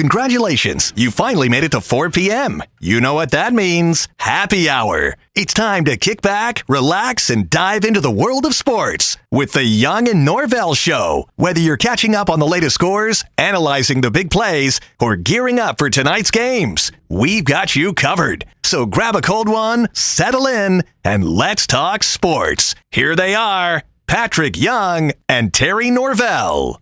Congratulations, you finally made it to 4 p.m. You know what that means. Happy hour. It's time to kick back, relax, and dive into the world of sports with the Young and Norvelle Show. Whether you're catching up on the latest scores, analyzing the big plays, or gearing up for tonight's games, we've got you covered. So grab a cold one, settle in, and let's talk sports. Here they are, Patrick Young and Terry Norvelle.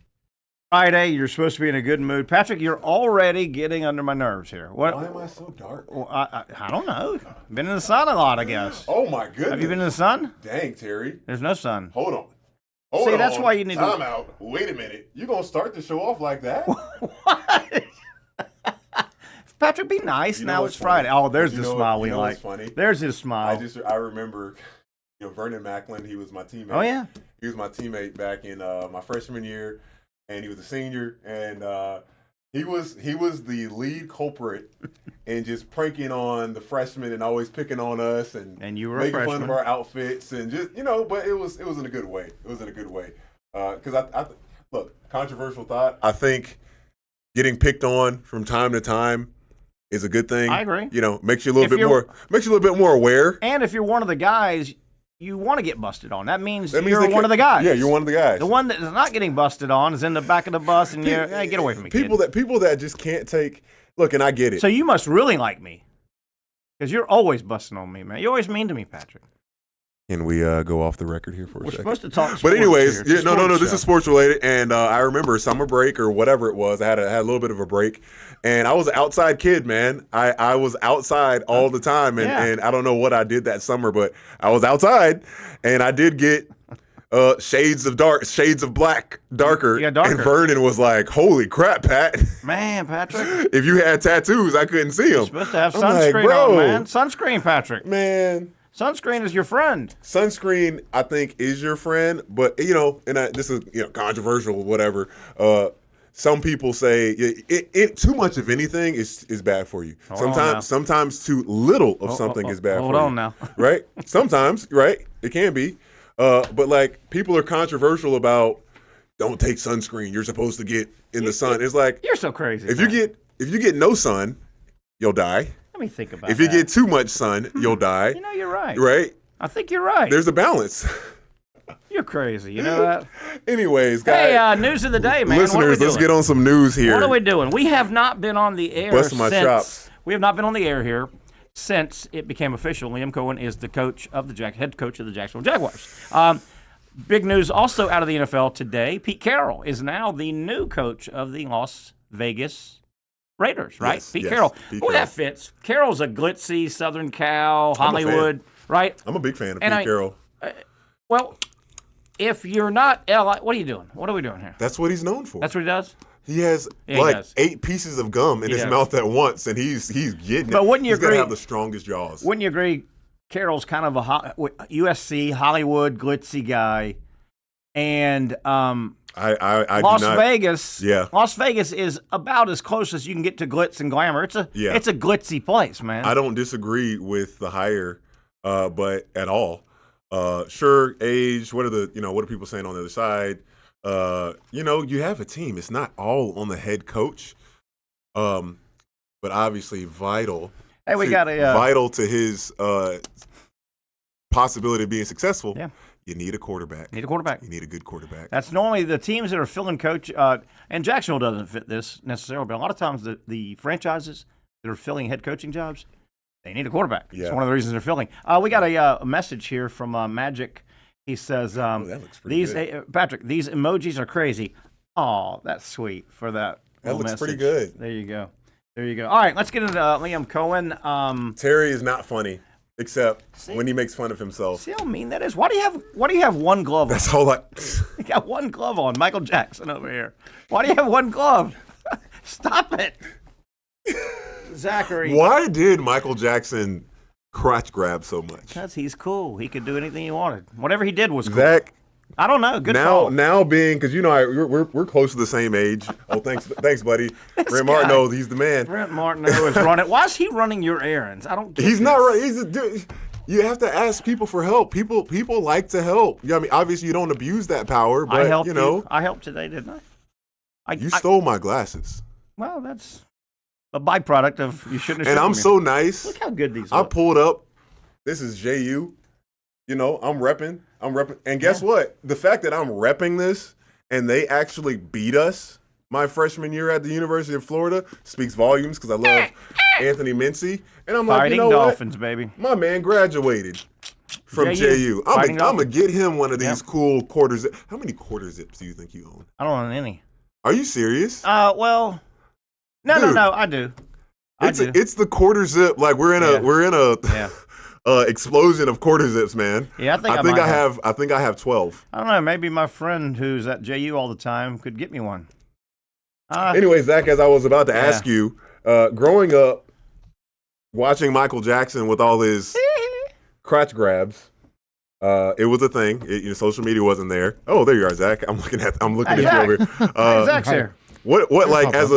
Friday, you're supposed to be in a good mood. Patrick, you're already getting under my nerves here. Why am I so dark? Well, I don't know. Been in the sun a lot, I guess. Oh, my goodness. Have you been in the sun? Dang, Terry. There's no sun. Hold on. See, that's why you need Time out. Wait a minute. You going to start the show off like that? What? Patrick, be nice. Now it's Friday. Oh, there's the smile we like. Funny? There's his smile. I remember, Vernon Macklin, he was my teammate. Oh, yeah? He was my teammate back in my freshman year. And he was a senior, and he was the lead culprit in just pranking on the freshmen and always picking on us and you were making a freshman. fun of our outfits and just but it was in a good way. It was in a good way because I look, controversial thought. I think getting picked on from time to time is a good thing. I agree. Makes you a little bit more aware. And if you're one of the guys, you want to get busted on. That means you're one of the guys. Yeah, you're one of the guys. The one that is not getting busted on is in the back of the bus, and you're, hey, get away from me, people kid. that just can't take. Look, and I get it. So you must really like me, because you're always busting on me, man. You're always mean to me, Patrick. Can we go off the record here for a second? We're supposed to talk sports. But anyways, here. No, this is sports related, and I remember summer break or whatever it was. I had a little bit of a break, and I was an outside kid, man. I was outside all the time, and I don't know what I did that summer, but I was outside, and I did get shades of black, darker. Yeah, darker. And Vernon was like, "Holy crap, Pat! Man, Patrick, if you had tattoos, I couldn't see them." You're supposed to have sunscreen on, man. Sunscreen, Patrick. Man. Sunscreen is your friend. Sunscreen, I think, is your friend, but this is controversial, whatever. Some people say too much of anything is bad for you. Sometimes too little of something is bad for you. Hold on now, right? Sometimes, right? It can be, but like people are controversial about don't take sunscreen. You're supposed to get in the sun. It's like you're so crazy. If you get no sun, you'll die. Let me think about If you get too much sun, you'll die. You're right. Right? I think you're right. There's a balance. You're crazy. You know that? Anyways, guys. Hey, news of the day, man. Listeners, let's get on some news here. What are we doing? We have not been on the air We have not been on the air here since it became official. Liam Cohen is the head coach of the Jacksonville Jaguars. Big news also out of the NFL today. Pete Carroll is now the new coach of the Las Vegas Raiders, right? Yes, Pete Carroll. Carroll. That fits. Carroll's a glitzy Southern Cal, Hollywood, right? I'm a big fan of Pete Carroll. Well, if you're not what are you doing? What are we doing here? That's what he's known for. That's what he does? He has 8 pieces of gum in his mouth at once, and he's getting it. But wouldn't you agree? He's going to have the strongest jaws. Wouldn't you agree Carroll's kind of a USC, Hollywood, glitzy guy, and Las Vegas. Yeah. Las Vegas is about as close as you can get to glitz and glamour. It's a glitzy place, man. I don't disagree with the hire, but at all. Sure, age. What are people saying on the other side? You have a team. It's not all on the head coach, but obviously vital. Hey, vital to his possibility of being successful. Yeah. You need a quarterback. You need a good quarterback. That's normally the teams that are filling coach, and Jacksonville doesn't fit this necessarily, but a lot of times the franchises that are filling head coaching jobs, they need a quarterback. Yeah. It's one of the reasons they're filling. We got a message here from Magic. He says, that looks pretty good. Patrick, these emojis are crazy. Oh, that's sweet for that. That looks message. pretty good. There you go. All right, let's get into Liam Cohen. Terry is not funny. Except when he makes fun of himself. See how mean that is? Why do you have one glove on? That's all You got one glove on. Michael Jackson over here. Why do you have one glove? Stop it. Zachary. Why did Michael Jackson crotch grab so much? Because he's cool. He could do anything he wanted. Whatever he did was cool. Zach, I don't know. Good call. Now being, because we're close to the same age. Oh, thanks, buddy. Brent Martineau, he's the man. Brent Martineau is running. Why is he running your errands? I don't get He's this. not right. He's a dude. You have to ask people for help. People like to help. I mean, obviously you don't abuse that power, but I helped I helped today, didn't I? You stole my glasses. Well, that's a byproduct of you shouldn't have. And I'm so nice. Look how good these I look. pulled up. This is JU. You know, I'm repping. And guess what? The fact that I'm repping this and they actually beat us my freshman year at the University of Florida speaks volumes because I love Anthony Mincy. And I'm like, Fighting you know Dolphins, what? baby. My man graduated from JU. I'm going to get him one of these cool quarter zips. How many quarter zips do you think you own? I don't own any. Are you serious? Well, no, I do. It's the quarter zip. Like we're in a explosion of quarter zips, man. Yeah, I think I have 12. I don't know. Maybe my friend who's at JU all the time could get me one. Anyway, Zach, as I was about to ask you, growing up, watching Michael Jackson with all his crotch grabs, it was a thing. Social media wasn't there. Oh, there you are, Zach. I'm looking at you over here. Zach's here. What like as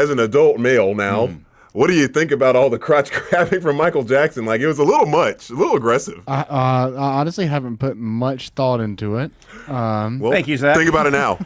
an adult male now? What do you think about all the crotch grabbing from Michael Jackson? Like, it was a little much, a little aggressive. I honestly haven't put much thought into it. Well, thank you, Zach. Think about it now.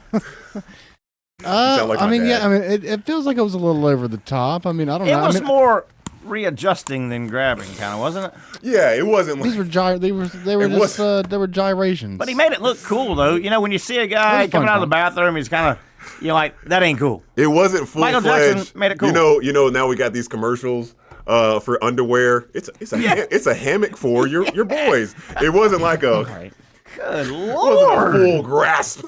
It feels like it was a little over the top. I mean, I don't know. It was more readjusting than grabbing, kind of, wasn't it? Yeah, it wasn't. These were they were gyrations. But he made it look cool, though. You know, when you see a guy coming out of the bathroom, he's kind of. You're like, that ain't cool. It wasn't full-fledged. Michael Jackson made it cool. You know. Now we got these commercials for underwear. It's a hammock for your boys. It wasn't like a. Right. Good Lord. It wasn't a full grasp.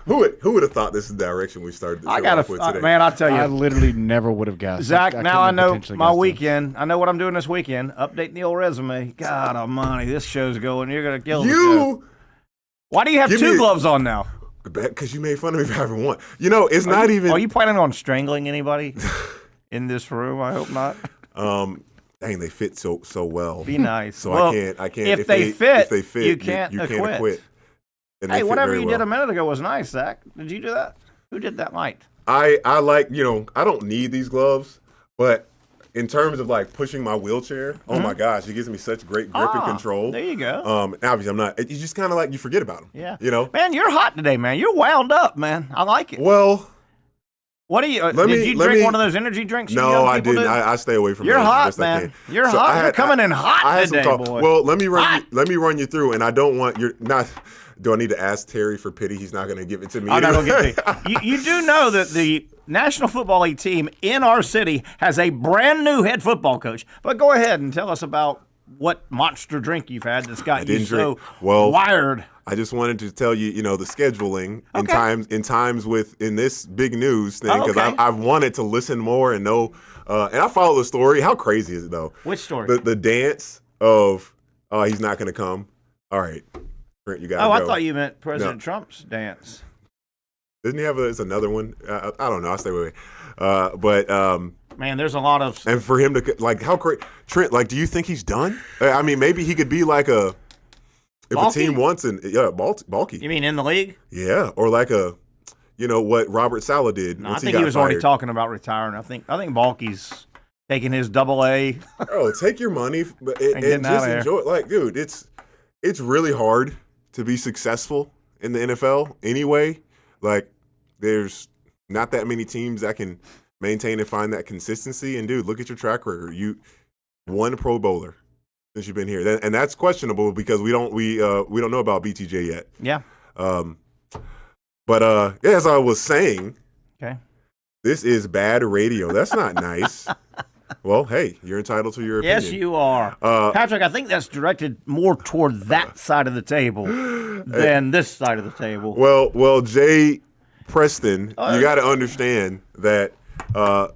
Who would have thought this is the direction we started the show off with today? Man, I'll tell you. I literally never would have guessed. Zach, now I know my weekend. I know what I'm doing this weekend. Updating the old resume. God almighty, this show's going. You're going to kill the show. Why do you have two gloves on now? Because you made fun of me for having one. You know, it's not even. Are you planning on strangling anybody in this room? I hope not. Dang, they fit so well. Be nice. So well, I can't. If they fit, you can't acquit. Hey, whatever you did a minute ago was nice, Zach. Did you do that? Who did that light? I like, I don't need these gloves, but in terms of like pushing my wheelchair, oh my gosh, it gives me such great grip and control. There you go. Obviously I'm not. You just kind of like you forget about them. Yeah. You know. Man, you're hot today, man. You're wound up, man. I like it. Well. What do you? Did you drink one of those energy drinks? No, I didn't. I stay away from. You're hot, man. You're hot. You're coming in hot today, boy. Well, let me run you through, and I don't want you're not. Do I need to ask Terry for pity? He's not going to give it to me. I'm not going to give it. You do know that the National Football League team in our city has a brand new head football coach. But go ahead and tell us about what monster drink you've had that's got you so wired. I just wanted to tell you, the scheduling in times in this big news thing because I've wanted to listen more and know. And I follow the story. How crazy is it though? Which story? The dance of he's not going to come. All right. Brent, you got to go. I thought you meant President Trump's dance. Doesn't he have it's another one? I don't know. I'll stay with it. Man, there's a lot of. And for him to, like, how great. Trent, like, do you think he's done? I mean, maybe he could be like if Bulky? A team wants bulky. You mean in the league? Yeah. Or like what Robert Saleh did. No, I think he was already talking about retiring. I think Bulky's taking his AA. Oh, take your money and just enjoy it. Like, dude, it's really hard to be successful in the NFL anyway. Like, there's not that many teams that can maintain and find that consistency. And, dude, look at your track record. You won Pro Bowler since you've been here. And that's questionable because we don't know about BTJ yet. Yeah. But as I was saying, this is bad radio. That's not nice. Well, hey, you're entitled to your opinion. Yes, you are. Patrick, I think that's directed more toward that side of the table than this side of the table. Well, Jay Preston, you got to understand that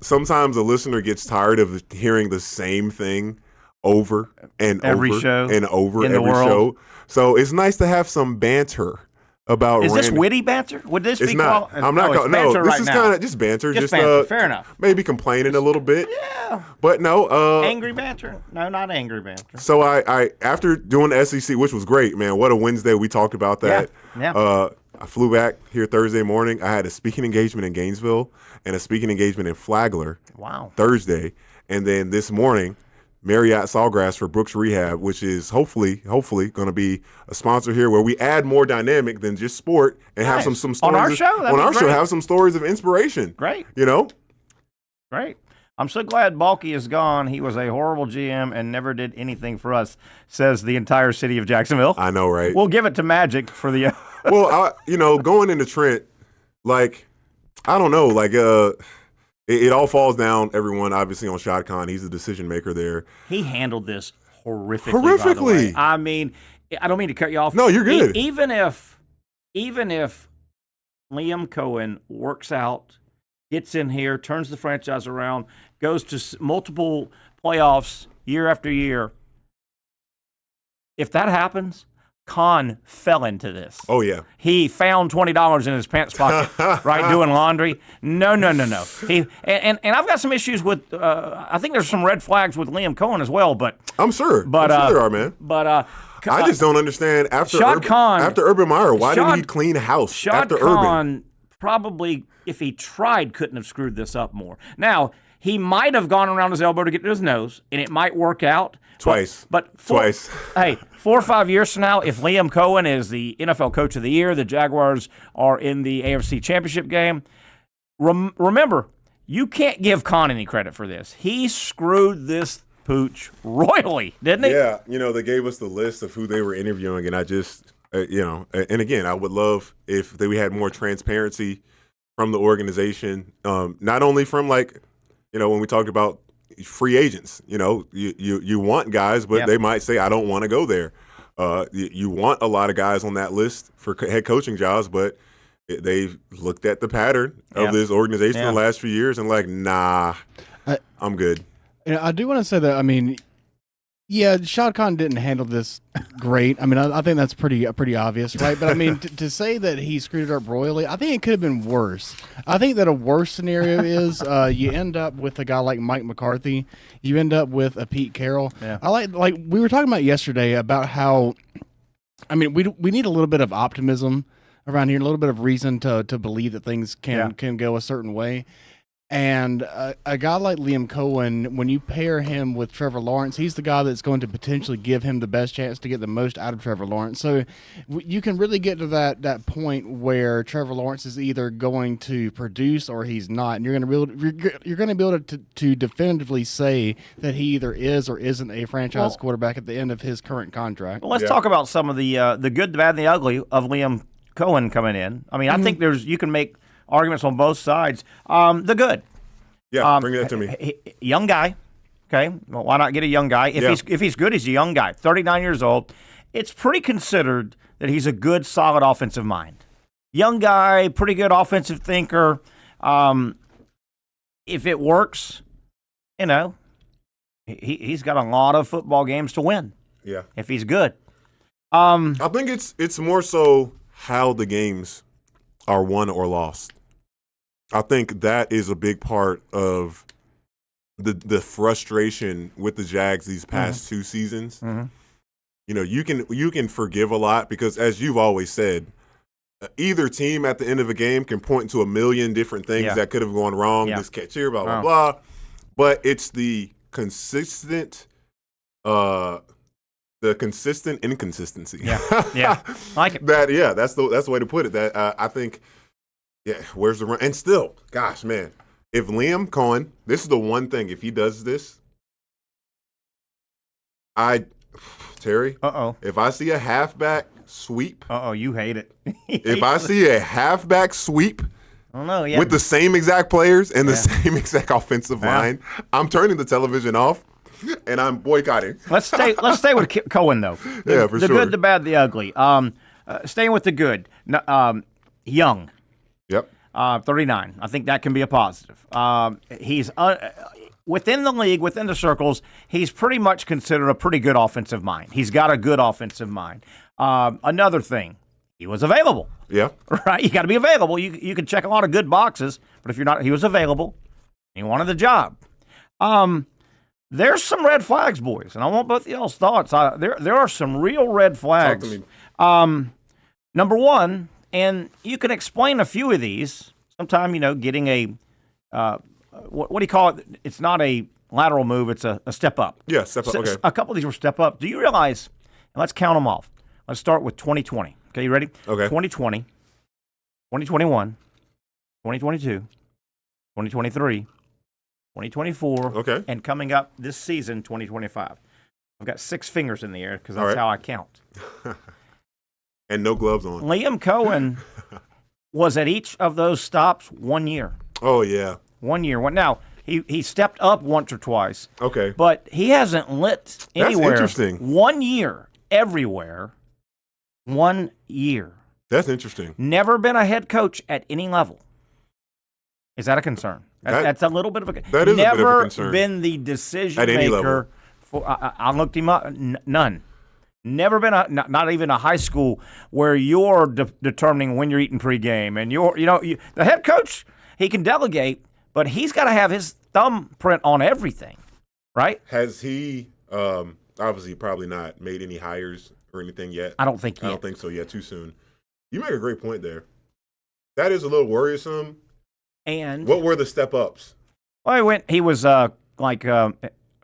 sometimes a listener gets tired of hearing the same thing over and every over show and over in every the world. show. So it's nice to have some banter. Is this witty banter? Would this be not? I'm not. This is kind of just banter. Just banter. Fair enough. Maybe complaining a little bit. Yeah. But no. Angry banter? No, not angry banter. So I after doing the SEC, which was great, man. What a Wednesday. We talked about that. Yeah. I flew back here Thursday morning. I had a speaking engagement in Gainesville and a speaking engagement in Flagler. Wow. Thursday, and then this morning, Marriott Sawgrass for Brooks Rehab, which is hopefully going to be a sponsor here where we add more dynamic than just sport and have some stories. On our show? On our show, have some stories of inspiration. Great. You know? Great. I'm so glad Balky is gone. He was a horrible GM and never did anything for us, says the entire city of Jacksonville. I know, right? We'll give it to Magic for the Well, going into Trent, like, I don't know, like, it all falls down, everyone, obviously, on Shad Khan. He's the decision maker there. He handled this horrifically. By the way. I mean, I don't mean to cut you off. No, you're good. Even if Liam Coen works out, gets in here, turns the franchise around, goes to multiple playoffs year after year, if that happens, Khan fell into this. Oh, yeah. He found $20 in his pants pocket, right, doing laundry. No. And I've got some issues with, I think there's some red flags with Liam Coen as well. But I'm sure there are, man. But I just don't understand. After Urban Meyer, why didn't he clean house Shad after Khan Urban? Probably, if he tried, couldn't have screwed this up more. Now, he might have gone around his elbow to get to his nose, and it might work out. Twice. Twice. Hey, 4 or 5 years from now, if Liam Coen is the NFL Coach of the Year, the Jaguars are in the AFC Championship game, remember, you can't give Khan any credit for this. He screwed this pooch royally, didn't he? Yeah, they gave us the list of who they were interviewing, and I just, and again, I would love if we had more transparency from the organization, not only from, like, when we talked about free agents, you want guys, but they might say, I don't want to go there. You want a lot of guys on that list for head coaching jobs, but they've looked at the pattern of this organization the last few years and like, nah, I'm good. I do want to say that, I mean, yeah, Shad Khan didn't handle this great. I mean, I think that's pretty obvious, right? But I mean, to say that he screwed it up royally, I think it could have been worse. I think that a worse scenario is you end up with a guy like Mike McCarthy. You end up with a Pete Carroll. Yeah. I like we were talking about yesterday about how, I mean, we need a little bit of optimism around here, a little bit of reason to believe that things can go a certain way. And a guy like Liam Coen, when you pair him with Trevor Lawrence, he's the guy that's going to potentially give him the best chance to get the most out of Trevor Lawrence. So you can really get to that point where Trevor Lawrence is either going to produce or he's not, and you're going to be able to definitively say that he either is or isn't a franchise quarterback at the end of his current contract. Well, let's talk about some of the good, the bad, and the ugly of Liam Coen coming in. I mean, I think you can make arguments on both sides. The good. Yeah, bring that to me. Young guy. Okay, well, why not get a young guy? If he's good, he's a young guy. 39 years old. It's pretty considered that he's a good, solid offensive mind. Young guy, pretty good offensive thinker. If it works, he's got a lot of football games to win. Yeah, if he's good. I think it's more so how the games are won or lost. I think that is a big part of the frustration with the Jags these past two seasons. Mm-hmm. You can forgive a lot because, as you've always said, either team at the end of a game can point to a million different things that could have gone wrong. This catch here, blah blah blah. But it's the consistent inconsistency. Yeah, I like it. That's the way to put it. That I think. Yeah, where's the run? And still, gosh, man, if Liam Coen, this is the one thing, if he does this, Terry, if I see a halfback sweep. You hate it. If I see a halfback sweep with the same exact players and the same exact offensive line, I'm turning the television off and I'm boycotting. Let's stay with Coen, though. For sure. The good, the bad, the ugly. Staying with the good. Young. Yep. 39. I think that can be a positive. He's within the league, within the circles, he's pretty much considered a pretty good offensive mind. He's got a good offensive mind. Another thing, he was available. Yeah. Right? You got to be available. You can check a lot of good boxes, but if you're not, he was available. He wanted the job. There's some red flags, boys, and I want both of y'all's thoughts. There are some real red flags. Talk to me. Number one, and you can explain a few of these. Sometime, getting a what do you call it? It's not a lateral move. It's a step up. Yeah, step up. Okay. A couple of these were step up. Do you realize? And let's count them off. Let's start with 2020. Okay, you ready? Okay. 2020, 2021, 2022, 2023, 2024, okay, and coming up this season, 2025. I've got 6 fingers in the air because that's how I count. And no gloves on. Liam Cohen was at each of those stops 1 year. Oh, yeah. 1 year. Now, he stepped up once or twice. Okay. But he hasn't lit anywhere. That's interesting. 1 year, everywhere. 1 year. That's interesting. Never been a head coach at any level. Is that a concern? That's a little bit of a concern. That is a bit of a concern. Never been the decision at any maker. Level. I looked him up. None. Never been not even a high school where you're determining when you're eating pregame, and the head coach, he can delegate, but he's got to have his thumbprint on everything, right? Has he obviously probably not made any hires or anything yet? I don't think yet. I don't think so yet. Too soon. You make a great point there. That is a little worrisome. And what were the step ups? Well, he was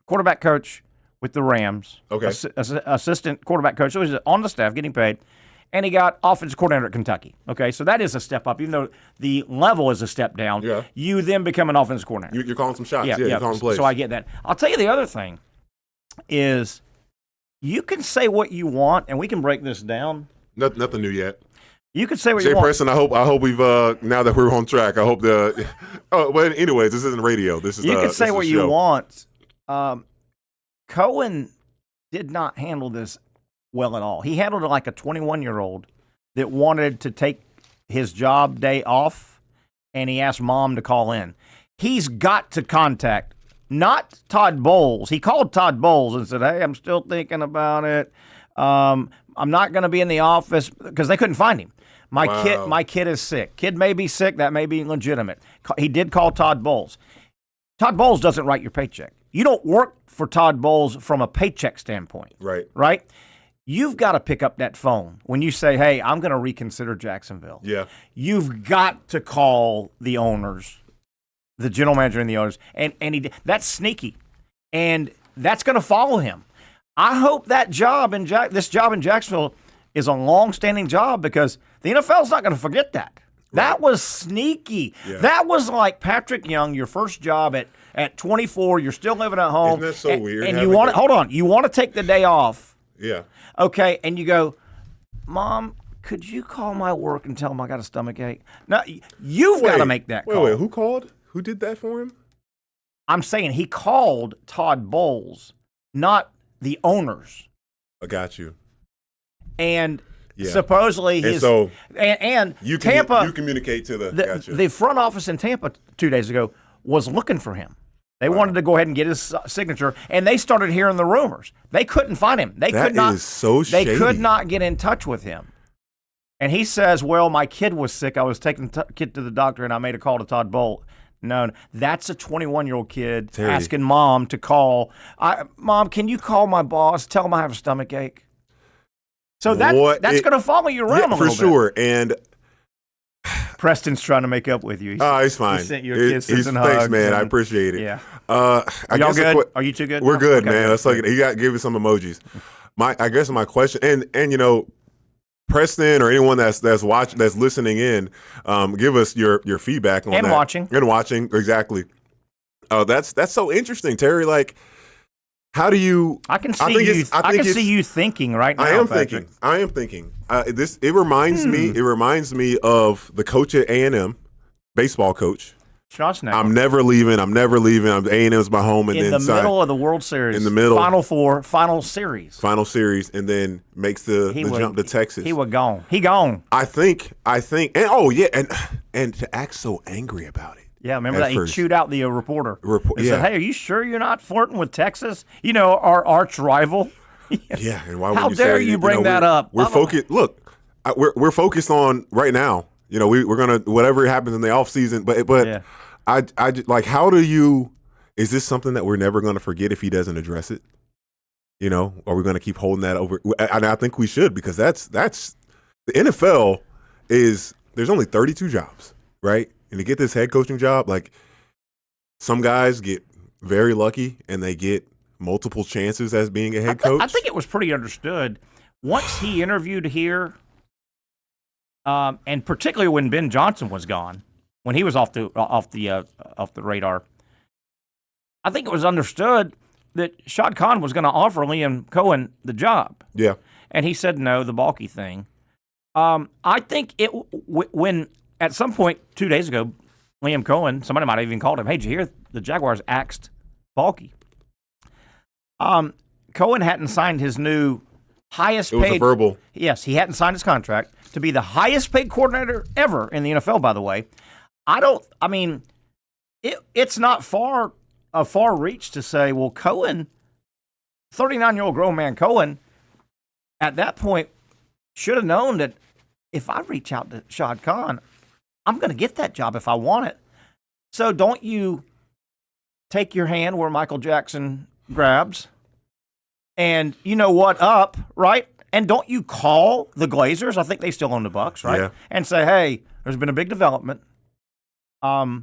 quarterback coach with the Rams. Okay. Assistant quarterback coach. So he was on the staff getting paid. And he got offensive coordinator at Kentucky. Okay, so that is a step up. Even though the level is a step down, you then become an offensive coordinator. You're calling some shots. Yeah, you're calling plays. So I get that. I'll tell you the other thing is you can say what you want, and we can break this down. Nothing new yet. You can say what you want. Jay Preston, I hope we've now that we're on track. I hope well, anyways, this isn't radio. This is you can say what you want. Cohen did not handle this well at all. He handled it like a 21-year-old that wanted to take his job day off, and he asked mom to call in. He's got to contact, not Todd Bowles. He called Todd Bowles and said, hey, I'm still thinking about it. I'm not going to be in the office because they couldn't find him. My kid is sick. Kid may be sick. That may be legitimate. He did call Todd Bowles. Todd Bowles doesn't write your paycheck. You don't work for Todd Bowles from a paycheck standpoint. Right? You've got to pick up that phone when you say, hey, I'm going to reconsider Jacksonville. Yeah. You've got to call the owners, the general manager and the owners. And that's sneaky. And that's going to follow him. I hope that job this job in Jacksonville is a long-standing job because the NFL's not going to forget that. Right. That was sneaky. Yeah. That was like Patrick Young, your first job at 24. You're still living at home. Isn't that so weird? And you want you want to take the day off. Yeah. Okay, and you go, Mom, could you call my work and tell them I got a stomach ache? No, you've got to make that call. Wait, who called? Who did that for him? I'm saying he called Todd Bowles, not the owners. I got you. And supposedly you Tampa, you communicate to the front office in Tampa 2 days ago was looking for him. They wanted to go ahead and get his signature, and they started hearing the rumors. They couldn't find him. They could not get in touch with him. And he says, well, my kid was sick. I was taking the kid to the doctor, and I made a call to Todd Bowles. No, that's a 21-year-old kid asking mom to call. Mom, can you call my boss? Tell him I have a stomach ache. So that's going to follow you around a little bit. For sure. And Preston's trying to make up with you. He's fine. He sent your kisses and hugs. Thanks, man. I appreciate it. Yeah. Are y'all good? Are you two good? We're good, man. Let's give us some emojis. I guess my question, and Preston or anyone that's watching, that's listening in, give us your feedback on that. And watching, exactly. That's so interesting, Terry. Like, how do you? I can see you thinking right now. I am thinking. It reminds me. It reminds me of the coach at A&M, baseball coach. I'm never leaving. A&M's my home, and in the middle of the World Series, in the middle, Final Four, final series, and then makes the jump to Texas. He was gone. He gone. I think, and to act so angry about it. Yeah, remember that? He chewed out the reporter. He said, hey, are you sure you're not flirting with Texas? Our arch rival. Yeah, and why would How dare you bring that up? We're focused. Look, we're focused on right now. We're gonna whatever happens in the off season. But yeah. I like, how do you? Is this something that we're never gonna forget if he doesn't address it? Are we gonna keep holding that over? And I think we should, because that's the NFL is. There's only 32 jobs, right? And to get this head coaching job, like, some guys get very lucky and they get multiple chances as being a head coach. I think it was pretty understood once he interviewed here, and particularly when Ben Johnson was gone, when he was off the radar. I think it was understood that Shad Khan was going to offer Liam Coen the job. Yeah. And he said no, the Balky thing. I think when at some point 2 days ago, Liam Coen, somebody might have even called him, hey, did you hear the Jaguars axed Balky? Coen hadn't signed his new highest paid. It was a verbal. Yes, he hadn't signed his contract to be the highest paid coordinator ever in the NFL, by the way. It's not a far reach to say, well, Coen, 39-year-old grown man Coen, at that point should have known that if I reach out to Shad Khan, I'm going to get that job if I want it. So don't you take your hand where Michael Jackson grabs and you know what up, right? And don't you call the Glazers? I think they still own the Bucs, right? Yeah. And say, hey, there's been a big development. I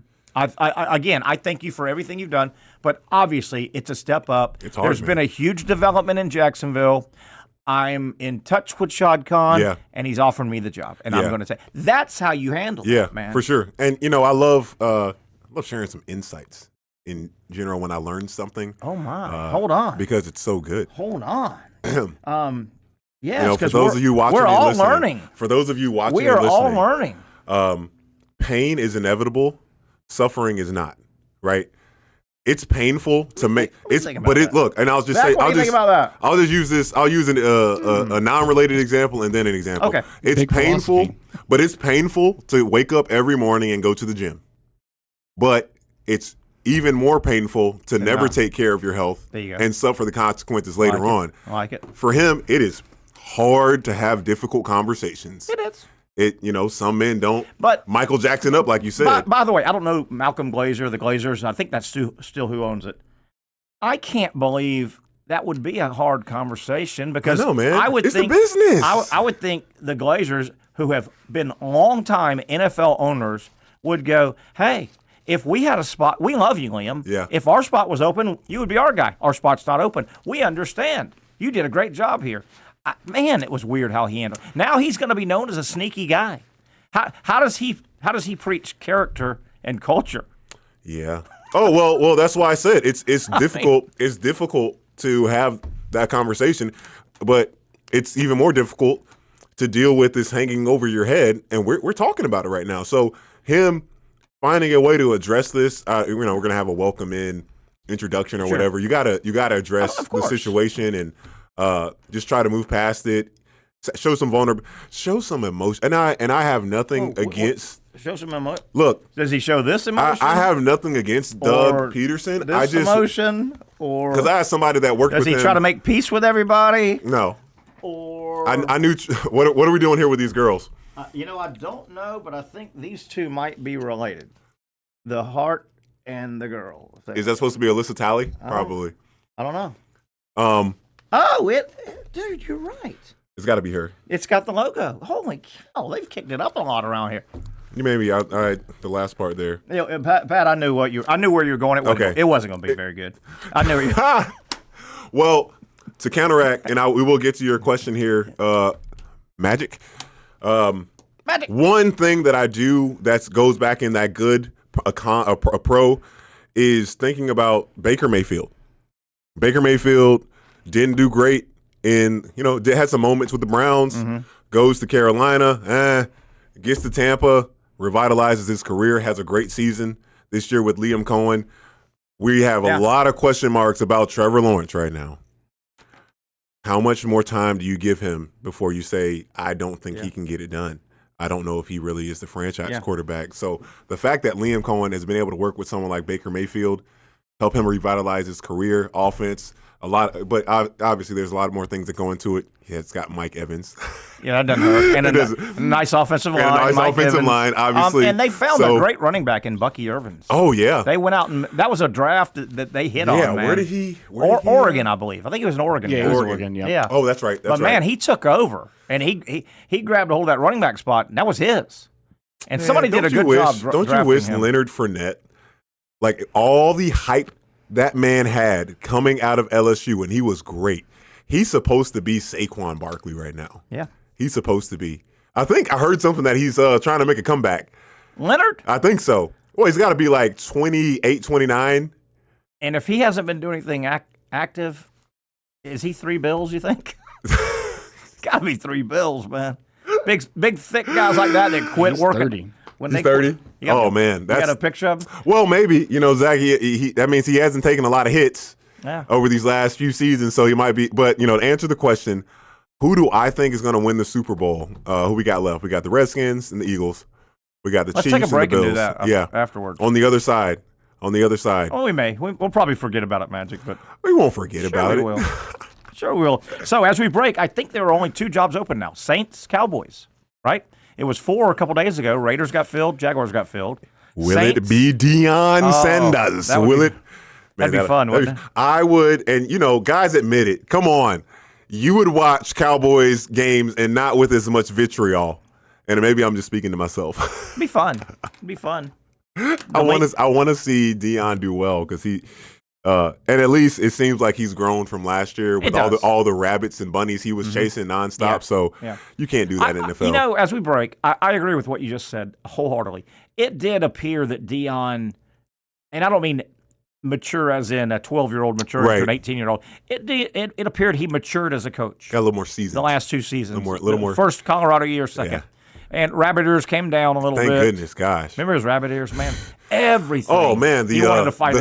thank you for everything you've done, but obviously it's a step up. It's hard, There's been a huge development in Jacksonville. I'm in touch with Shad Khan, and he's offering me the job. And I'm going to say, that's how you handle it, man. Yeah, for sure. And, I love sharing some insights in general when I learn something. Oh, my. Hold on. Because it's so good. Hold on. For those of you watching we're all listening, learning. For those of you watching we are and listening, all learning. Pain is inevitable. Suffering is not, right? It's painful to make it's, but it look, and I'll just say, I'll just use this. I'll use a non-related example and then an example. Okay, it's Big painful, philosophy. but it's painful to wake up every morning and go to the gym. But it's even more painful to never take care of your health and suffer the consequences later on. I like it. For him, it is hard to have difficult conversations. It is. Some men don't. But Michael Jackson up, like you said. By the way, I don't know Malcolm Glazer, the Glazers, and I think that's still who owns it. I can't believe that would be a hard conversation because I would it's think the business. I would think the Glazers, who have been longtime NFL owners, would go, hey, if we had a spot, we love you, Liam. Yeah. If our spot was open, you would be our guy. Our spot's not open. We understand. You did a great job here. Man, it was weird how he handled it. Now he's going to be known as a sneaky guy. How does he preach character and culture? Yeah. Oh well. That's why I said it's difficult. It's difficult to have that conversation, but it's even more difficult to deal with this hanging over your head. And we're talking about it right now. So him finding a way to address this. We're going to have a welcome in introduction or whatever. You gotta address the situation and. Just try to move past it. Show some vulnerability. Show some emotion. And I have nothing against. Show some emotion. Look, does he show this emotion? I have nothing against Doug Peterson. This emotion, or because I had somebody that worked with him. Does he try to make peace with everybody? No. Or I knew. What are we doing here with these girls? I don't know, but I think these two might be related. The heart and the girl. Is that supposed to be Alyssa Talley? Probably. I don't know. Dude, you're right. It's got to be her. It's got the logo. Holy cow, they've kicked it up a lot around here. You made me all right. The last part there. Pat, I knew where you were going. It wasn't going to be very good. I knew you. Well, to counteract, and we will get to your question here. Magic. Magic. One thing that I do that goes back in that good a pro is thinking about Baker Mayfield. Baker Mayfield didn't do great had some moments with the Browns, goes to Carolina, gets to Tampa, revitalizes his career, has a great season this year with Liam Coen. We have a lot of question marks about Trevor Lawrence right now. How much more time do you give him before you say, I don't think he can get it done? I don't know if he really is the franchise quarterback. So the fact that Liam Coen has been able to work with someone like Baker Mayfield, help him revitalize his career, offense, but obviously there's a lot more things that go into it. It's got Mike Evans. Yeah, that doesn't hurt. And a nice offensive line. And a nice offensive line, obviously. And they found a great running back in Bucky Irvins. Oh, yeah. They went out and that was a draft that they hit on, man. Where did he Oregon, I believe. I think he was in Oregon. Yeah, he was Oregon, yeah. Oh, that's right. Man, he took over, and he grabbed a hold of that running back spot, and that was his. And somebody did a good job Don't you wish him. Leonard Fournette, like all the hype that man had coming out of LSU, and he was great. He's supposed to be Saquon Barkley right now. Yeah. He's supposed to be. I think I heard something that he's trying to make a comeback. Leonard? I think so. Well, he's got to be like 28, 29. And if he hasn't been doing anything active, is he 3 bills, you think? It's got to be 3 bills, man. Big, thick guys like that quit working. 30. He's 30? Oh, man. You got a picture of him? Well, maybe. Zach, that means he hasn't taken a lot of hits over these last few seasons, so he might be. But, to answer the question, who do I think is going to win the Super Bowl? Who we got left? We got the Redskins and the Eagles. We got the Chiefs and the Bills. Let's take a break and do that afterwards. On the other side. Oh, we may. We'll probably forget about it, Magic, but we won't forget about it. Will. Sure we will. So as we break, I think there are only 2 jobs open now. Saints, Cowboys, right? It was 4 a couple days ago. Raiders got filled. Jaguars got filled. Will it be Deion Sanders? That'd be fun, wouldn't it? I would. And, guys admit it. Come on. You would watch Cowboys games and not with as much vitriol. And maybe I'm just speaking to myself. It'd be fun. I want to see Deion do well because he and at least it seems like he's grown from last year with all the rabbits and bunnies he was chasing nonstop. Yeah. So you can't do that in the NFL. As we break, I agree with what you just said wholeheartedly. It did appear that Deion, and I don't mean mature as in a 12-year-old mature to an 18-year-old. It appeared he matured as a coach. Got a little more seasons. The last 2 seasons. A little more. First Colorado year, second. Yeah. And rabbit ears came down a little bit. Thank goodness, gosh. Remember his rabbit ears, man? Everything. Oh, man. He wanted to fight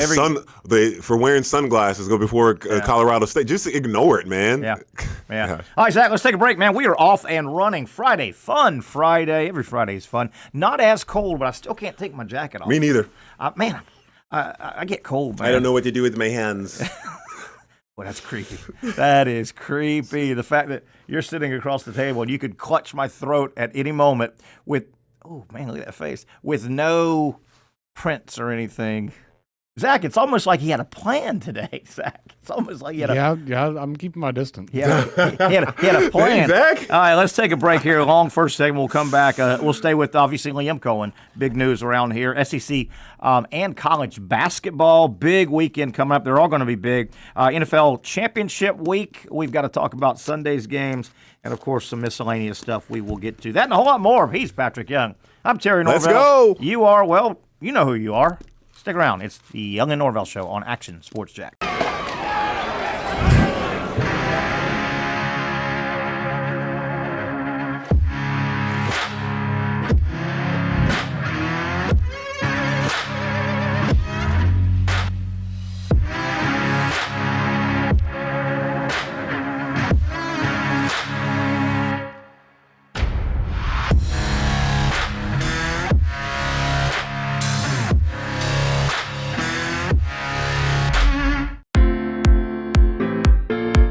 for wearing sunglasses before Colorado State. Just ignore it, man. Yeah. All right, Zach, let's take a break, man. We are off and running. Friday. Fun Friday. Every Friday is fun. Not as cold, but I still can't take my jacket off. Me neither. Man, I get cold, man. I don't know what to do with my hands. Well, that's creepy. That is creepy. The fact that you're sitting across the table and you could clutch my throat at any moment with, oh, man, look at that face, with no prints or anything. Zach, it's almost like he had a plan today, Zach. It's almost like he had I'm keeping my distance. He had a plan. Hey, Zach. All right, let's take a break here. Long first segment. We'll come back. We'll stay with, obviously, Liam Coen. Big news around here. SEC and college basketball. Big weekend coming up. They're all going to be big. NFL championship week. We've got to talk about Sunday's games. And, of course, some miscellaneous stuff we will get to. That and a whole lot more. He's Patrick Young. I'm Terry Norvelle. Let's go. You are, well, you know who you are. Stick around. It's the Young and Norvelle Show on Action Sports Jack.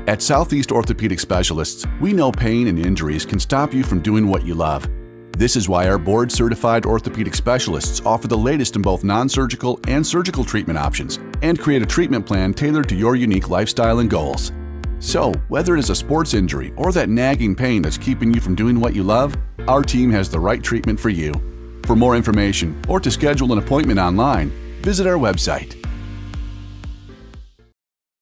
At Southeast Orthopedic Specialists, we know pain and injuries can stop you from doing what you love. This is why our board-certified orthopedic specialists offer the latest in both non-surgical and surgical treatment options and create a treatment plan tailored to your unique lifestyle and goals. So, whether it is a sports injury or that nagging pain that's keeping you from doing what you love, our team has the right treatment for you. For more information or to schedule an appointment online, visit our website.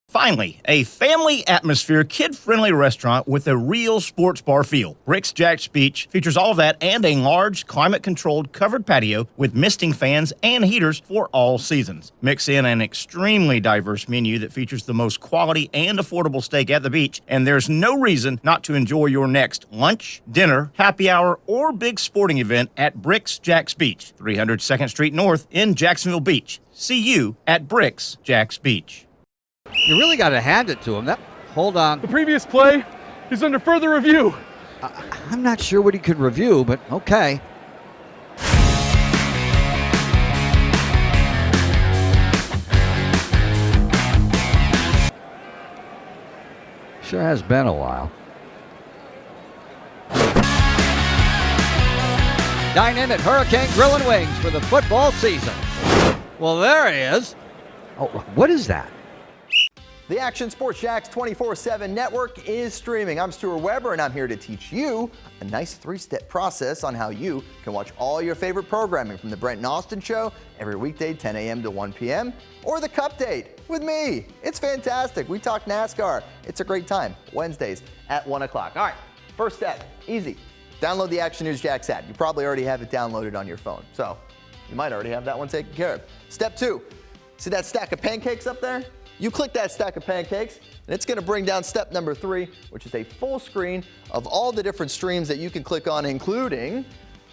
Finally, a family atmosphere, kid-friendly restaurant with a real sports bar feel. BRIX, JAX Beach features all of that and a large, climate-controlled covered patio with misting fans and heaters for all seasons. Mix in an extremely diverse menu that features the most quality and affordable steak at the beach, and there's no reason not to enjoy your next lunch, dinner, happy hour, or big sporting event at BRIX, JAX Beach, 300 2nd Street North in Jacksonville Beach. See you at BRIX, JAX Beach. You really got to hand it to him. Hold on. The previous play is under further review. I'm not sure what he could review, but okay. Sure has been a while. Dynamic Hurricane Grill and Wings for the football season. Well, there he is. Oh, what is that? The Action Sports Jax 24/7 network is streaming. I'm Stuart Weber, and I'm here to teach you a nice 3-step process on how you can watch all your favorite programming from the Brent and Austin Show every weekday 10 a.m. to 1 p.m. or the Cup Date with me. It's fantastic. We talk NASCAR. It's a great time. Wednesdays at 1 o'clock. All right, first step, easy. Download the Action News Jax app. You probably already have it downloaded on your phone, so you might already have that one taken care of. Step 2. See that stack of pancakes up there? You click that stack of pancakes, and it's going to bring down step number 3, which is a full screen of all the different streams that you can click on, including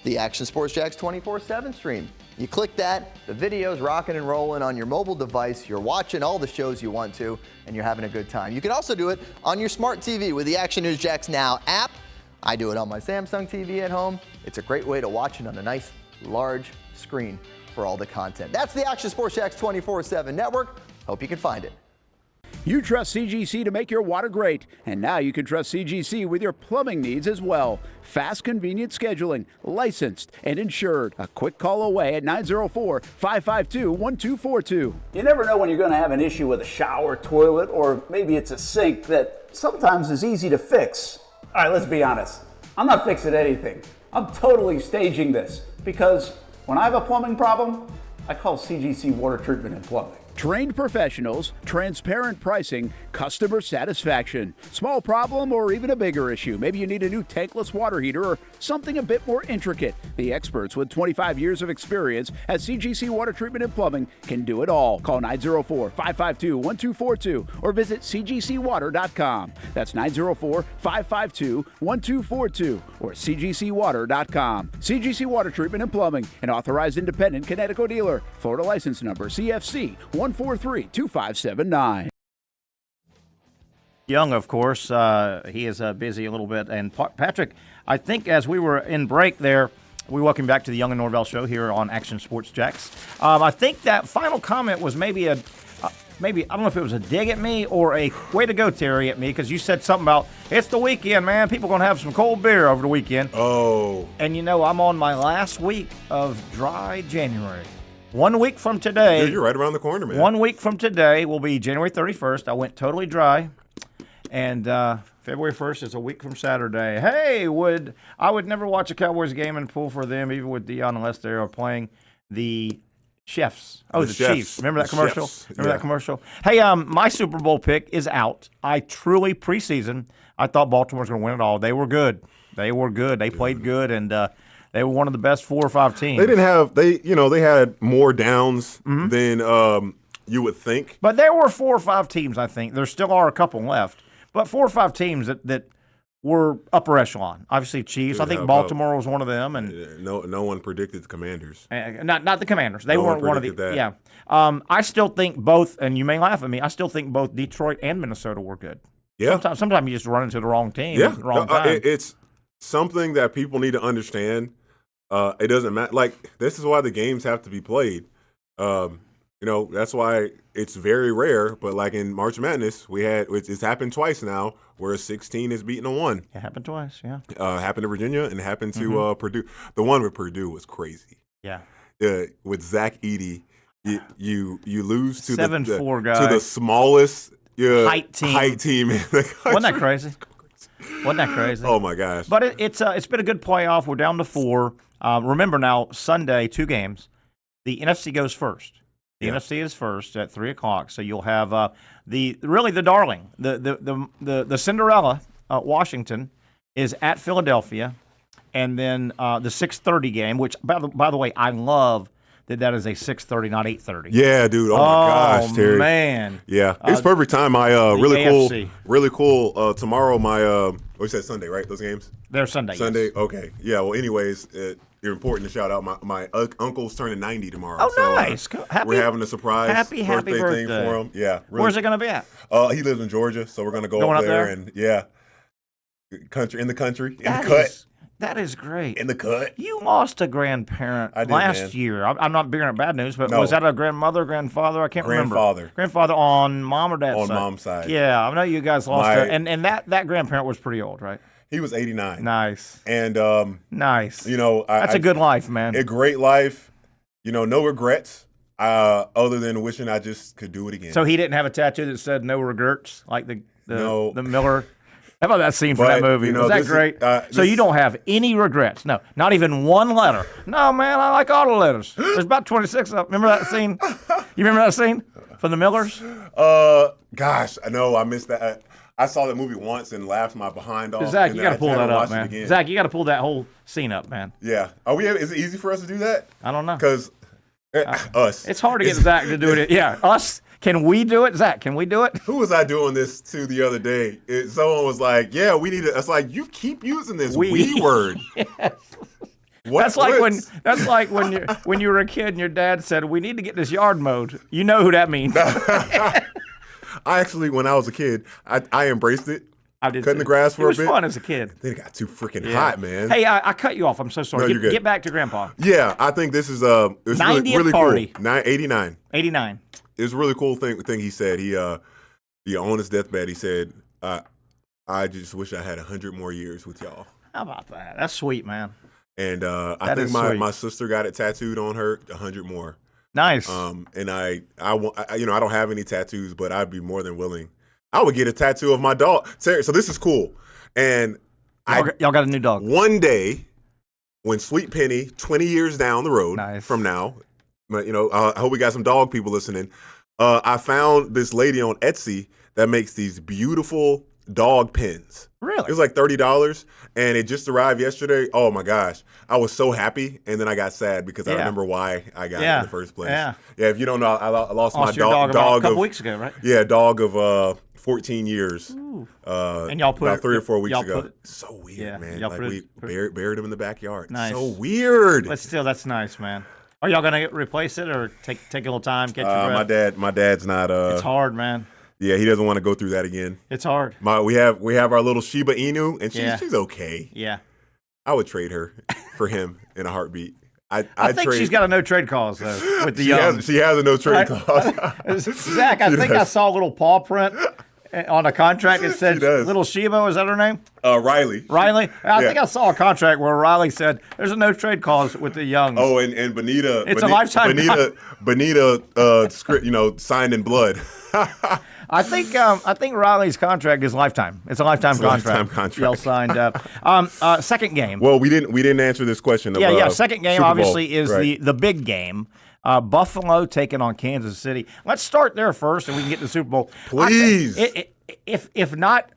the Action Sports Jax 24/7 stream. You click that, the video's rocking and rolling on your mobile device. You're watching all the shows you want to, and you're having a good time. You can also do it on your smart TV with the Action News Jax Now app. I do it on my Samsung TV at home. It's a great way to watch it on a nice, large screen for all the content. That's the Action Sports Jax 24/7 network. Hope you can find it. You trust CGC to make your water great, and now you can trust CGC with your plumbing needs as well. Fast, convenient scheduling, licensed and insured. A quick call away at 904-552-1242. You never know when you're going to have an issue with a shower, toilet, or maybe it's a sink that sometimes is easy to fix. All right, let's be honest. I'm not fixing anything. I'm totally staging this because when I have a plumbing problem, I call CGC Water Treatment and Plumbing. Trained professionals, transparent pricing, customer satisfaction. Small problem or even a bigger issue. Maybe you need a new tankless water heater or something a bit more intricate. The experts with 25 years of experience at CGC Water Treatment and Plumbing can do it all. Call 904-552-1242 or visit cgcwater.com. That's 904-552-1242 or cgcwater.com. CGC Water Treatment and Plumbing, an authorized independent Connecticut dealer. Florida license number CFC 143-2579. Young, of course, he is busy a little bit. And Patrick, I think as we were in break there, we welcome you back to the Young and Norvelle show here on Action Sports Jax. I think that final comment was maybe I don't know if it was a dig at me or a way to go, Terry, at me, because you said something about, it's the weekend, man. People going to have some cold beer over the weekend. Oh. And, I'm on my last week of dry January. 1 week from today. Dude, you're right around the corner, man. 1 week from today will be January 31st. I went totally dry. And February 1st is a week from Saturday. Hey, I would never watch a Cowboys game and pull for them, even with Dion, unless they are playing the Chefs. Oh, the Chiefs. Remember that commercial? Remember that commercial? Hey, my Super Bowl pick is out. I truly, preseason, I thought Baltimore was going to win it all. They were good. They played good, and they were one of the best 4 or 5 teams. They didn't have they had more downs than you would think. But there were 4 or 5 teams, I think. There still are a couple left. But 4 or 5 teams that were upper echelon. Obviously, Chiefs. I think Baltimore was one of them. And no one predicted the Commanders. Not the Commanders. They weren't one of the. That. Yeah. I still think both, and you may laugh at me, I still think both Detroit and Minnesota were good. Yeah. Sometimes you just run into the wrong team at the wrong time. It's something that people need to understand. It doesn't matter. Like, this is why the games have to be played. That's why it's very rare. But like in March Madness, it's happened twice now, where a 16 is beating a 1. It happened twice, yeah. Happened to Virginia and happened to Purdue. The one with Purdue was crazy. Yeah. With Zach Edey, you lose to 7'4" guy, to the smallest height team in the country. Wasn't that crazy? Wasn't that crazy? Oh my gosh! But it's been a good playoff. We're down to 4. Remember now, Sunday 2 games. The NFC goes first. The NFC is first at 3:00. So you'll have the darling, the Cinderella, Washington, is at Philadelphia, and then the 6:30 game. Which by the way, I love that is a 6:30, not 8:30. Yeah, dude. Oh my gosh, Terry. Man. Yeah, it's perfect time. My really cool. Tomorrow, my you said Sunday, right? Those games. They're Sunday. Sunday. Yes. Okay. Yeah. Well, anyways, it's important to shout out my uncle's turning 90 tomorrow. Oh, so, nice. We're having a surprise happy birthday thing for him. Yeah. Really. Where's it going to be at? He lives in Georgia, so we're going to go up there and in the country. That is great. In the cut. You lost a grandparent last year. I'm not bearing up bad news, but was that a grandmother, grandfather? I can't remember. Grandfather on mom or dad's side? On mom's side. Yeah, I know you guys lost it. And that grandparent was pretty old, right? He was 89. Nice. And nice. That's a good life, man. A great life. No regrets. Other than wishing I just could do it again. So he didn't have a tattoo that said "no regrets" like the Miller. How about that scene for that movie? Was that great? So you don't have any regrets? No, not even one letter. No, man, I like all the letters. There's about 26 of them. Remember that scene? You remember that scene from the Millers? Gosh, I know I missed that. I saw that movie once and laughed my behind off. Zach, you got to pull that up, man. Zach, you got to pull that whole scene up, man. Yeah. Is it easy for us to do that? I don't know. Because Us. It's hard to get Zach to do it. Yeah, us. Can we do it, Zach? Can we do it? Who was I doing this to the other day? Someone was like, "Yeah, we need it." It's like you keep using this we word. Yes. That's like when you were a kid and your dad said, "We need to get this yard mowed." You know who that means. I actually, when I was a kid, I embraced it. I did cutting the grass for a bit. It was fun as a kid. Then it got too freaking hot, man. Hey, I cut you off. I'm so sorry. No, you're good. Get back to Grandpa. Yeah, I think this is it was 90th really party. cool. 89. 89. It was a really cool thing he said. He on his deathbed, he said, "I just wish I had 100 more years with y'all." How about that? That's sweet, man. And I think my sister got it tattooed on her, 100 more. Nice. And I don't have any tattoos, but I'd be more than willing. I would get a tattoo of my dog. So this is cool. And y'all got a new dog. One day, when Sweet Penny, 20 years down the road from now, but I hope we got some dog people listening. I found this lady on Etsy that makes these beautiful dog pins. Really? It was like $30, and it just arrived yesterday. Oh my gosh, I was so happy, and then I got sad because I remember why I got it in the first place. Yeah. If you don't know, I lost my dog about a couple weeks ago, right? Yeah, dog of 14 years. And y'all put about 3 or 4 weeks ago. So weird, man. Y'all like we buried him in the backyard. Nice. So weird. But still, that's nice, man. Are y'all gonna replace it or take a little time, catch your breath? My dad's not. It's hard, man. Yeah, he doesn't want to go through that again. It's hard. We have our little Shiba Inu, and she's okay. Yeah. I would trade her for him in a heartbeat. I think she's got a no trade clause though with the young. She has a no trade clause. Zach, I think I saw a little paw print on a contract. It said little Shiba. Is that her name? Riley. Riley. I think I saw a contract where Riley said there's a no trade clause with the young. Oh, and Bonita. It's a lifetime. Bonita, script, signed in blood. I think Riley's contract is lifetime. It's a lifetime contract. Y'all signed up. Second game. Well, we didn't answer this question. Second game obviously is the big game. Buffalo taking on Kansas City. Let's start there first, and we can get to the Super Bowl. Please. If not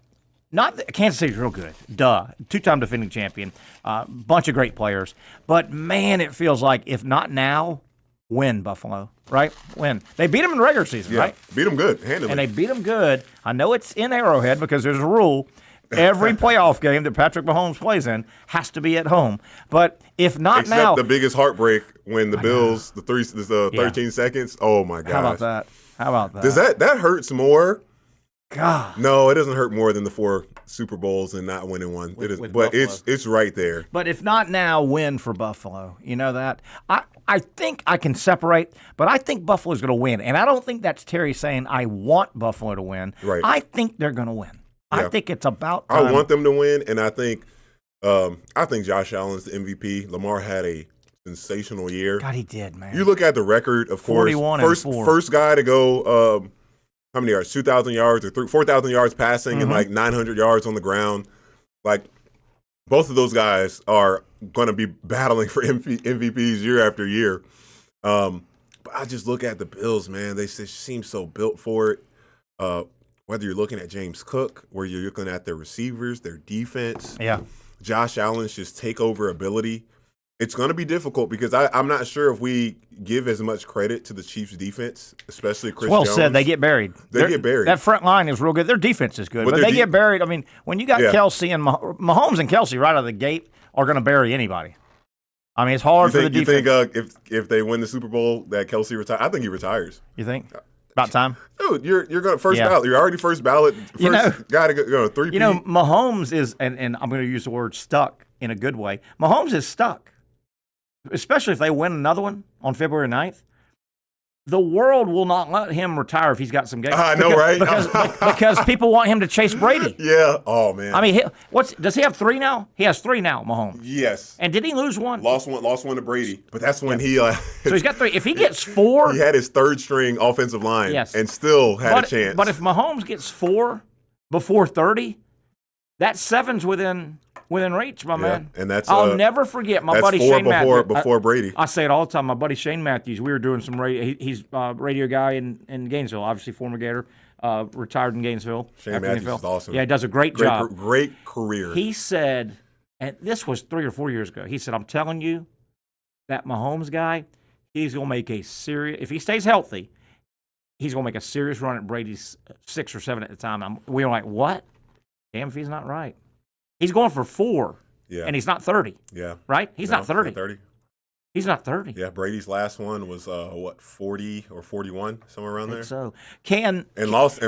Kansas City's real good. Duh. 2-time defending champion. Bunch of great players. But man, it feels like if not now, win Buffalo. Right? Win. They beat them in the regular season, right? Beat them good, handily. And they beat them good. I know it's in Arrowhead because there's a rule. Every playoff game that Patrick Mahomes plays in has to be at home. But if not now, except the biggest heartbreak when the Bills, the 13 seconds. Oh my gosh. How about that? Does that hurts more? God. No, it doesn't hurt more than the 4 Super Bowls and not winning one. But it's right there. But if not now, win for Buffalo. You know that? I think I can separate, but I think Buffalo's going to win. And I don't think that's Terry saying I want Buffalo to win. Right. I think they're going to win. Yeah. I think it's about time. I want them to win, and I think Josh Allen's the MVP. Lamar had a sensational year. God, he did, man. You look at the record, of course. 41-4. First guy to go how many yards? 2,000 yards or 4,000 yards passing and like 900 yards on the ground. Like, both of those guys are going to be battling for MVPs year after year. But I just look at the Bills, man. They seem so built for it. Whether you're looking at James Cook, where you're looking at their receivers, their defense. Yeah. Josh Allen's just takeover ability. It's going to be difficult because I'm not sure if we give as much credit to the Chiefs' defense, especially Chris Jones. Well said. They get buried. They get buried. That front line is real good. Their defense is good, but they get buried. I mean, when you got Kelsey and Mahomes and Kelsey right out of the gate are going to bury anybody. I mean, it's hard for the defense. You think if they win the Super Bowl that Kelsey retires? I think he retires. You think? About time? Dude, you're going to first ballot. You're already first ballot. Got to go 3-peat. Mahomes is, and I'm going to use the word stuck in a good way. Mahomes is stuck. Especially if they win another one on February 9th. The world will not let him retire if he's got some games. I know, right? Because people want him to chase Brady. Yeah. Oh, man. I mean, does he have 3 now? He has 3 now, Mahomes. Yes. And did he lose one? Lost one to Brady. But that's when he so he's got 3. If he gets 4. He had his third string offensive line and still had a chance. But if Mahomes gets 4 before 30, that 7's within reach, my man. And I'll never forget my buddy Shane Matthews. Before Brady. I say it all the time. My buddy Shane Matthews, we were doing some radio. He's a radio guy in Gainesville, obviously former Gator, retired in Gainesville. Shane Matthews is awesome. Yeah, he does a great job. Great career. He said, and this was 3 or 4 years ago, he said, I'm telling you, that Mahomes guy, he's going to make a serious – if he stays healthy, he's going to make a serious run at Brady's 6 or 7 at the time. We were like, what? Damn if he's not right. He's going for 4, and he's not 30. Yeah. Right? He's not 30. 30. He's not 30. Yeah, Brady's last one was 40 or 41, somewhere around there. So lost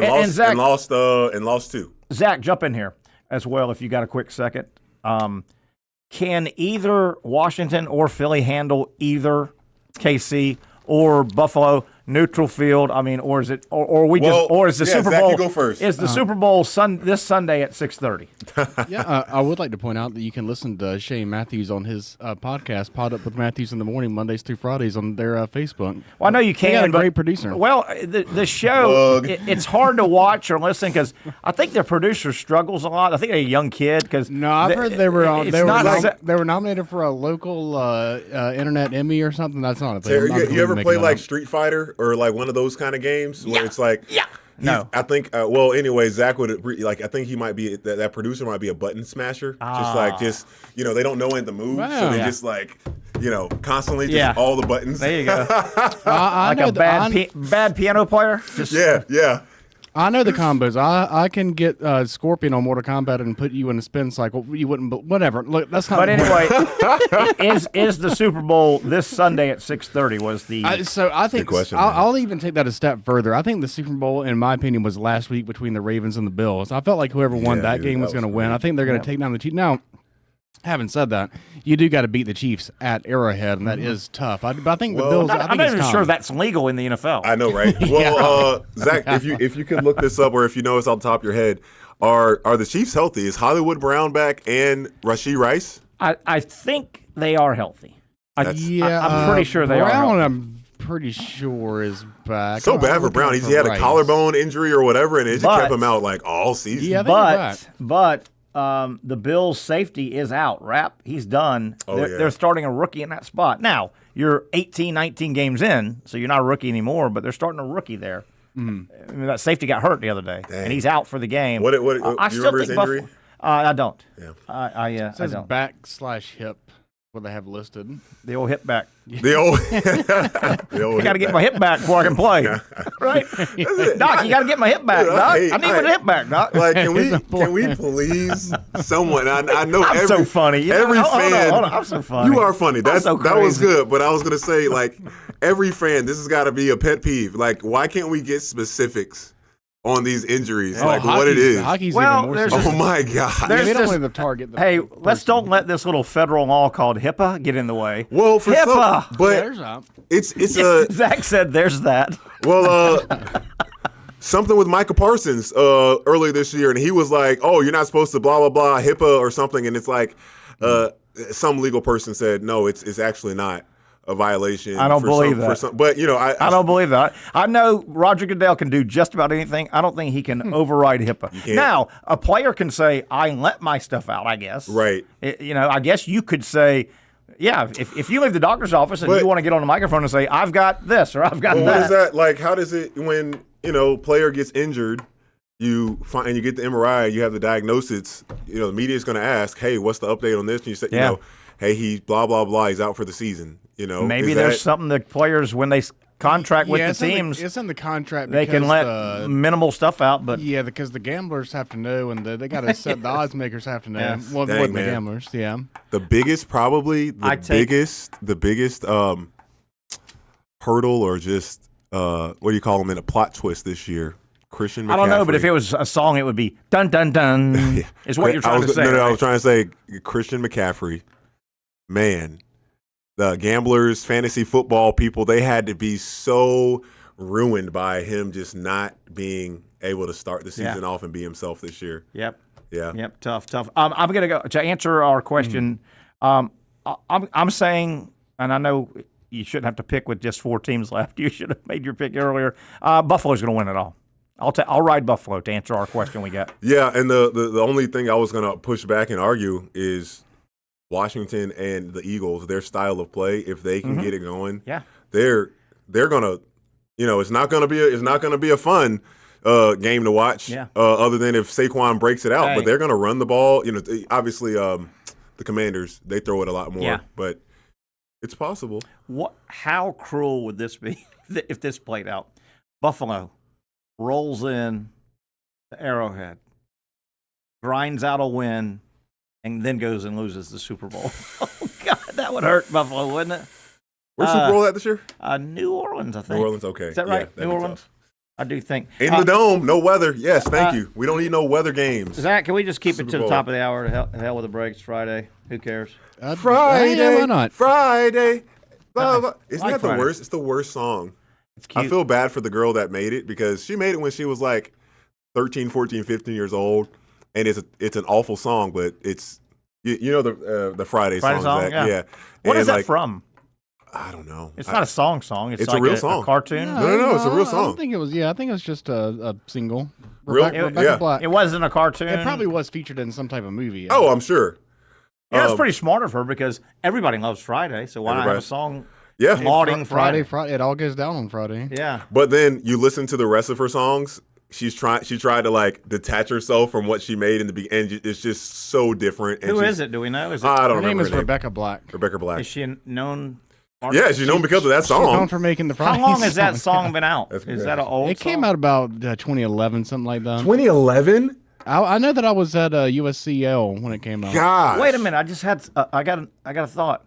2. Zach, jump in here as well if you got a quick second. Can either Washington or Philly handle either KC or Buffalo neutral field? I mean, or is it, or is the Super Zach, Bowl? You go first. Is the Super Bowl this Sunday at 6:30? Yeah, I would like to point out that you can listen to Shane Matthews on his podcast, Pod Up with Matthews in the Morning, Mondays through Fridays on their Facebook. Well, I know you can. He got a great producer. Well, the show it's hard to watch or listen because I think their producer struggles a lot. I think they're a young kid because I've heard they were nominated for a local internet Emmy or something. That's not a thing. You ever play like Street Fighter or like one of those kind of games where it's like no. I think anyway, Zach would I think he might be that producer might be a button smasher. Just they don't know when to move, so they just constantly just all the buttons. There you go. Like a bad piano player. Yeah. I know the combos. I can get Scorpion on Mortal Kombat and put you in a spin cycle. You wouldn't, but whatever. Look, that's not. But anyway, is the Super Bowl this Sunday at 6:30? Was the so I think I'll even take that a step further. I think the Super Bowl, in my opinion, was last week between the Ravens and the Bills. I felt like whoever won that game was going to win. I think they're going to take down the Chiefs. Now, having said that, you do got to beat the Chiefs at Arrowhead, and that is tough. But I think the Bills. I'm not even sure that's legal in the NFL. I know, right? Well, Zach, if you could look this up, or if you know it's on top of your head, are the Chiefs healthy? Is Hollywood Brown back and Rashee Rice? I think they are healthy. I'm pretty sure they are healthy. I'm pretty sure is back. So bad for Brown. He had a collarbone injury or whatever, and it just kept him out like all season. Yeah, but the Bills' safety is out. He's done. They're starting a rookie in that spot. Now, you're 18, 19 games in, so you're not a rookie anymore, but they're starting a rookie there. Mm-hmm. I mean, that safety got hurt the other day, and he's out for the game. Do you remember his injury? I don't. Yeah. It says I don't. back/hip. What they have listed. The old hip back. The old I got to get my hip back before I can play. Right? Doc, you got to get my hip back, Doc. I need my hip back, Doc. Like, can we please someone? I know I'm so funny. Every fan. Hold on. I'm so funny. You are funny. That was good. But I was going to say, like, every fan, this has got to be a pet peeve. Like, why can't we get specifics on these injuries, what it is? Hockey's even more so. Oh my God! They don't have the target. Let's don't let this little federal law called HIPAA get in the way. Well, for HIPAA, some, but it's a. Zach said, "There's that." Well, something with Micah Parsons earlier this year, and he was like, "Oh, you're not supposed to blah blah blah HIPAA or something," and it's like some legal person said, "No, it's actually not a violation." I don't believe that. But I don't believe that. I know Roger Goodell can do just about anything. I don't think he can override HIPAA. Now, a player can say, "I let my stuff out." I guess. Right. I guess you could say, "Yeah, if you leave the doctor's office and you want to get on the microphone and say, I've got this or I've got that." What is that like? How does it when player gets injured? You get the MRI, you have the diagnosis. The media is going to ask, "Hey, what's the update on this?" And you say, "Hey, he's blah blah blah. He's out for the season." Maybe there's something that players, when they contract with the teams, it's in the contract. They can let minimal stuff out, but because the gamblers have to know, and they got to set the odds makers have to know. Yeah. Well, the gamblers, The biggest, probably the biggest hurdle, or just what do you call them in a plot twist this year? Christian McCaffrey. I don't know, but if it was a song, it would be dun dun dun. Is what you're trying to say? No, right? I was trying to say Christian McCaffrey. Man. The gamblers, fantasy football people, they had to be so ruined by him just not being able to start the season off and be himself this year. Yep. Yeah. Yep. Tough. I'm going to go to answer our question. I'm saying, and I know you shouldn't have to pick with just 4 teams left. You should have made your pick earlier. Buffalo's going to win it all. I'll ride Buffalo to answer our question we got. Yeah, and the only thing I was going to push back and argue is Washington and the Eagles, their style of play, if they can get it going, they're gonna, it's not gonna be a fun game to watch. Other than if Saquon breaks it out, but they're gonna run the ball. Obviously, the Commanders, they throw it a lot more, but It's possible. How cruel would this be if this played out? Buffalo rolls in the Arrowhead, grinds out a win, and then goes and loses the Super Bowl. Oh, God, that would hurt Buffalo, wouldn't it? Where's Super Bowl at this year? New Orleans, I think. New Orleans, okay. Is that right? Yeah, New Orleans? I do think. In the dome, no weather. Yes, thank you. We don't need no weather games. Zach, can we just keep it to the top of the hour? Hell with the breaks, Friday. Who cares? Friday. Yeah, why not? Friday. Blah, blah. Isn't like that the Friday. worst? It's the worst song. It's cute. I feel bad for the girl that made it because she made it when she was like 13, 14, 15 years old. And it's an awful song, but it's, you know, the Friday song, Zach. Yeah. What is that from? I don't know. It's not a song. It's like a real song. A cartoon. No, it's a real song. I don't think it was. Yeah, I think it was just a single. Real? Rebecca Black. It wasn't a cartoon. It probably was featured in some type of movie. Oh, I'm sure. Yeah, that's pretty smart of her because everybody loves Friday. So why not have a song? Yeah, lauding Friday. It all goes down on Friday. Yeah. But then you listen to the rest of her songs. She tried to like detach herself from what she made in the beginning. It's just so different. And Who is it? Do we know? Is it? I don't Her remember. name is Rebecca Black. Rebecca Black. Is she known? Yeah, she's known because of that song. She's known for making the Friday How long has that song song been out? Is that an old It song? came out about 2011, something like that. 2011? I know that I was at USCL when it came out. Gosh. Wait a minute. I just had. I got a thought.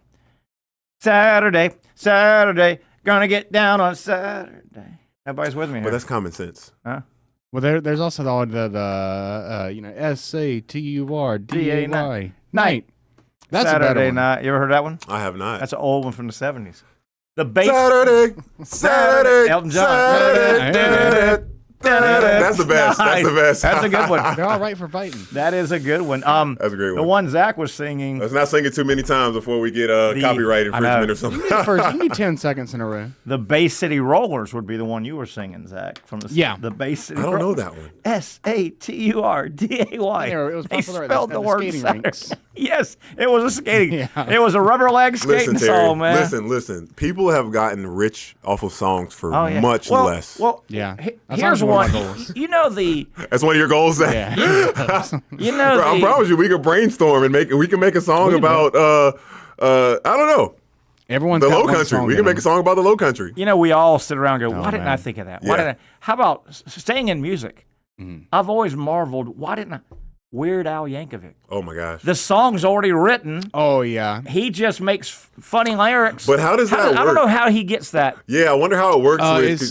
Saturday, gonna get down on Saturday. Everybody's with me here. But that's common sense. Huh? Well, there's also all that SATURDAY night. That's Saturday a better one. night. You ever heard that one? I have not. That's an old one from the 70s. The bass. Saturday. Elton John. Saturday. That's the best. Nice. That's the best. That's a good one. They're all right for fighting. That is a good one. That's a great one. The one Zach was singing. Let's not sing it too many times before we get copyright infringement or something. Give me 10 seconds in a row. The Bay City Rollers would be the one you were singing, Zach. From the Bay City. I don't know that one. SATURDAY. It was They popular at spelled the the word skating Saturday. rinks. Yes, it was a skating. Yeah. It was a rubber leg skating Listen, Terry, song, man. listen. People have gotten rich off of songs for much well, less. Well, Yeah. That's here's one of one. my goals. You know the. That's one of your goals, Zach? Yeah. You know Bro, I promise you, we could brainstorm and we can make a song about I don't know, Everyone's the got Low one Country. song We in can make them. a song about the Low Country. You know, we all sit around and go, why didn't man. I think of that? Yeah. How about staying in music? I've always marveled, why didn't I? Weird Al Yankovic. Oh my gosh. The song's already written. Oh, yeah. He just makes funny lyrics. But how does that work? I don't know how he gets that. Yeah, I wonder how it works. Go ahead.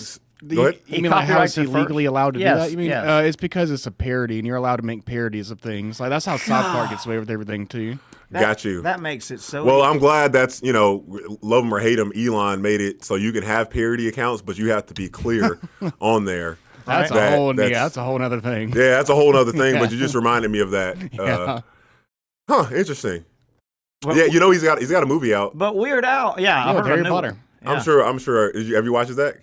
You mean like how is copyrights he it first? legally allowed to Yes, do that? You mean yes. it's because it's a parody and you're allowed to make parodies of things. Like that's how South Park gets away with everything too. Got you. That makes it so. Well, I'm glad that's, love him or hate him, Elon made it so you can have parody accounts, but you have to be clear on there. That's a whole other thing. Yeah, that's a whole other thing, but you just reminded me of that. Interesting. Well, yeah, he's got a movie out. But Weird Al, I heard Harry a new Potter. one. I'm sure. Have you watched that?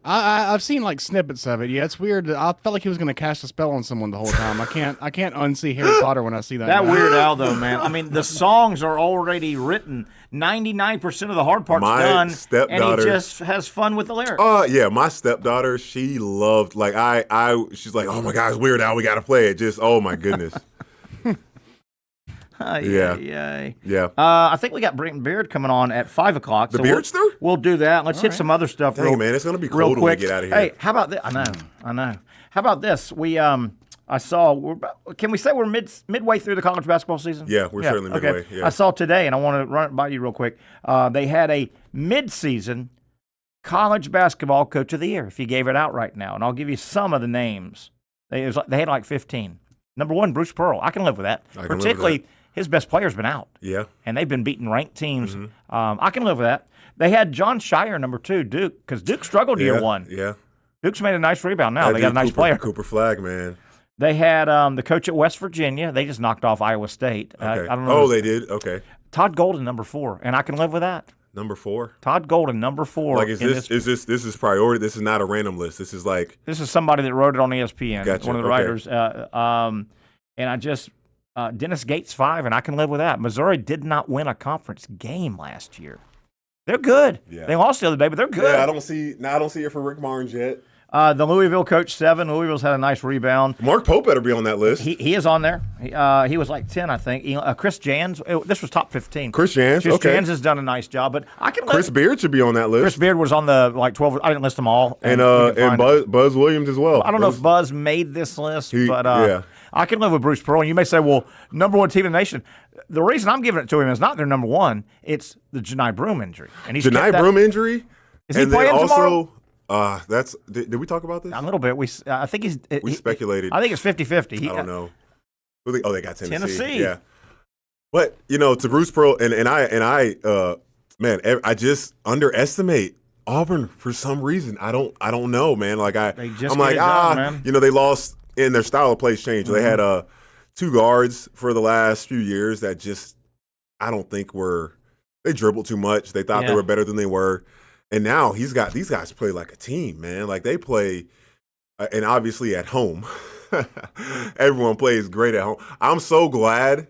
I've seen like snippets of it. Yeah, it's weird. I felt like he was going to cast a spell on someone the whole time. I can't unsee Harry Potter when I see that. That guy. Weird Al though, man. I mean, the songs are already written. 99% of the hard part's My done, stepdaughter- and he just has fun with the lyrics. Yeah, my stepdaughter, she loved she's like, oh my gosh, Weird Al, we got to play it. Just oh my goodness. Yeah. I think we got Brent Beaird coming on at 5 o'clock. The Beard's through? We'll do that. Let's hit some other stuff. Dang, man, it's gonna be real cold when we quick. get out of here. Hey, how about this? I know. How about this? We I saw. Can we say we're midway through the college basketball season? Yeah, we're certainly midway. Okay. Yeah. I saw today, and I want to run it by you real quick. They had a mid-season college basketball coach of the year. If you gave it out right now, and I'll give you some of the names. They had like 15. Number 1, Bruce Pearl. I can live with that. Particularly, his best player's been out. Yeah. And they've been beating ranked teams. I can live with that. They had John Shire, number 2, Duke, because Duke struggled year 1. Yeah. Duke's made a nice rebound now. They got a nice player. Cooper Flagg, man. They had the coach at West Virginia. They just knocked off Iowa State. Okay. I don't know. They did? Okay. Todd Golden, number 4, and I can live with that. Number 4? Todd Golden, number 4. Like, this is priority? This is not a random list. This is like... This is somebody that wrote it on ESPN, Gotcha. one of the writers. And I just... Dennis Gates, 5, and I can live with that. Missouri did not win a conference game last year. They're good. Yeah. They lost the other day, but they're good. Yeah, I don't see it for Rick Barnes yet. The Louisville coach, 7. Louisville's had a nice rebound. Mark Pope better be on that list. He is on there. He was like 10, I think. Chris Jans, this was top 15. Chris Jans Jans has done a nice job, but I can Chris Beaird should be on that list. Chris Beaird was on the 12. I didn't list them all. And Buzz Williams as well. I don't know if Buzz made this list, but I can live with Bruce Pearl. And you may say, well, number 1 team in the nation. The reason I'm giving it to him is not their number 1. It's the Janai Broom injury. And he's Janai Broom injury? Is he playing tomorrow? Did we talk about this? A little bit. I think we speculated. I think it's 50-50. I don't know. They got Tennessee. Yeah. But to Bruce Pearl and I I just underestimate Auburn for some reason. I don't know, man. Like I'm like, man. They lost and their style of play changed. Mm-hmm. They had 2 guards for the last few years that just I don't think they dribbled too much. They thought they were better than they were. And now these guys play like a team, man. Like they play, and obviously at home, everyone plays great at home. I'm so glad,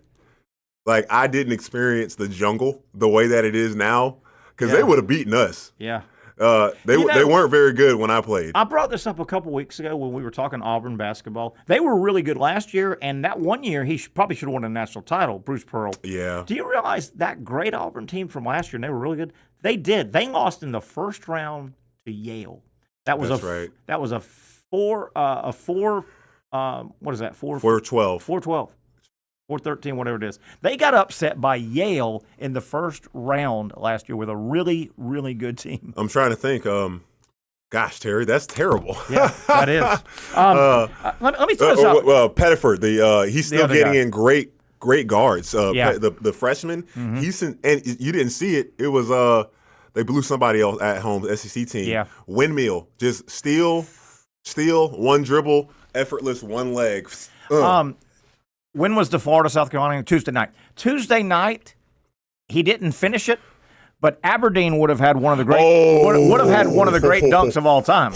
like I didn't experience the jungle the way that it is now, because they would have beaten us. Yeah. They weren't very good when I played. I brought this up a couple weeks ago when we were talking Auburn basketball. They were really good last year, and that one year he probably should have won a national title, Bruce Pearl. Yeah. Do you realize that great Auburn team from last year, and they were really good? They did. They lost in the first round to Yale. That's right. That was a 4-12. 4-13, whatever it is. They got upset by Yale in the first round last year with a really, really good team. I'm trying to think. Gosh, Terry, that's terrible. Yeah, that is. Let me throw this out. Pettiford, he's still getting in great guards. The freshman, and you didn't see it. It was they blew somebody else at home, the SEC team. Yeah. Windmill, just steal, one dribble, effortless, one leg. When was the Florida-South Carolina? Tuesday night. Tuesday night, he didn't finish it, but Aberdeen would have had one of the great dunks of all time.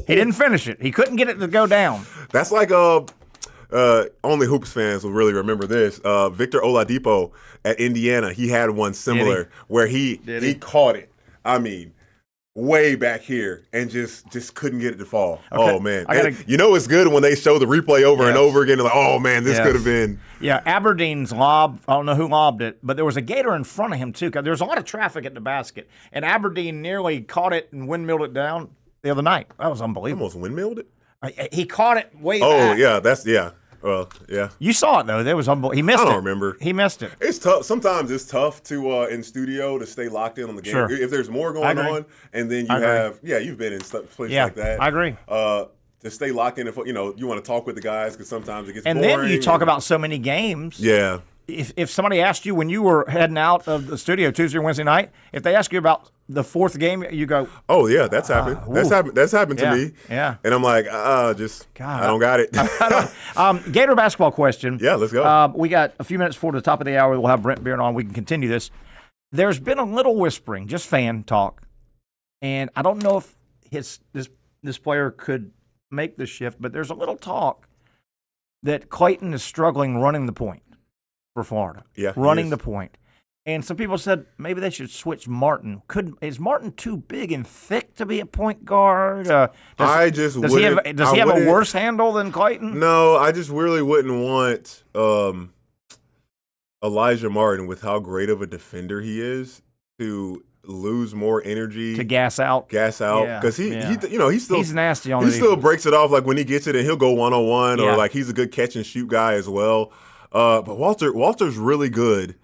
He didn't finish it. He couldn't get it to go down. That's like only Hoops fans will really remember this. Victor Oladipo at Indiana, he had one similar where he caught it. I mean, way back here and just couldn't get it to fall. Okay. Oh man, it's good when they show the replay over and over again. Like, oh man, this could have been. Yeah, Aberdeen's lob. I don't know who lobbed it, but there was a Gator in front of him too. Cause there was a lot of traffic at the basket, and Aberdeen nearly caught it and windmilled it down the other night. That was unbelievable. Almost windmilled it. He caught it way back. Oh yeah, Well, yeah. You saw it though. That was unbelievable. He missed it. I don't remember. He missed it. It's tough. Sometimes it's tough to in studio to stay locked in on the game. Sure. If there's more going on, and then you've been in places like that. I agree. To stay locked in, if you want to talk with the guys, because sometimes it gets boring. And then you talk about so many games. Yeah. If somebody asked you when you were heading out of the studio Tuesday or Wednesday night, if they ask you about the 4th game, you go, "Oh yeah, that's happened. That's happened to me." Yeah. And I'm like, I don't got it. Gator basketball question. Yeah, let's go. We got a few minutes before the top of the hour. We'll have Brent Beaird on. We can continue this. There's been a little whispering, just fan talk, and I don't know if this player could make the shift, but there's a little talk that Clayton is struggling running the point for Florida. Yeah, running the point. And some people said maybe they should switch Martin. Is Martin too big and thick to be a point guard? Does he have a worse handle than Clayton? No, I just really wouldn't want Elijah Martin, with how great of a defender he is, to lose more energy to gas out because he's nasty on he still breaks it off, like when he gets it and he'll go 1-on-1 or like he's a good catch and shoot guy as well. But Walter's really good.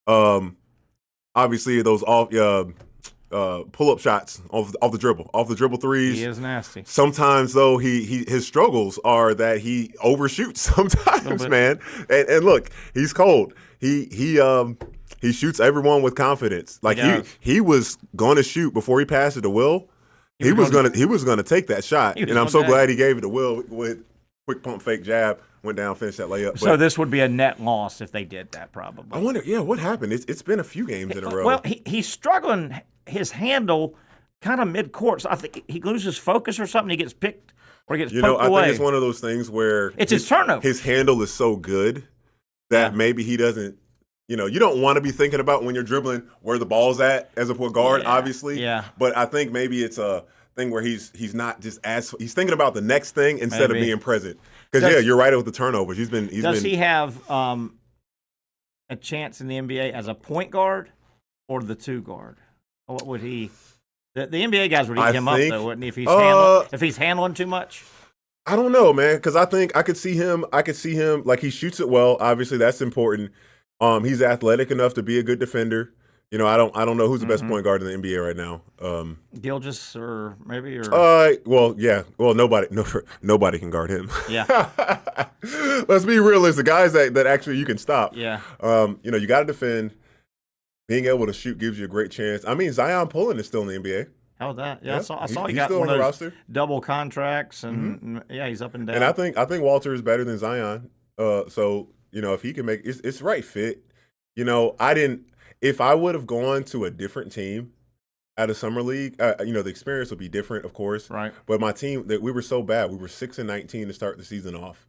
Obviously those pull-up shots off the dribble threes. He is nasty. Sometimes though his struggles are that he overshoots sometimes, man. And look, he's cold. He shoots everyone with confidence. Like he was going to shoot before he passed it to Will. He was going to take that shot, and I'm so glad he gave it to Will with quick pump fake jab, went down, finished that layup. So this would be a net loss if they did that, probably. I wonder, what happened? It's been a few games in a row. Well, he's struggling his handle kind of mid-court. So I think he loses focus or something. He gets picked or he gets poked away. I think it's one of those things where it's his turnover. His handle is so good that maybe he doesn't. You don't want to be thinking about when you're dribbling where the ball's at as a point guard, obviously. Yeah. But I think maybe it's thing where he's not just he's thinking about the next thing instead of being present. Because you're right with the turnovers. Does he have a chance in the NBA as a point guard or the 2 guard? Or what would he? The NBA guys would eat him up though, wouldn't he? If he's handling too much. I don't know, man, because I think I could see him like he shoots it well. Obviously, that's important. He's athletic enough to be a good defender. You know, I don't know who's the best point guard in the NBA right now. Gilgeous or maybe nobody can guard him. Yeah. Let's be realistic. Guys that actually you can stop. Yeah. You got to defend. Being able to shoot gives you a great chance. I mean, Zion Pullen is still in the NBA. How was that? Yeah, I saw he got one of those double contracts, and he's up and down. And I think Walter is better than Zion. So if he can make it's right fit. If I would have gone to a different team at a summer league, the experience would be different, of course. Right. But my team, we were so bad. We were 6-19 to start the season off.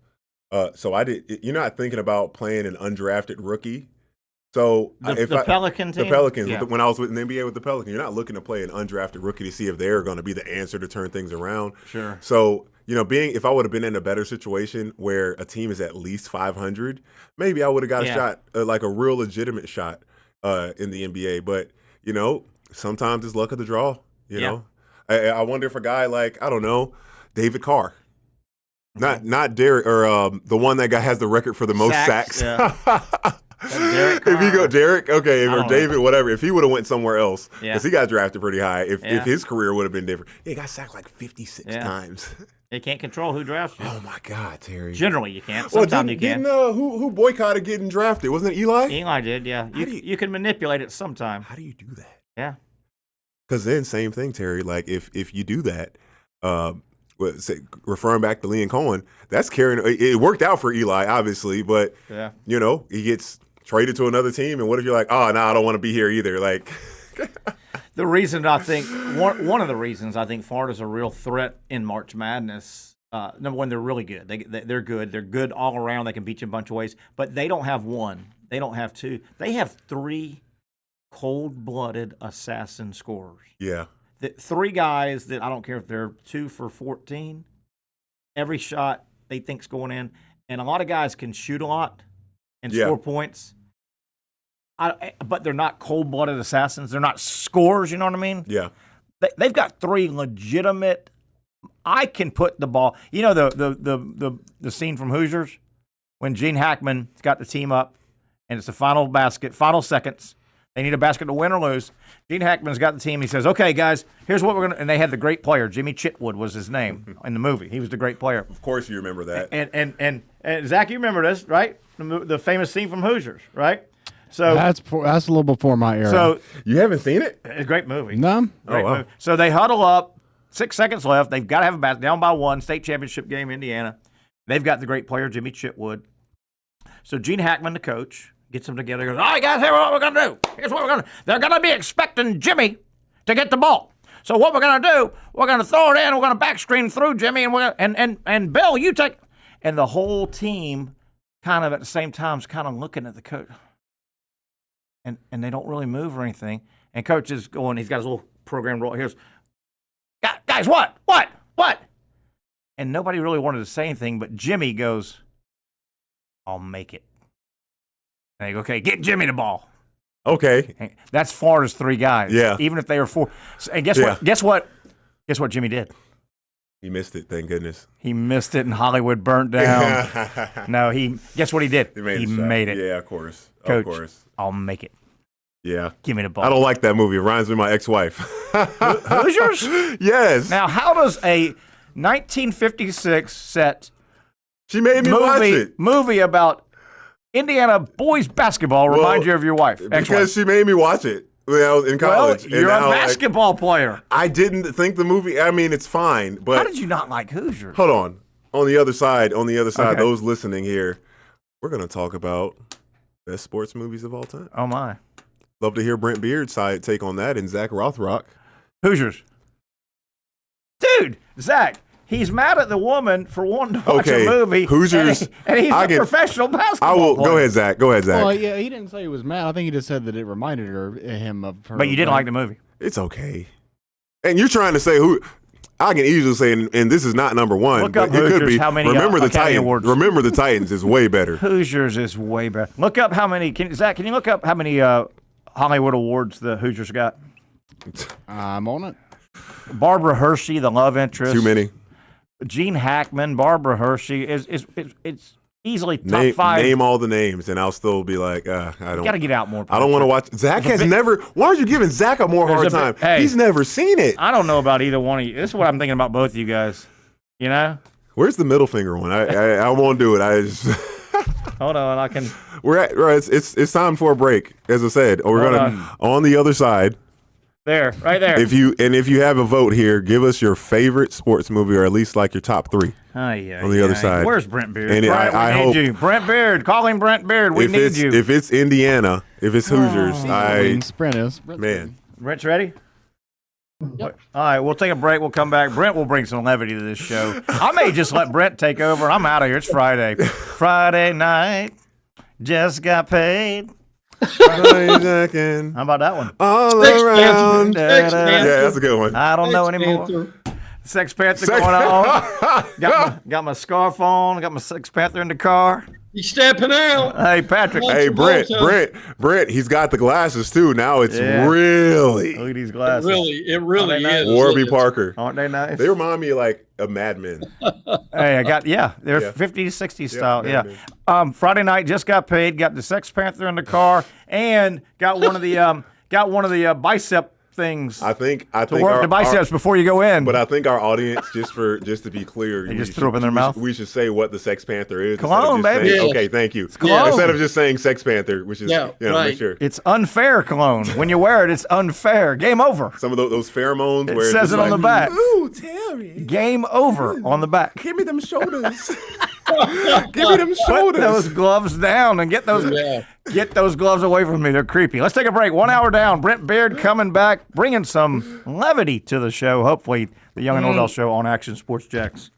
So you're not thinking about playing an undrafted rookie. So the Pelican team? The Pelicans. Yeah. When I was in the NBA with the Pelicans, you're not looking to play an undrafted rookie to see if they're going to be the answer to turn things around. Sure. So, if I would have been in a better situation where a team is at least 500, maybe I would have got a shot, like a real legitimate shot in the NBA. But, sometimes it's luck of the draw, you know. I wonder if a guy like, I don't know, David Carr. Not Derek, or the one that guy has the record for the most sacks. Yeah. If you go Derek, okay, or David, whatever. If he would have went somewhere else, because he got drafted pretty high. If his career would have been different, he got sacked like 56 times. You can't control who drafts you. Oh my God, Terry! Generally, you can't. Sometimes you can. Who boycotted getting drafted? Wasn't it Eli? Eli did, yeah. You can manipulate it sometime. How do you do that? Yeah. Because then, same thing, Terry. Like if you do that, referring back to Lee and Cohen, that's carrying. It worked out for Eli, obviously, but he gets traded to another team, and what if you're like, oh, no, I don't want to be here either? Like, the reason I think one of the reasons I think Florida's a real threat in March Madness. Number one, they're really good. They're good. They're good all around. They can beat you a bunch of ways, but they don't have one. They don't have two. They have 3 cold-blooded assassin scorers. Yeah. 3 guys that I don't care if they're 2 for 14. Every shot they think's going in, and a lot of guys can shoot a lot and score points. But they're not cold-blooded assassins. They're not scorers. You know what I mean? Yeah. They've got 3 legitimate. I can put the ball. You know the scene from Hoosiers when Gene Hackman got the team up, and it's the final basket, final seconds. They need a basket to win or lose. Gene Hackman's got the team. He says, "Okay, guys, here's what we're gonna." And they had the great player, Jimmy Chitwood was his name in the movie. He was the great player. Of course, you remember that. And Zach, you remember this, right? The famous scene from Hoosiers, right? So that's a little before my era. So you haven't seen it? It's a great movie. No. Great movie. So they huddle up. 6 seconds left. They've got to have a basket. Down by 1. State championship game, Indiana. They've got the great player, Jimmy Chitwood. So Gene Hackman, the coach, gets them together. He goes, all right, guys, here's what we're going to do. Here's what we're going to do. They're going to be expecting Jimmy to get the ball. So what we're going to do, we're going to throw it in. We're going to back screen through Jimmy. And Bill, you take. And the whole team kind of at the same time is kind of looking at the coach. And they don't really move or anything. And coach is going, he's got his little program roll. Here's, guys, what? And nobody really wanted to say anything, but Jimmy goes, I'll make it. And they go, okay, get Jimmy the ball. Okay. And that's Florida's 3 guys. Yeah. Even if they were 4. And guess what Jimmy did? He missed it, thank goodness. He missed it and Hollywood burnt down. No, guess what he did? He made it. Yeah, of course. Coach, of course. I'll make it. Yeah. Give me the ball. I don't like that movie. It reminds me of my ex-wife. Hoosiers? Yes. Now, how does a 1956 set she made me watch it. Movie about Indiana boys basketball remind you of your wife? Because she made me watch it when I was in college. Well, you're a basketball player. I didn't think the movie, I mean, it's fine. But how did you not like Hoosiers? Hold on. On the other side, those listening here, we're going to talk about best sports movies of all time. Oh, my. Love to hear Brent Beard's take on that and Zach Rothrock. Hoosiers. Dude, Zach, he's mad at the woman for wanting to watch a movie. Hoosiers. And he's a professional basketball player. Go ahead, Zach. Well, yeah, he didn't say he was mad. I think he just said that it reminded him of her. But you didn't like the movie. It's okay. And you're trying to say who? I can easily say, and this is not number one. Look up but it could Hoosiers, be. how many Remember the Academy Titans. Awards. Remember the Titans is way better. Hoosiers is way better. Look up how many. Zach, can you look up how many Hollywood awards the Hoosiers got? I'm on it. Barbara Hershey, the love interest. Too many. Gene Hackman, Barbara Hershey is easily top 5. Name all the names, and I'll still be like, I don't. Got to get out more. I don't want to watch. Zach has never. Why are you giving Zach a more hard time? Hey, he's never seen it. I don't know about either one of you. This is what I'm thinking about both of you guys. You know? Where's the middle finger one? I won't do it. I just. Hold on, I can. Right. It's time for a break. As I said, we're on the other side. There, right there. If you have a vote here, give us your favorite sports movie, or at least like your top 3 on the other side. Where's Brent Beaird? And I we hope need you. Brent Beaird. Call him Brent Beaird. We need you. If it's Indiana, if it's Hoosiers, Brent's ready? Yep. All right, we'll take a break. We'll come back. Brent will bring some levity to this show. I may just let Brent take over. I'm out of here. It's Friday. Friday night. Just got paid. How about that one? All around. Yeah, that's a good one. I don't know anymore. Sex Panther going on. Got my scarf on. Got my Sex Panther in the car. He's stepping out. Hey, Patrick. Hey, Brent. He's got the glasses too. Now it's really. Look at these glasses. It really is. Warby Parker. Aren't they nice? They remind me of like a Mad Men. Hey, they're 50s, 60s style. Yeah. Friday night, just got paid. Got the Sex Panther in the car, and got one of the bicep things. I think work the biceps before you go in. But I think our audience, just to be clear, they just threw up in their mouth. We should say what the Sex Panther is. Cologne, baby. Saying, okay, thank you. Instead of just saying Sex Panther, which is make sure. It's unfair cologne. When you wear it, it's unfair. Game over. Some of those pheromones. It says it on the back. Ooh, Terry. Game over on the back. Give me them shoulders. Give me them shoulders. Put those gloves down and get those gloves away from me. They're creepy. Let's take a break. 1 hour down. Brent Beaird coming back, bringing some levity to the show. Hopefully, the Young and Norvelle show on Action Sports Jax.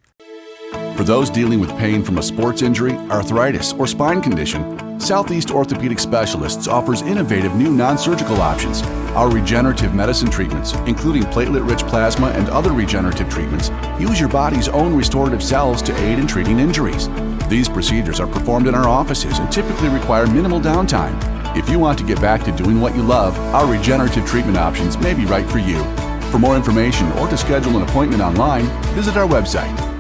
For those dealing with pain from a sports injury, arthritis, or spine condition, Southeast Orthopedic Specialists offers innovative new non-surgical options. Our regenerative medicine treatments, including platelet-rich plasma and other regenerative treatments, use your body's own restorative cells to aid in treating injuries. These procedures are performed in our offices and typically require minimal downtime. If you want to get back to doing what you love, our regenerative treatment options may be right for you. For more information or to schedule an appointment online, visit our website.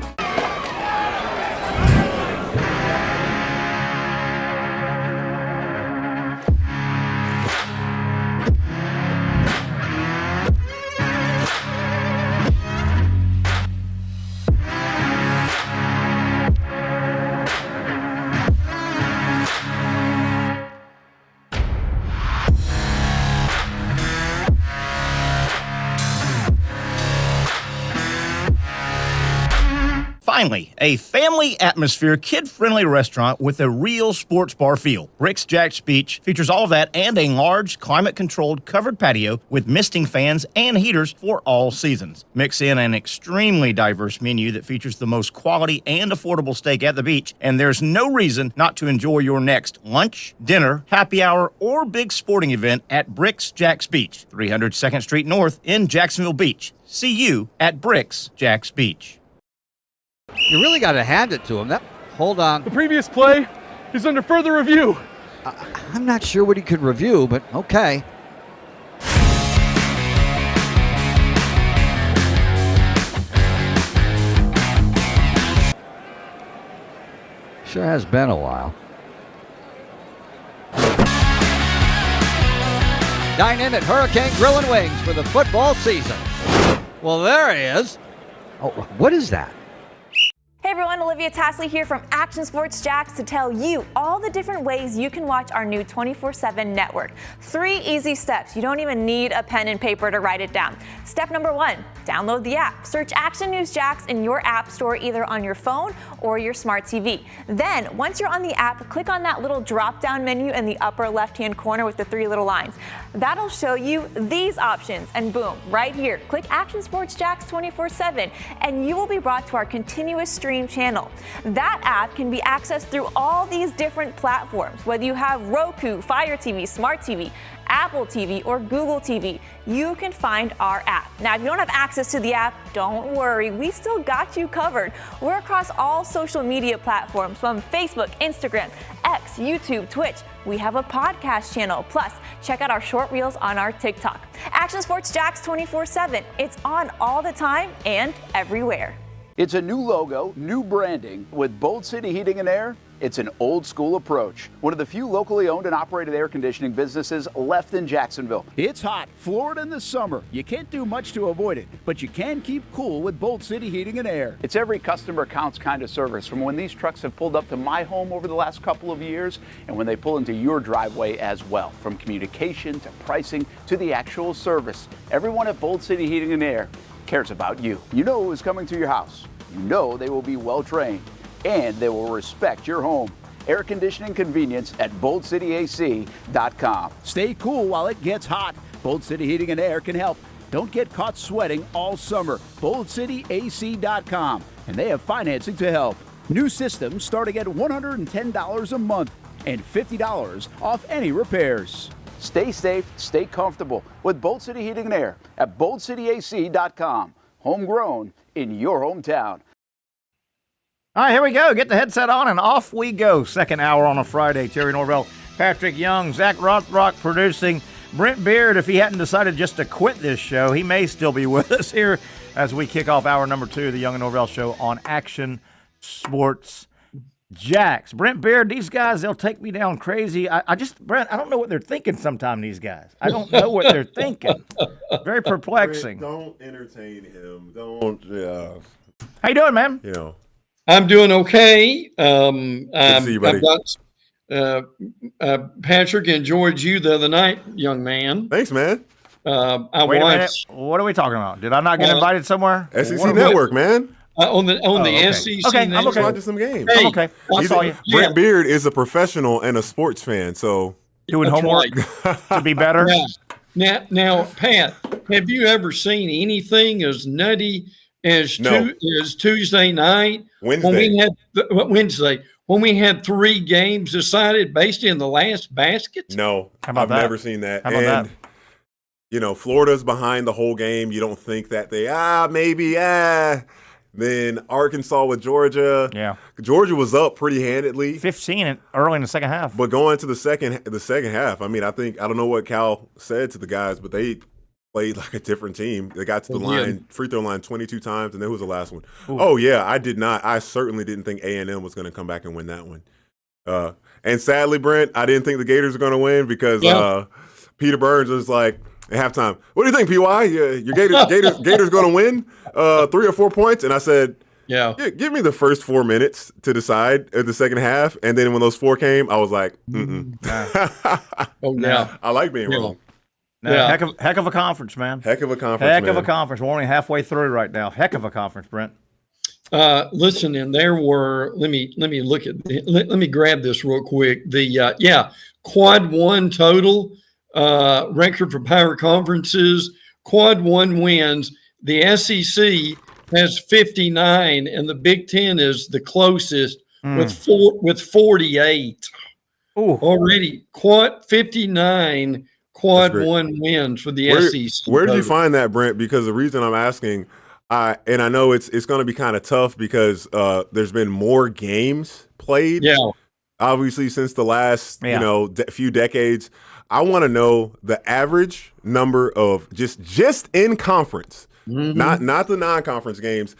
Finally, a family atmosphere, kid-friendly restaurant with a real sports bar feel. BRIX JAX Beach features all of that and a large, climate-controlled covered patio with misting fans and heaters for all seasons. Mix in an extremely diverse menu that features the most quality and affordable steak at the beach, and there's no reason not to enjoy your next lunch, dinner, happy hour, or big sporting event at BRIX JAX Beach, 300 2nd Street North in Jacksonville Beach. See you at BRIX JAX Beach. You really got to hand it to him. Hold on. The previous play is under further review. I'm not sure what he could review, but okay. Sure has been a while. Dine in at Hurricane Grill and Wings for the football season. Well, there he is. Oh, what is that? Hey everyone, Olivia Tasley here from Action Sports Jax to tell you all the different ways you can watch our new 24/7 network. 3 easy steps. You don't even need a pen and paper to write it down. Step number 1, download the app. Search Action News Jax in your app store either on your phone or your smart TV. Then, once you're on the app, click on that little drop-down menu in the upper left-hand corner with the 3 little lines. That'll show you these options, and boom, right here, click Action Sports Jax 24/7, and you will be brought to our continuous stream channel. That app can be accessed through all these different platforms, whether you have Roku, Fire TV, Smart TV, Apple TV, or Google TV, you can find our app. Now, if you don't have access to the app, don't worry, we still got you covered. We're across all social media platforms from Facebook, Instagram, X, YouTube, Twitch. We have a podcast channel. Plus, check out our short reels on our TikTok. Action Sports JAX 24/7. It's on all the time and everywhere. It's a new logo, new branding. With Bold City Heating and Air, it's an old school approach. One of the few locally owned and operated air conditioning businesses left in Jacksonville. It's hot, Florida in the summer. You can't do much to avoid it, but you can keep cool with Bold City Heating and Air. It's every customer counts kind of service, from when these trucks have pulled up to my home over the last couple of years and when they pull into your driveway as well. From communication to pricing to the actual service, everyone at Bold City Heating and Air cares about you. You know who is coming to your house. You know they will be well trained, and they will respect your home. Air conditioning convenience at boldcityac.com. Stay cool while it gets hot. Bold City Heating and Air can help. Don't get caught sweating all summer. boldcityac.com, and they have financing to help. New systems starting at $110 a month and $50 off any repairs. Stay safe, stay comfortable with Bold City Heating and Air at boldcityac.com. Homegrown in your hometown. All right, here we go. Get the headset on and off we go. Second hour on a Friday. Terry Norvelle, Patrick Young, Zach Rothrock producing. Brent Beaird, if he hadn't decided just to quit this show, he may still be with us here as we kick off hour number 2 of the Young and Norvelle show on Action Sports JAX. Brent Beaird, these guys, they'll take me down crazy. Brent, I don't know what they're thinking sometimes, these guys. I don't know what they're thinking. Very perplexing. Brent, don't entertain him. Don't, How you doing, man? You know. I'm doing okay. Good to see you, buddy. I've got, Patrick enjoyed you the other night, young man. Thanks, man. Wait a minute. What are we talking about? Did I not get invited somewhere? SEC Network, man. On the SEC. Okay, network. I'm okay. Watching some games. Hey, I'm okay. I saw you. Brent Beaird is a professional and a sports fan, so doing homework to be better. Now, Pat, have you ever seen anything as nutty as Tuesday night? Wednesday. When we had 3 games decided based in the last basket? No, I've never seen that. How about that? You know, Florida's behind the whole game. You don't think that maybe. Then Arkansas with Georgia. Yeah. Georgia was up pretty handedly. 15 early in the second half. But going to the second half, I mean, I don't know what Cal said to the guys, but they played like a different team. They got to the free throw line 22 times, and then who was the last one? Ooh. Oh, yeah, I certainly didn't think A&M was going to come back and win that one. And sadly, Brent, I didn't think the Gators were going to win because Peter Burns was like, at halftime, what do you think, PY? Your Gators going to win 3 or 4 points? And I said, yeah, give me the first 4 minutes to decide at the second half. And then when those 4 came, I was like, I like being wrong. Heck of a conference, man. Heck of a conference. We're only halfway through right now. Heck of a conference, Brent. Listen, and there were. Let me look at. Let me grab this real quick. The quad 1 total record for power conferences. Quad 1 wins. The SEC has 59, and the Big Ten is the closest with 48. Ooh. Already. Quad 59. Quad 1 wins for the SEC. Where did you find that, Brent? Because the reason I'm asking, and I know it's going to be kind of tough because there's been more games played. Yeah. Obviously, since the last few decades, I want to know the average number of just in conference, not the non-conference games,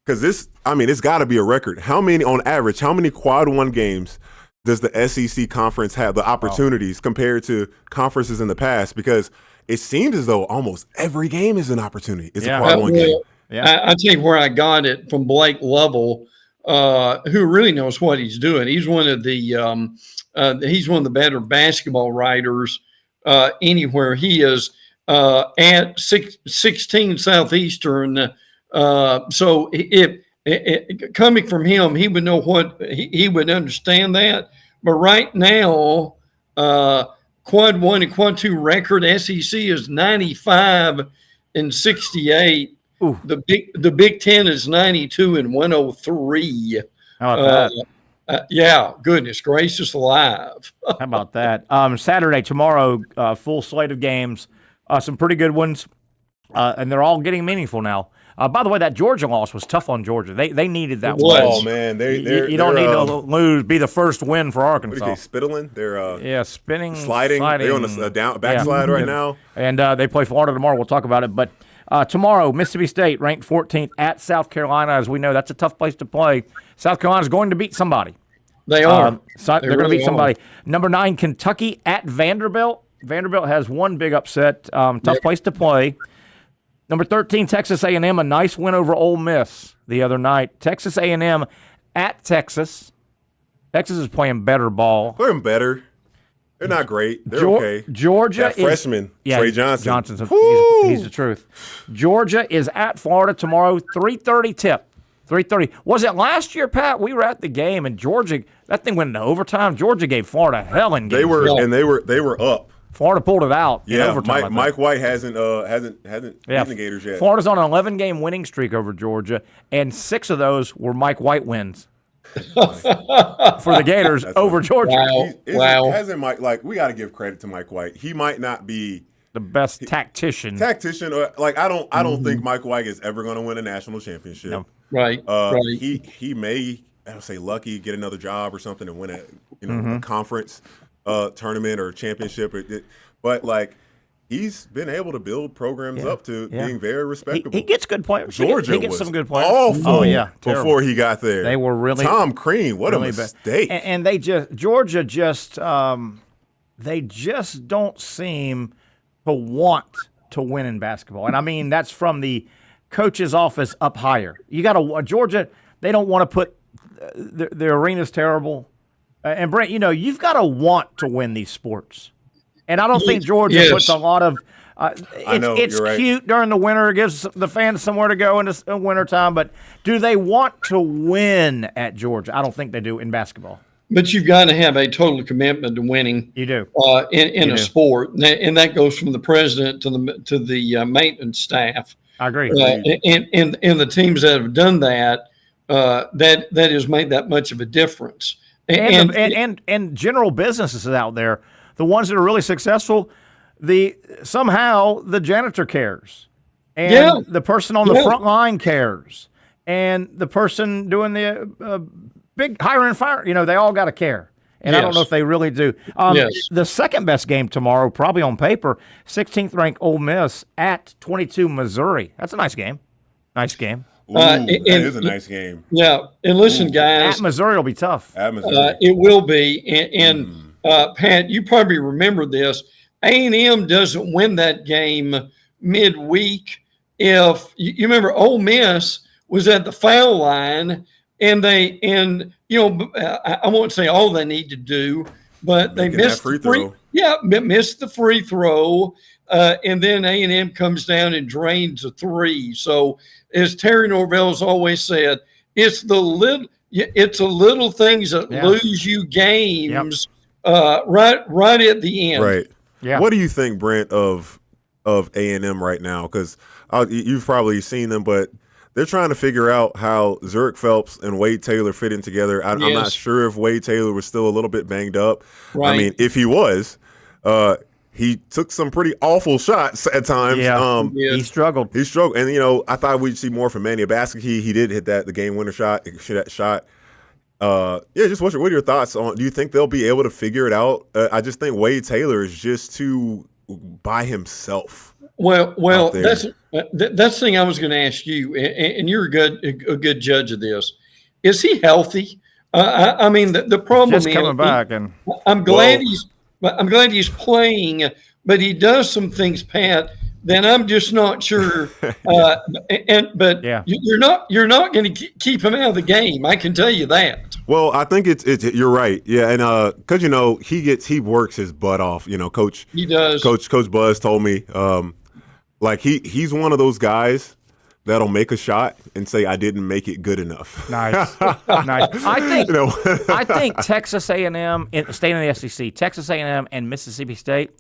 because it's got to be a record. How many quad 1 games does the SEC conference have the opportunities compared to conferences in the past? Because it seems as though almost every game is an opportunity. It's a quad 1 game. Yeah. I'll tell you where I got it from Blake Lovell, who really knows what he's doing. He's one of the better basketball writers anywhere. He is at 16 Southeastern. So if coming from him, he would know he would understand that. But right now, quad 1 and quad 2 record SEC is 95 and 68. Ooh. The Big Ten is 92 and 103. How about that? Yeah, goodness gracious alive. How about that? Saturday, tomorrow, full slate of games, some pretty good ones, and they're all getting meaningful now. By the way, that Georgia loss was tough on Georgia. They needed that win. Oh man, you don't need to lose. Be the first win for Arkansas. What are they, spittling? They're spinning, sliding. They're on a backslide right now. And they play Florida tomorrow. We'll talk about it. But tomorrow, Mississippi State ranked 14th at South Carolina. As we know, that's a tough place to play. South Carolina's going to beat somebody. They are. They're going to beat somebody. Number 9, Kentucky at Vanderbilt. Vanderbilt has one big upset. Tough place to play. Number 13, Texas A&M, a nice win over Ole Miss the other night. Texas A&M at Texas. Texas is playing better ball. Playing better. They're not great. They're okay. Georgia that freshman, Trey Johnson. He's the truth. Georgia is at Florida tomorrow, 3:30 tip. 3:30. Was it last year, Pat? We were at the game, and Georgia, that thing went into overtime. Georgia gave Florida hell in games. They were up. Florida pulled it out. Yeah, in overtime, Mike White hasn't beaten the Gators yet. Florida's on an 11-game winning streak over Georgia, and 6 of those were Mike White wins for the Gators over Georgia. Wow. Hasn't Mike, we got to give credit to Mike White. He might not be the best tactician. I don't think Mike White is ever going to win a national championship. No. Right. He may, I don't say lucky, get another job or something and win a conference tournament or championship, but he's been able to build programs up to being very respectable. He gets good players. Georgia he gets some good players. Awful before he got there. They were really Tom Crean. What really a mistake! And Georgia they just don't seem to want to win in basketball. And I mean that's from the coach's office up higher. You got to Georgia. They don't want to put the arena's terrible. And Brent, you've got to want to win these sports. And I don't think Georgia puts a lot of it's right. Cute during the winter. It gives the fans somewhere to go in the wintertime. But do they want to win at Georgia? I don't think they do in basketball. But you've got to have a total commitment to winning. You do. In a sport. And that goes from the president to the maintenance staff. I agree. And the teams that have done that, that has made that much of a difference. And general businesses out there, the ones that are really successful, somehow the janitor cares, and the person on the front line cares, and the person doing the big hiring and firing. They all got to care, and I don't know if they really do. The second best game tomorrow, probably on paper, 16th ranked Ole Miss at 22 Missouri. That's a nice game. Nice game. Ooh, that is a nice game. Yeah, and listen, guys. At Missouri will be tough. At Missouri. It will be. And Pat, you probably remember this. A&M doesn't win that game midweek if you remember Ole Miss was at the foul line, and I won't say all they need to do, but they missed the free throw. Missed the free throw. And then A&M comes down and drains a 3. So, as Terry Norvell's always said, it's the little things that lose you games right at the end. Right. Yeah. What do you think, Brent, of A&M right now? Because you've probably seen them, but they're trying to figure out how Zurich Phelps and Wade Taylor fit in together. I'm not sure if Wade Taylor was still a little bit banged up. Right. I mean, if he was, he took some pretty awful shots at times. He struggled. And, I thought we'd see more from Manny Abaskey. He did hit the game-winner shot. Just what are your thoughts on? Do you think they'll be able to figure it out? I just think Wade Taylor is just too by himself. Well, that's the thing I was going to ask you, and you're a good judge of this. Is he healthy? I mean, the problem is coming back, and I'm glad he's playing, but he does some things, Pat. Then I'm just not sure. You're not going to keep him out of the game. I can tell you that. Well, I think it's you're right. Yeah, and because he works his butt off. Coach. He does. Coach Buzz told me, he's one of those guys that'll make a shot and say I didn't make it good enough. Nice. I think Texas A&M, staying in the SEC, Texas A&M and Mississippi State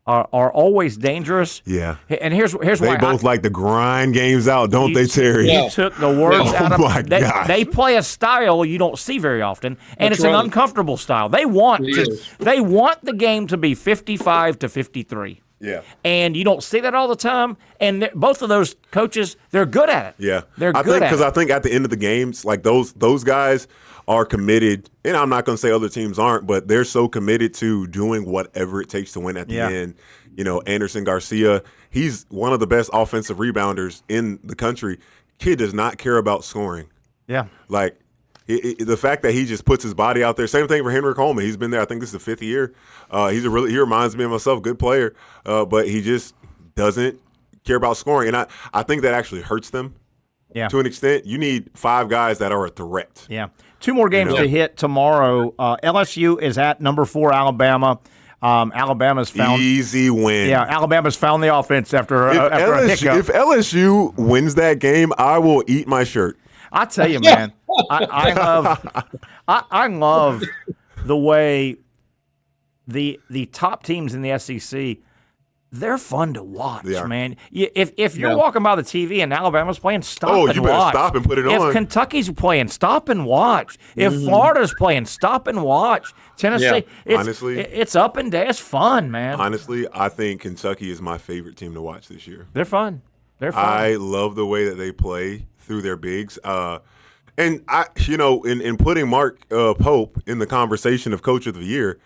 are always dangerous. Yeah. And here's why. They both like to grind games out, don't they, Terry? You took the words out of my gosh. They play a style you don't see very often, and it's an uncomfortable style. They want the game to be 55 to 53. Yeah. And you don't see that all the time. And both of those coaches, they're good at it. Yeah. They're good at it. Because I think at the end of the games, like those guys are committed, and I'm not going to say other teams aren't, but they're so committed to doing whatever it takes to win at the end. You know, Anderson Garcia, he's one of the best offensive rebounders in the country. Kid does not care about scoring. Yeah. Like, the fact that he just puts his body out there. Same thing for Henry Coleman. He's been there. I think this is the 5th year. He reminds me of myself, good player, but he just doesn't care about scoring. And I think that actually hurts them. Yeah. To an extent, you need 5 guys that are a threat. Yeah. 2 more games to hit tomorrow. LSU is at number 4 Alabama. Alabama's found easy win. Yeah, Alabama's found the offense after a hiccup. If LSU wins that game, I will eat my shirt. I tell you, man, I love the way the top teams in the SEC. They're fun to watch, man. If you're walking by the TV and Alabama's playing, stop and watch. Oh, you better stop and put it on. If Kentucky's playing, stop and watch. If Florida's playing, stop and watch. Tennessee, it's up and down. It's fun, man. Honestly, I think Kentucky is my favorite team to watch this year. They're fun. I love the way that they play through their bigs. And in putting Mark Pope in the conversation of Coach of the Year,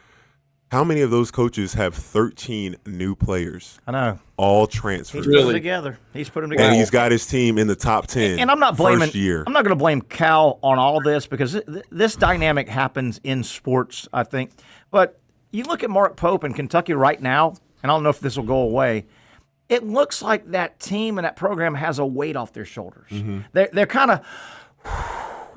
how many of those coaches have 13 new players? I know. All transferred. He's put them together. And he's got his team in the top 10. And I'm not blaming. First year. I'm not going to blame Cal on all this because this dynamic happens in sports, I think. But you look at Mark Pope in Kentucky right now, and I don't know if this will go away. It looks like that team and that program has a weight off their shoulders. Mm-hmm. They're kind of,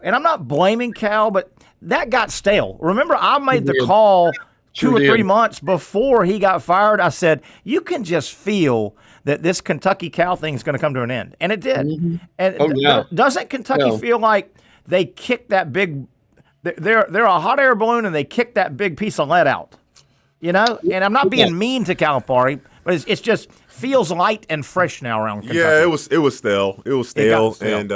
and I'm not blaming Cal, but that got stale. Remember, I made the call 2 or 3 months before he got fired. I said, you can just feel that this Kentucky Cal thing is going to come to an end. And it did. Mm-hmm. And doesn't Kentucky feel like they kicked that big – they're a hot air balloon and they kicked that big piece of lead out? You know? And I'm not being mean to Calipari, but it's just feels light and fresh now around Kentucky. Yeah, it was stale. It was stale. And,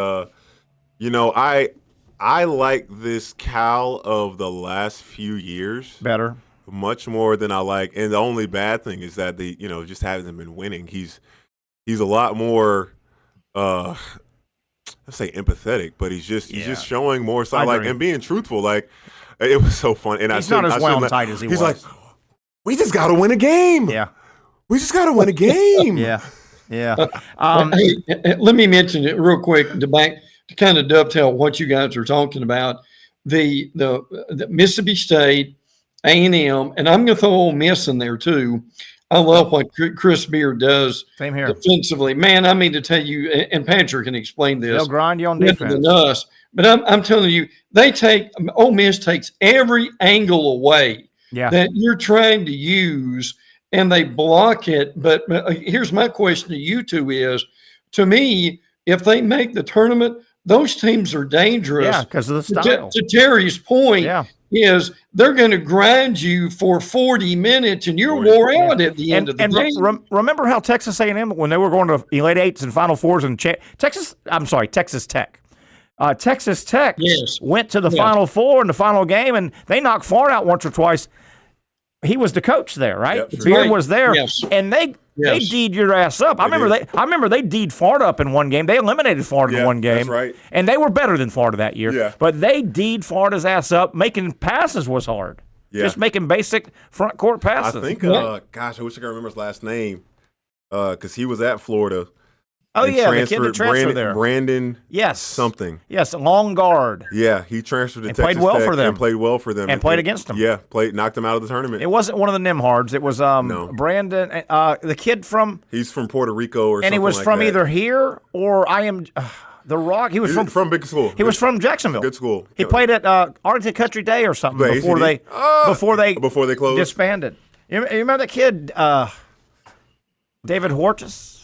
I like this Cal of the last few years better. Much more than I like, and the only bad thing is that they, just hasn't been winning. He's a lot more, let's say empathetic, but he's just showing more side and being truthful. Like it was so fun, and he's not as well tight as he was. He's like, we just got to win a game. Yeah, we just got to win a game. Yeah. Hey, let me mention it real quick to kind of dovetail what you guys are talking about. The Mississippi State. A&M, and I'm going to throw Ole Miss in there too. I love what Chris Beaird does. Same here. Defensively. Man, I mean to tell you, and Patrick can explain this. They'll grind you on defense. Than us. But I'm telling you, Ole Miss takes every angle away that you're trying to use, and they block it. But here's my question to you two is, to me, if they make the tournament, those teams are dangerous. Yeah, because of the style. To Terry's point, is they're going to grind you for 40 minutes, and you're wore out at the end of the game. Remember how Texas A&M, when they were going to Elite Eights and Final Fours, and Texas Tech. Texas Tech went to the Final Four in the final game, and they knocked Florida out once or twice. He was the coach there, right? Yep, Beard was there, and they D'd your ass up. I remember they D'd Florida up in one game. They eliminated Florida in one game. That's right. And they were better than Florida that year. Yeah. But they D'd Florida's ass up. Making passes was hard. Yeah. Just making basic front court passes. I think, I wish I could remember his last name because he was at Florida. Oh, yeah, the kid that transferred there. Brandon something. Yes, long guard. Yeah, he transferred to and Texas played well Tech for them. and played well for them. And played against them. Yeah, knocked them out of the tournament. It wasn't one of the Nimhards. It was Brandon, the kid from – he's from Puerto Rico or something like that. And he was from either here or The Rock. He was from big school. He was from Jacksonville. Good school. He played at Arlington Country Day or something before they closed. Disbanded. You remember that kid, David Huertas?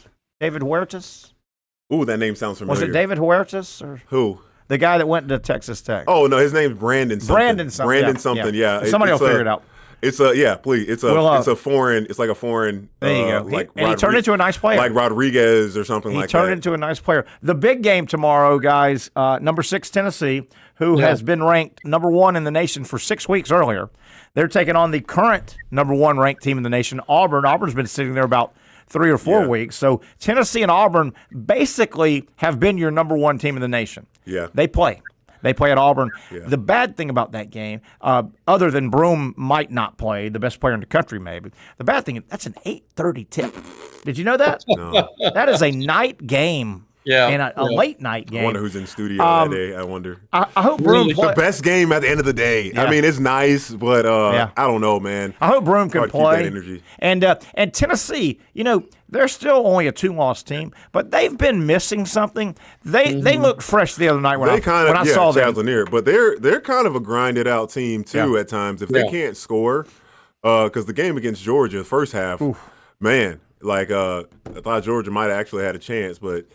Ooh, that name sounds familiar. Was it David Huertas or who? The guy that went to Texas Tech. Oh no, his name's Brandon something. Brandon something. Yeah. Somebody will figure it out. It's a please. It's a foreign. It's like a foreign. There you go. Like he turned into a nice player, like Rodriguez or something like that. He turned into a nice player. The big game tomorrow, guys. Number 6 Tennessee, who has been ranked number 1 in the nation for 6 weeks earlier. They're taking on the current number 1 ranked team in the nation, Auburn. Auburn's been sitting there about 3 or 4 weeks. So Tennessee and Auburn basically have been your number 1 team in the nation. Yeah, they play. They play at Auburn. Yeah. The bad thing about that game, other than Broome might not play, the best player in the country maybe, the bad thing is that's an 8:30 tip. Did you know that? No. That is a night game. Yeah, and a late night game. I wonder who's in studio that day. I wonder. I hope Broome plays. The best game at the end of the day. Yeah. I mean, it's nice, but I don't know, man. I hope Broome can play. Keep that energy. And Tennessee, they're still only a 2-loss team, but they've been missing something. They looked fresh the other night when I saw them. Lanier, but they're kind of a grinded out team too at times. If they can't score, because the game against Georgia, the first half, man, like I thought Georgia might have actually had a chance, but.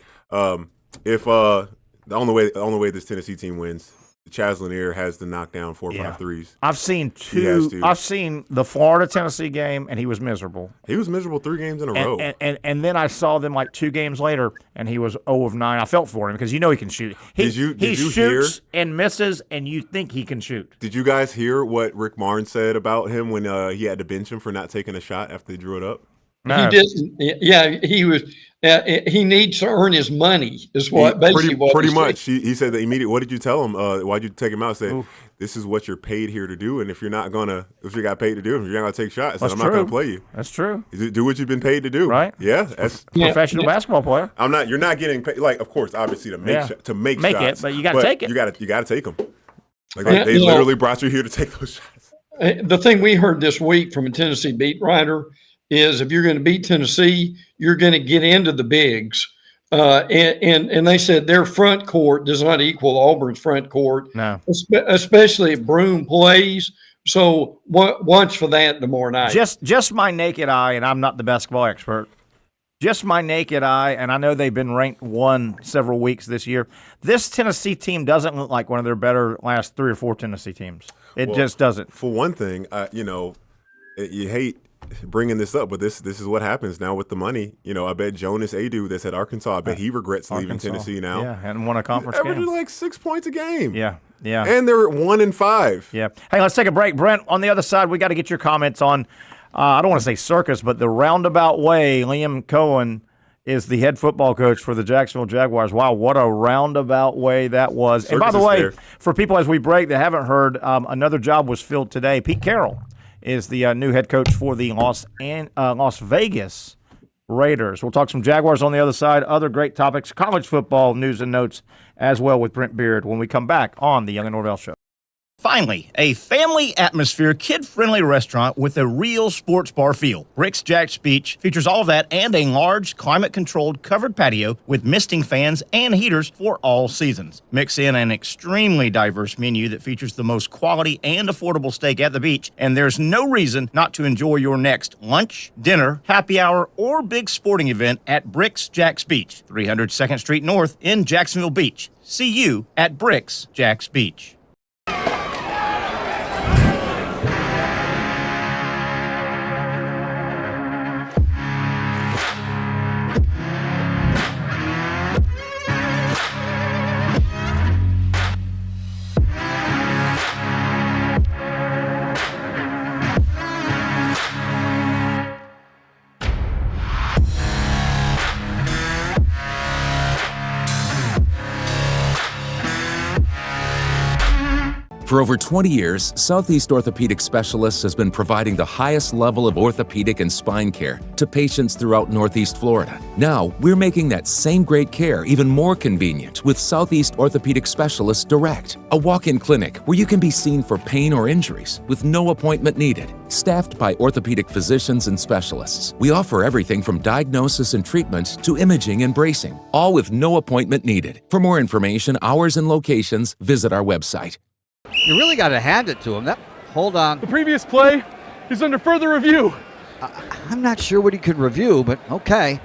If the only way this Tennessee team wins, Chaz Lanier has to knock down 4 or 5 threes. I've seen I've seen the Florida-Tennessee game, and he was miserable. He was miserable 3 games in a row. And then I saw them like 2 games later, and he was 0 of 9. I felt for him because he can shoot. He shoots and misses, and you think he can shoot. Did you guys hear what Rick Barnes said about him when he had to bench him for not taking a shot after they drew it up? No. He didn't. Yeah, he was. He needs to earn his money. Is what pretty much. He said that immediately. What did you tell him? Why'd you take him out? Said this is what you're paid here to do, and if you got paid to do, if you're not gonna take shots, I'm not gonna play you. That's true. Do what you've been paid to do. Right. Yeah. That's professional basketball player. I'm not. You're not getting paid. Like, of course, obviously to make shots, it, but you got to take it. You got to take them. Like they literally brought you here to take those shots. The thing we heard this week from a Tennessee beat writer is if you're going to beat Tennessee, you're going to get into the bigs. And they said their front court does not equal Auburn's front court, especially if Broome plays. So watch for that tomorrow night. Just my naked eye, and I'm not the basketball expert, just my naked eye, and I know they've been ranked 1 several weeks this year. This Tennessee team doesn't look like one of their better last 3 or 4 Tennessee teams. It just doesn't. For one thing, you hate bringing this up, but this is what happens now with the money. I bet Jonas Adu that's at Arkansas, I bet he regrets leaving Tennessee now. Yeah, hadn't won a conference game. Averaging like 6 points a game. Yeah. And they're at 1-5. Yeah. Hey, let's take a break. Brent, on the other side, we got to get your comments on, I don't want to say circus, but the roundabout way Liam Coen is the head football coach for the Jacksonville Jaguars. Wow, what a roundabout way that was. And by the way, for people as we break that haven't heard, another job was filled today. Pete Carroll is the new head coach for the Las Vegas Raiders. We'll talk some Jaguars on the other side, other great topics, college football news and notes as well with Brent Beaird when we come back on the Young and Norvelle Show. Finally, a family atmosphere, kid-friendly restaurant with a real sports bar feel. BRIX JAX Beach features all of that and a large, climate-controlled covered patio with misting fans and heaters for all seasons. Mix in an extremely diverse menu that features the most quality and affordable steak at the beach, and there's no reason not to enjoy your next lunch, dinner, happy hour, or big sporting event at BRIX JAX Beach, 300 2nd Street North in Jacksonville Beach. See you at BRIX JAX Beach. For over 20 years, Southeast Orthopedic Specialists has been providing the highest level of orthopedic and spine care to patients throughout Northeast Florida. Now, we're making that same great care even more convenient with Southeast Orthopedic Specialists Direct, a walk-in clinic where you can be seen for pain or injuries with no appointment needed. Staffed by orthopedic physicians and specialists, we offer everything from diagnosis and treatment to imaging and bracing, all with no appointment needed. For more information, hours, and locations, visit our website. You really got to hand it to him. Hold on. The previous play is under further review. I'm not sure what he could review, but okay.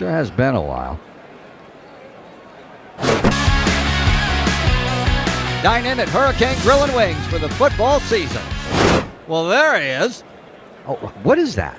Sure has been a while. Dine in at Hurricane Grill and Wings for the football season. Well, there he is. Oh, what is that?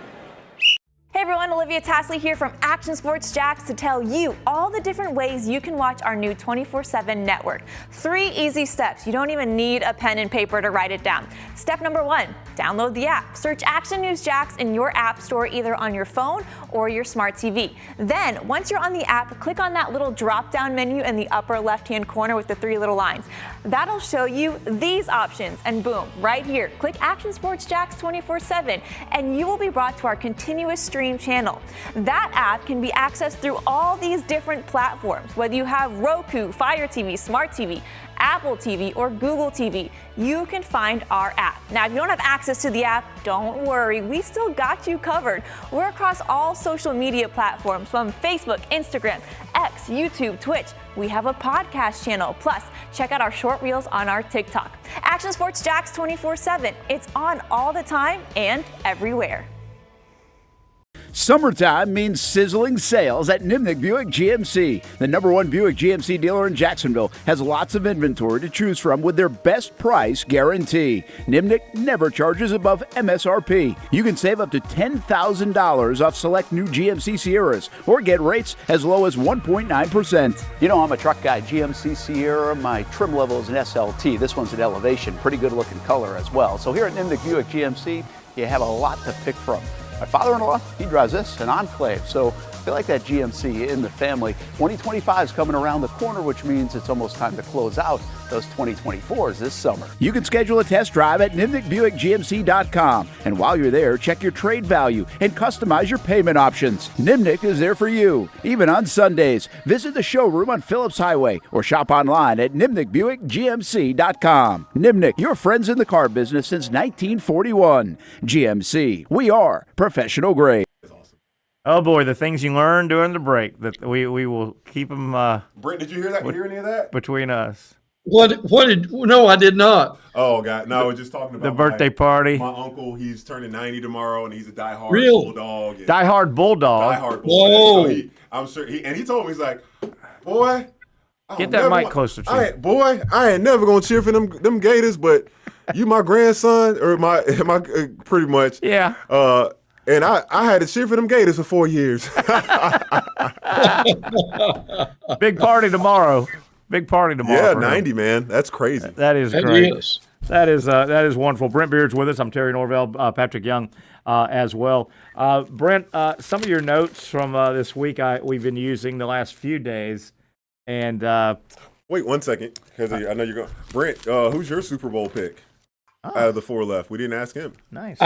Hey everyone, Olivia Tasley here from Action Sports JAX to tell you all the different ways you can watch our new 24/7 network. 3 easy steps. You don't even need a pen and paper to write it down. Step number 1, download the app. Search Action News JAX in your app store either on your phone or your smart TV. Then, once you're on the app, click on that little drop-down menu in the upper left-hand corner with the 3 little lines. That'll show you these options, and boom, right here, click Action Sports JAX 24/7, and you will be brought to our continuous stream channel. That app can be accessed through all these different platforms. Whether you have Roku, Fire TV, Smart TV, Apple TV, or Google TV, you can find our app. Now, if you don't have access to the app, don't worry, we still got you covered. We're across all social media platforms from Facebook, Instagram, X, YouTube, Twitch. We have a podcast channel. Plus, check out our short reels on our TikTok. Action Sports JAX 24/7. It's on all the time and everywhere. Summertime means sizzling sales at Nimnick Buick GMC. The #1 Buick GMC dealer in Jacksonville has lots of inventory to choose from with their best price guarantee. Nimnick never charges above MSRP. You can save up to $10,000 off select new GMC Sierras or get rates as low as 1.9%. You know, I'm a truck guy. GMC Sierra, my trim level is an SLT. This one's an Elevation. Pretty good looking color as well. So here at Nimnick Buick GMC, you have a lot to pick from. My father-in-law, he drives this, an Enclave, so I feel like that GMC in the family. 2025 is coming around the corner, which means it's almost time to close out those 2024s this summer. You can schedule a test drive at NimnickBuickGMC.com, and while you're there, check your trade value and customize your payment options. Nimnick is there for you, even on Sundays. Visit the showroom on Phillips Highway or shop online at NimnickBuickGMC.com. Nimnick, your friends in the car business since 1941. GMC, we are professional grade. Oh boy, the things you learn during the break. That we will keep them. Brent, did you hear that? Hear any of that? Between us. No, I did not. Oh God, no, I was just talking about the birthday party. My uncle, he's turning 90 tomorrow, and he's a diehard bulldog. Diehard bulldog. Diehard bulldog. So I'm sure he told me, he's like, boy, get that mic closer to you. I ain't never gonna cheer for them Gators, but you my grandson or my pretty much. Yeah. And I had to cheer for them Gators for 4 years. Big party tomorrow. Big party tomorrow. Yeah, 90, man. That's crazy. That is great. That is wonderful. Brent Beaird's with us. I'm Terry Norvelle, Patrick Young as well. Brent, some of your notes from this week we've been using the last few days. And wait 1 second, because I know you're going. Brent, who's your Super Bowl pick out of the 4 left? We didn't ask him. Nice.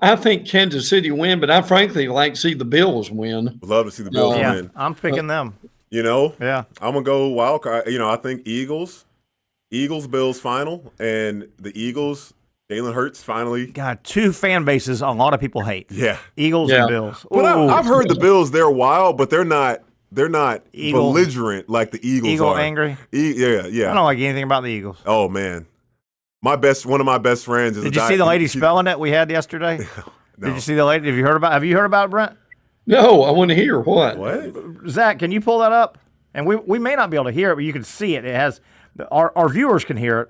I think Kansas City win, but I frankly like to see the Bills win. Would love to see the Bills win. I'm picking them. Yeah. I'm gonna go wild card. I think Eagles, Bills final, and the Eagles. Jalen Hurts finally got 2 fan bases a lot of people hate. Yeah, Eagles and Bills. But I've heard the Bills. They're wild, but they're not belligerent like the Eagles Eagle are. Angry. Yeah. I don't like anything about the Eagles. Oh man. One of my best friends is. Did you see the lady spelling it we had yesterday? No. Did you see the lady? Have you heard about it, Brent? No, I want to hear what. Zach, can you pull that up? And we may not be able to hear it, but you can see it. It has our viewers can hear it,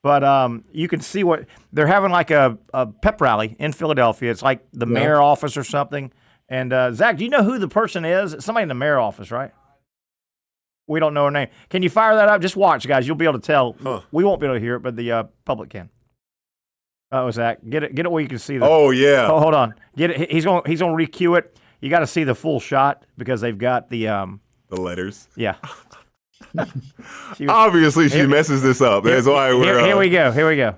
but you can see what they're having, like a pep rally in Philadelphia. It's like the mayor office or something. And Zach, do you know who the person is? It's somebody in the mayor office, right? We don't know her name. Can you fire that up? Just watch, guys. You'll be able to tell. Huh. We won't be able to hear it, but the public can. Oh, Zach, get it where you can see the. Oh yeah. Oh, hold on. Get it. He's gonna re-cue it. You got to see the full shot because they've got the letters. Yeah. Obviously, she messes this up. That's why we're. Here we go.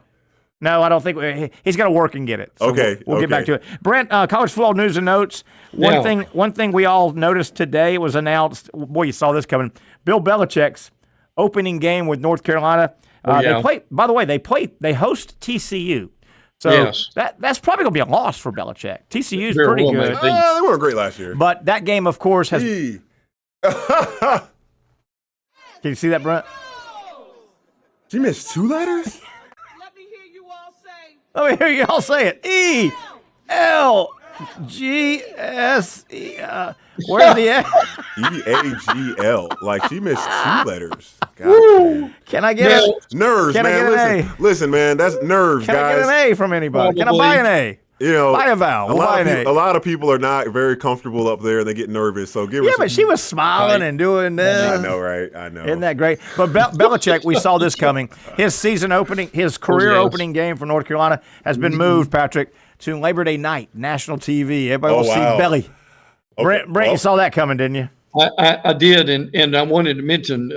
No, I don't think he's got to work and get it. So we'll get back to it. Brent, college football news and notes. One thing we all noticed today was announced. Boy, you saw this coming. Bill Belichick's opening game with North Carolina. They play. By the way, they host TCU. So that's probably going to be a loss for Belichick. TCU's pretty good. They weren't great last year. But that game, of course, has. Can you see that, Brent? She missed 2 letters? Let me hear you all say it. E-L-L. G-S-E. Where's the A? E-A-G-L. Like, she missed 2 letters. God. Can I get a nerves, can man? I get an Listen, man. That's nerves, Can guys. I get an A from anybody? Can I buy an A? You know, buy a vowel. A lot of people are not very comfortable up there, and they get nervous. So give her but she was smiling and doing this. I know, right? I know. Isn't that great? But Belichick, we saw this coming. His career opening game for North Carolina has been moved, Patrick, to Labor Day night, national TV. Everybody will see Belly. Okay. Brent, you saw that coming, didn't you? I did, and I wanted to mention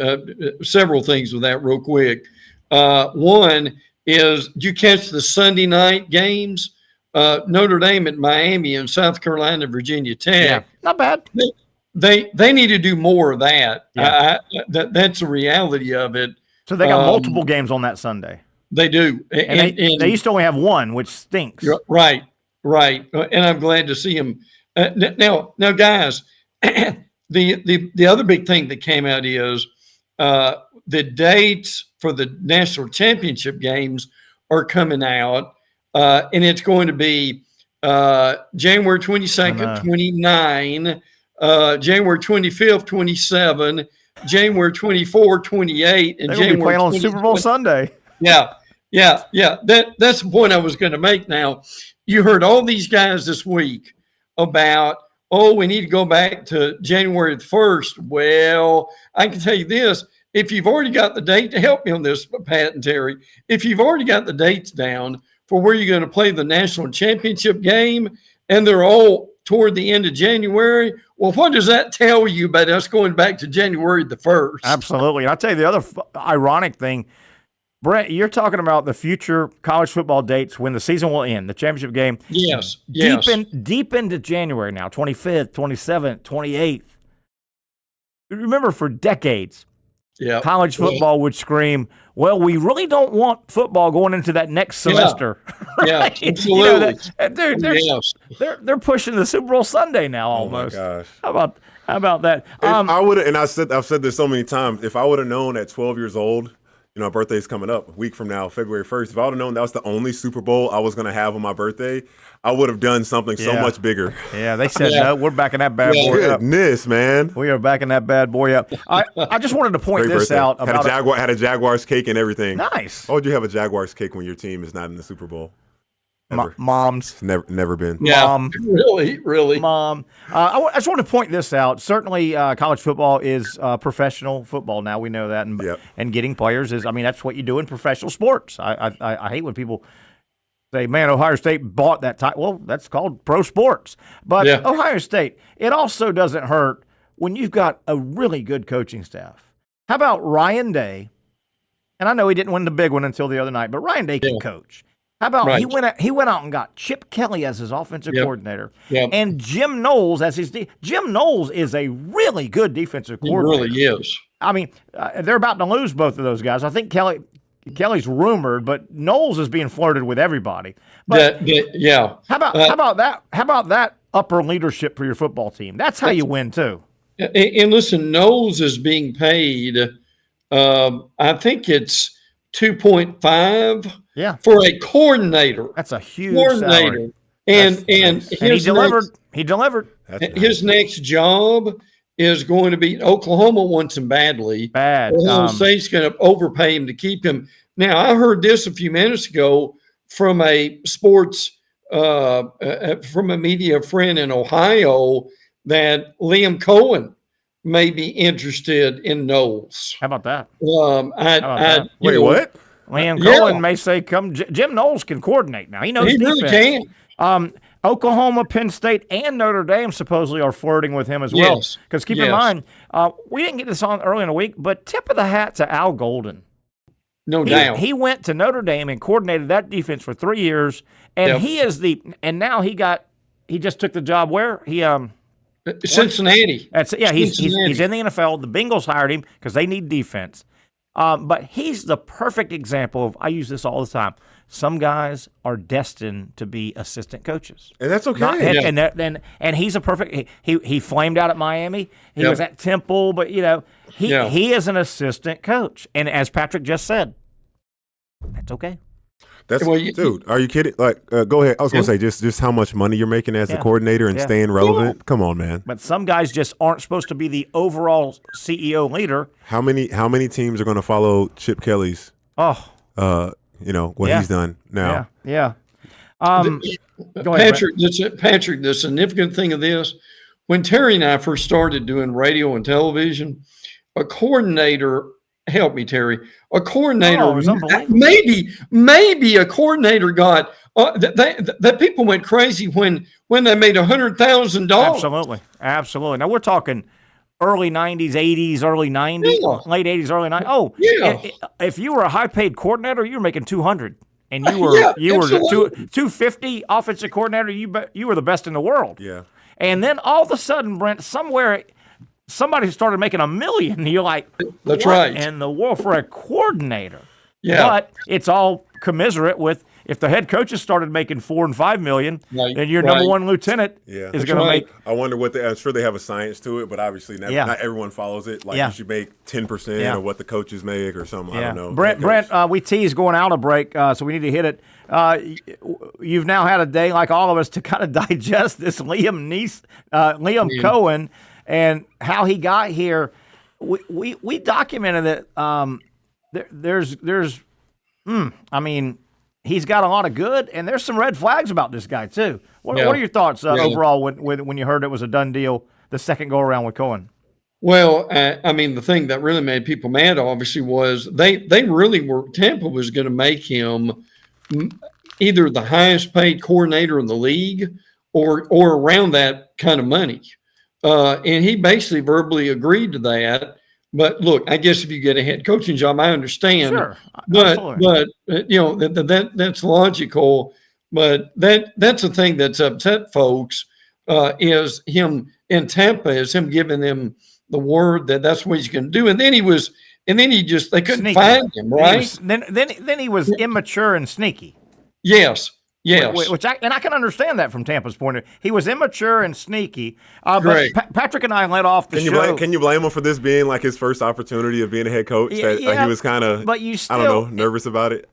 several things with that real quick. One is, did you catch the Sunday night games? Notre Dame at Miami and South Carolina, Virginia Tech. Yeah, not bad. They need to do more of that. Yeah. That's the reality of it. So they got multiple games on that Sunday. They do. And they used to only have one, which stinks. Right. And I'm glad to see them. Now, guys, the other big thing that came out is the dates for the national championship games are coming out. And it's going to be January 22nd, 29, January 25th, 27, January 24, 28, and January playing on Super Bowl Sunday. Yeah. That's the point I was going to make. Now, you heard all these guys this week about, we need to go back to January the 1st. Well, I can tell you this. If you've already got the date, to help me on this, Pat and Terry, if you've already got the dates down for where you're going to play the national championship game, and they're all toward the end of January, well, what does that tell you about us going back to January the 1st? Absolutely. I'll tell you the other ironic thing, Brent, you're talking about the future college football dates when the season will end, the championship game. Yes. Deep into January now, 25th, 27th, 28th. Remember, for decades, college football would scream, well, we really don't want football going into that next semester. Yeah, absolutely. They're pushing the Super Bowl Sunday now almost. Oh my gosh. How about that? I would, and I've said this so many times, if I would have known at 12 years old, my birthday's coming up a week from now, February 1st. If I would have known that was the only Super Bowl I was going to have on my birthday, I would have done something so much bigger. Yeah, they said, no, we're backing that bad boy up. Goodness, man. We are backing that bad boy up. I just wanted to point Great this birthday. out. Had a Jaguars cake and everything. Nice. Why would you have a Jaguars cake when your team is not in the Super Bowl? Moms. Never been. Yeah, Mom. Really. Mom. I just want to point this out. Certainly, college football is professional football now. We know that. And getting players is, that's what you do in professional sports. I hate when people say, man, Ohio State bought that title. Well, that's called pro sports. But Ohio State, it also doesn't hurt when you've got a really good coaching staff. How about Ryan Day? And I know he didn't win the big one until the other night, but Ryan Day can coach. How about he went out and got Chip Kelly as his offensive coordinator and Jim Knowles as his Jim Knowles is a really good defensive coordinator. He really is. They're about to lose both of those guys. I think Kelly's rumored, but Knowles is being flirted with everybody. But how about that? How about that upper leadership for your football team? That's how you win too. And listen, Knowles is being paid. I think it's 2.5. Yeah, for a coordinator. That's a huge salary. And he delivered. He delivered. His next job is going to be Oklahoma wants him badly. Ohio State's going to overpay him to keep him. Now, I heard this a few minutes ago from a sports from a media friend in Ohio that Liam Cohen may be interested in Knowles. How about that? Wait, what? Liam Cohen may say, "Come." Jim Knowles can coordinate now. He knows defense. Really can. Oklahoma, Penn State, and Notre Dame supposedly are flirting with him as well. Because keep in mind, we didn't get this on early in the week, but tip of the hat to Al Golden. No doubt. He went to Notre Dame and coordinated that defense for 3 years, and he is and now he just took the job where he Cincinnati. He's in the NFL. The Bengals hired him because they need defense. But he's the perfect example of, I use this all the time, some guys are destined to be assistant coaches. And that's okay. And he's a perfect – he flamed out at Miami. He was at Temple, but, he is an assistant coach. And as Patrick just said, that's okay. That's dude. Are you kidding? Like, go ahead. I was gonna say just how much money you're making as a coordinator and staying relevant. Come on, man. But some guys just aren't supposed to be the overall CEO leader. How many teams are gonna follow Chip Kelly's? What he's done now. Yeah. Go ahead, Patrick. The significant thing of this, when Terry and I first started doing radio and television, a coordinator. Help me, Terry. A coordinator, maybe a coordinator got that people went crazy when they made $100,000. Absolutely. Now we're talking early '90s, '80s, early '90s, late '80s, early '90s. Oh, yeah. If you were a high-paid coordinator, you were making $200, and you were 250 offensive coordinator. You were the best in the world. Yeah. And then all of a sudden, Brent, somebody started making $1 million. And you're like, that's what right. in the world for a coordinator? Yeah. But it's all commiserate with if the head coaches started making $4 and $5 million, then your number one lieutenant is going to make. I wonder what I'm sure they have a science to it, but obviously not everyone follows it. Like you should make 10% or what the coaches make or something. I don't know. Brent, we teased going out a break, so we need to hit it. You've now had a day like all of us to kind of digest this Liam Cohen. And how he got here, we documented it. He's got a lot of good, and there's some red flags about this guy too. What are your thoughts overall when you heard it was a done deal the second go around with Cohen? Well, the thing that really made people mad, obviously, was they really were. Tampa was going to make him either the highest paid coordinator in the league or around that kind of money. And he basically verbally agreed to that. But look, I guess if you get a head coaching job, I understand. Sure, but that's logical. But that's the thing that's upset folks is him in Tampa, is him giving them the word that that's what he's going to do. And then they couldn't find him, right? Then he was immature and sneaky. Yes. Which I can understand that from Tampa's point of view. He was immature and sneaky. But Patrick and I led off the show. Can you blame him for this being like his first opportunity of being a head coach? He was kind of, nervous about it.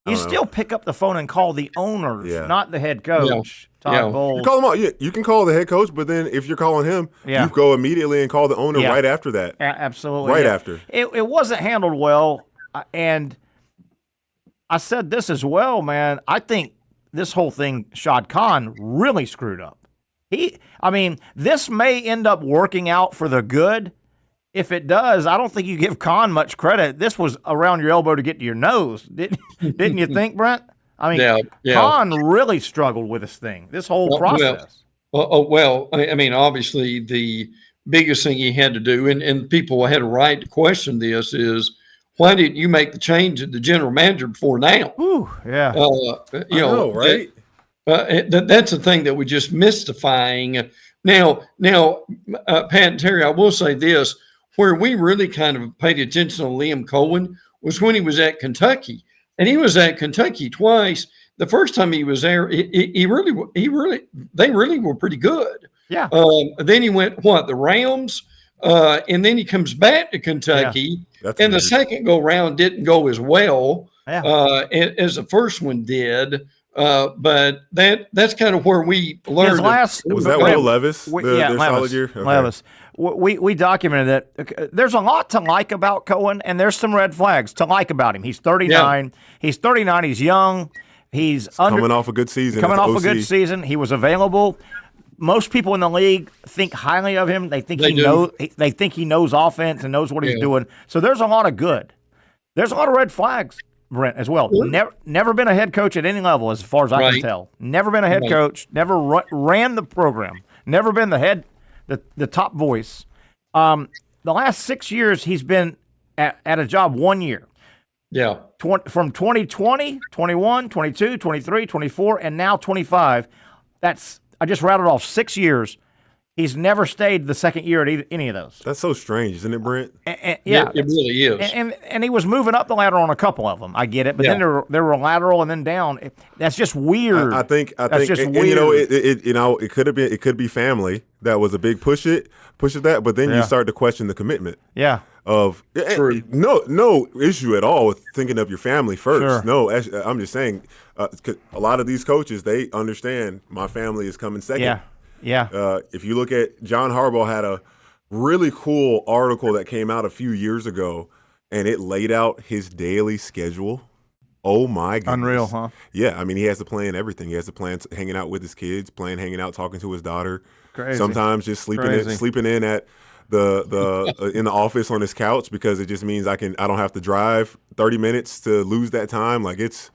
You still pick up the phone and call the owners, not the head coach. Todd Bowles. You call him out. You can call the head coach, but then if you're calling him, you go immediately and call the owner right after that. Absolutely. Right after. It wasn't handled well, and I said this as well, man. I think this whole thing, Shad Khan really screwed up. This may end up working out for the good. If it does, I don't think you give Khan much credit. This was around your elbow to get to your nose. Didn't you think, Brent? Khan really struggled with this thing, this whole process. Obviously the biggest thing he had to do, and people had a right to question this, is why didn't you make the change at the general manager before now? Ooh, yeah. Right? That's the thing that was just mystifying. Now, Pat and Terry, I will say this, where we really kind of paid attention to Liam Cohen was when he was at Kentucky. And he was at Kentucky twice. The first time he was there, they really were pretty good. Yeah. Then he went, the Rams? And then he comes back to Kentucky, and the second go round didn't go as well as the first one did. But that's kind of where we learned. Was that Will Levis? Their solid year? Okay. Levis. We documented that. There's a lot to like about Cohen, and there's some red flags to like about him. He's 39. Yeah. He's 39. He's young. He's coming off a good season. He was available. Most people in the league think highly of him. They think he knows offense and knows what he's doing. So there's a lot of good. There's a lot of red flags, Brent, as well. Never been a head coach at any level, as far as I can tell. Never been a head coach. Never ran the program. Never been the head, the top voice. The last 6 years, he's been at a job 1 year. Yeah. From 2020, 21, 22, 23, 24, and now 25. I just rattled off 6 years. He's never stayed the second year at any of those. That's so strange, isn't it, Brent? Yeah, it really is. And he was moving up the ladder on a couple of them. I get it, but then there were lateral and then down. That's just weird. I think that's just and, weird. it could be family that was a big push of that, but then you start to question the commitment. Yeah. Of no issue at all with thinking of your family first. Sure. No, I'm just saying, a lot of these coaches, they understand my family is coming second. Yeah. If you look at John Harbaugh had a really cool article that came out a few years ago, and it laid out his daily schedule. Oh my goodness. Unreal, huh? Yeah, I mean, he has to plan everything. He has to plan hanging out with his kids, hanging out, talking to his daughter. Crazy. Sometimes just sleeping in at the in the office on his couch because it just means I don't have to drive 30 minutes to lose that time. Like it's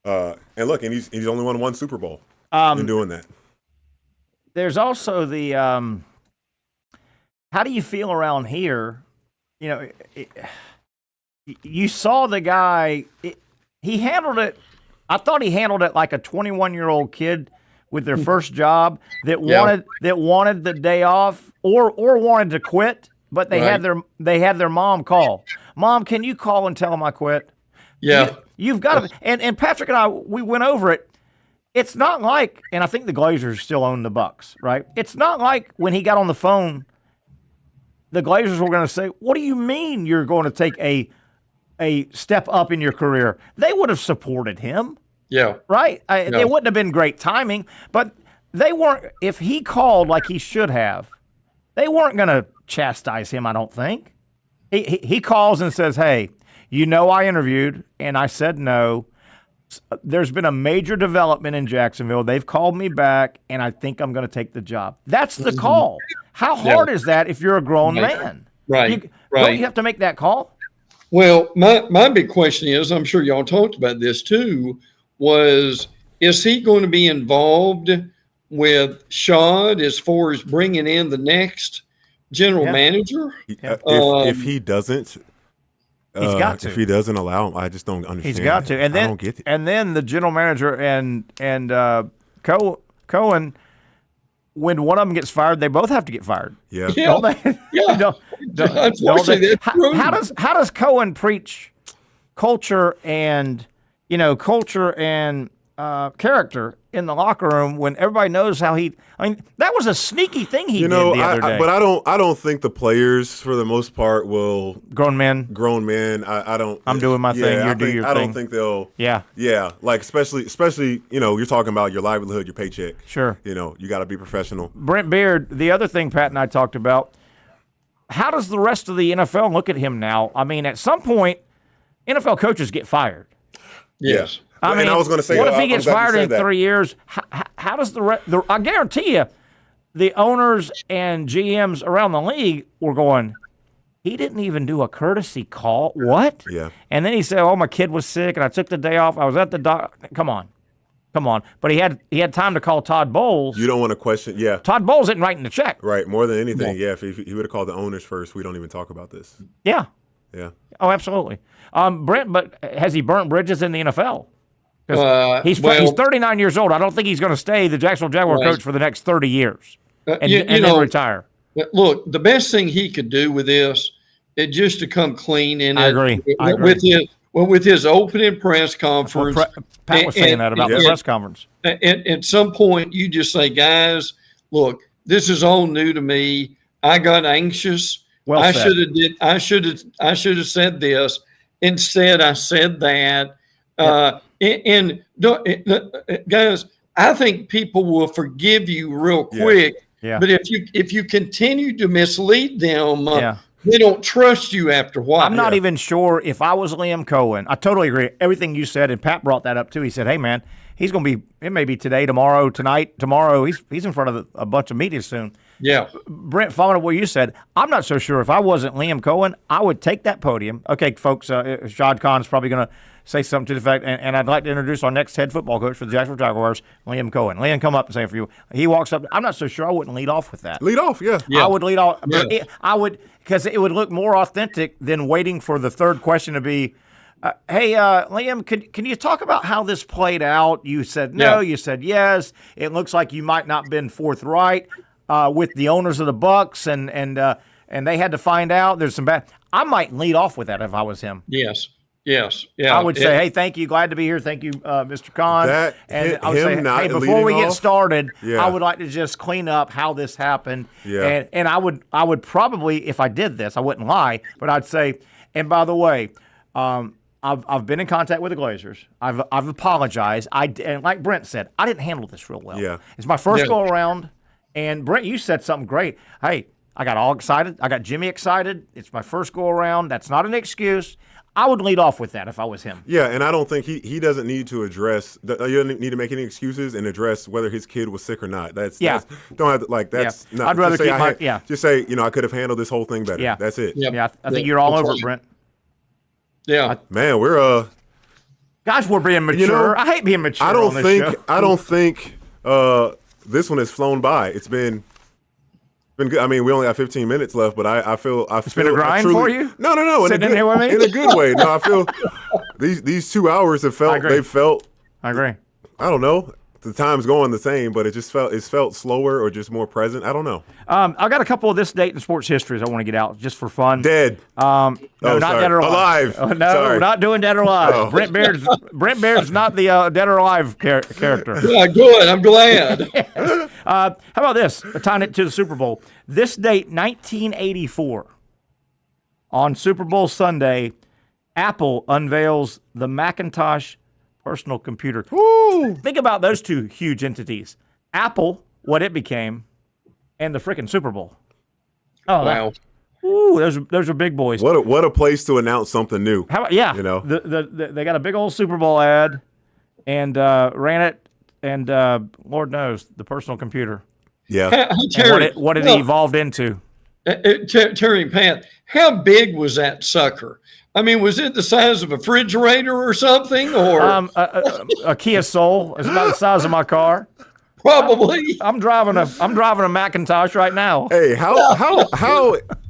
and look, and he's only won one Super Bowl in doing that. There's also the how do you feel around here? You know, you saw the guy. He handled it. I thought he handled it like a 21-year-old kid with their first job that wanted the day off or wanted to quit, but they had their mom call. Mom, can you call and tell him I quit? Yeah, you've got to. And Patrick and I, we went over it. It's not like, and I think the Glazers still own the Bucks, right? It's not like when he got on the phone, the Glazers were going to say, "What do you mean you're going to take a step up in your career?" They would have supported him. Yeah. Right? It wouldn't have been great timing, but they weren't, if he called like he should have, they weren't going to chastise him, I don't think. He calls and says, "Hey, I interviewed and I said no. There's been a major development in Jacksonville. They've called me back, and I think I'm going to take the job." That's the call. How hard is that if you're a grown man? Right. Don't you have to make that call? Well, my big question is, I'm sure y'all talked about this too, is he going to be involved with Shad as far as bringing in the next general manager? If he doesn't, he's got to. If he doesn't allow him, I just don't understand. He's got to, and then I don't get it. And then the general manager and Cohen, when one of them gets fired, they both have to get fired. Yeah. Don't they? Yeah. Unfortunately, how does Cohen preach culture and character in the locker room when everybody knows how he? I mean, that was a sneaky thing he did the other day. But I don't think the players, for the most part, will grown men. I don't. I'm doing my thing. You do your thing. I don't think they'll. Yeah. Like especially you're talking about your livelihood, your paycheck. Sure. You got to be professional. Brent Beaird. The other thing Pat and I talked about. How does the rest of the NFL look at him now? I mean, at some point, NFL coaches get fired. Yes. I mean, I was going to say, what if he gets fired in 3 years? How does I guarantee you, the owners and GMs around the league were going, he didn't even do a courtesy call. What? Yeah. And then he said, "Oh, my kid was sick, and I took the day off. I was at the doctor." Come on. But he had time to call Todd Bowles. You don't want to question. Yeah. Todd Bowles isn't writing the check. Right. More than anything, if he would have called the owners first, we don't even talk about this. Yeah. Yeah. Oh, absolutely. Brent, but has he burnt bridges in the NFL? He's 39 years old. I don't think he's going to stay the Jacksonville Jaguar coach for the next 30 years and then retire. Look, the best thing he could do with this is just to come clean in I it. agree. With his opening press conference. Pat was saying that about the press conference. At some point, you just say, "Guys, look, this is all new to me. I got anxious. I should have said this. Instead, I said that." Guys, I think people will forgive you real quick. Yeah. But if you continue to mislead them, they don't trust you after a while. I'm not even sure if I was Liam Cohen. I totally agree. Everything you said, and Pat brought that up too. He said, "Hey, man, he's going to be. It may be today, tomorrow, tonight, tomorrow. He's in front of a bunch of media soon." Yeah. Brent, following up what you said, I'm not so sure if I wasn't Liam Cohen, I would take that podium. Okay, folks, Shad Khan's probably going to say something to the fact, and I'd like to introduce our next head football coach for the Jacksonville Jaguars, Liam Cohen. Liam, come up and say it for you. He walks up. I'm not so sure I wouldn't lead off with that. Lead off, yeah. I would lead off. Yeah. I would, because it would look more authentic than waiting for the third question to be, hey, Liam, can you talk about how this played out? You said no. You said yes. It looks like you might not have been forthright. with the owners of the Bucks, and they had to find out there's some bad. I might lead off with that if I was him. Yes. Yes. Yeah. I would say, hey, thank you. Glad to be here. Thank you, Mr. Cohen. I would say, hey, before we get started, I would like to just clean up how this happened. Yeah. And I would probably, if I did this, I wouldn't lie, but I'd say, and by the way, I've been in contact with the Glazers. I've apologized. And like Brent said, I didn't handle this real well. Yeah. It's my first go around. And Brent, you said something great. Hey, I got all excited. I got Jimmy excited. It's my first go around. That's not an excuse. I would lead off with that if I was him. Yeah, and I don't think he doesn't need to address. You don't need to make any excuses and address whether his kid was sick or not. That's don't have to, that's not. I'd rather keep just say I could have handled this whole thing better. Yeah, that's it. Yeah, I think you're all over it, Brent. Yeah, man, we're guys, we're being mature. I hate being mature. I don't think this one has flown by. It's been good. I mean, we only have 15 minutes left, but I feel it's been a grind for you. No, in a good way. No, I feel these 2 hours have felt. They felt. I agree. I don't know. The time's going the same, but it felt slower or just more present. I don't know. I got a couple of this date in sports histories I want to get out just for fun. Dead. No, not dead or alive. Alive. No, sorry. We're not doing dead or alive. Oh. Brent Beaird's not the dead or alive character. Yeah, good. I'm glad. How about this? Tying it to the Super Bowl. This date, 1984, on Super Bowl Sunday, Apple unveils the Macintosh personal computer. Woo! Think about those two huge entities. Apple, what it became, and the freaking Super Bowl. Oh, wow. Those are big boys. What a place to announce something new. How about, they got a big old Super Bowl ad and ran it, and Lord knows, the personal computer. Yeah. Terry, what it evolved into. Terry and Pat, how big was that sucker? I mean, was it the size of a refrigerator or something? Or a Kia Soul. It's about the size of my car. Probably. I'm driving a Macintosh right now. Hey, how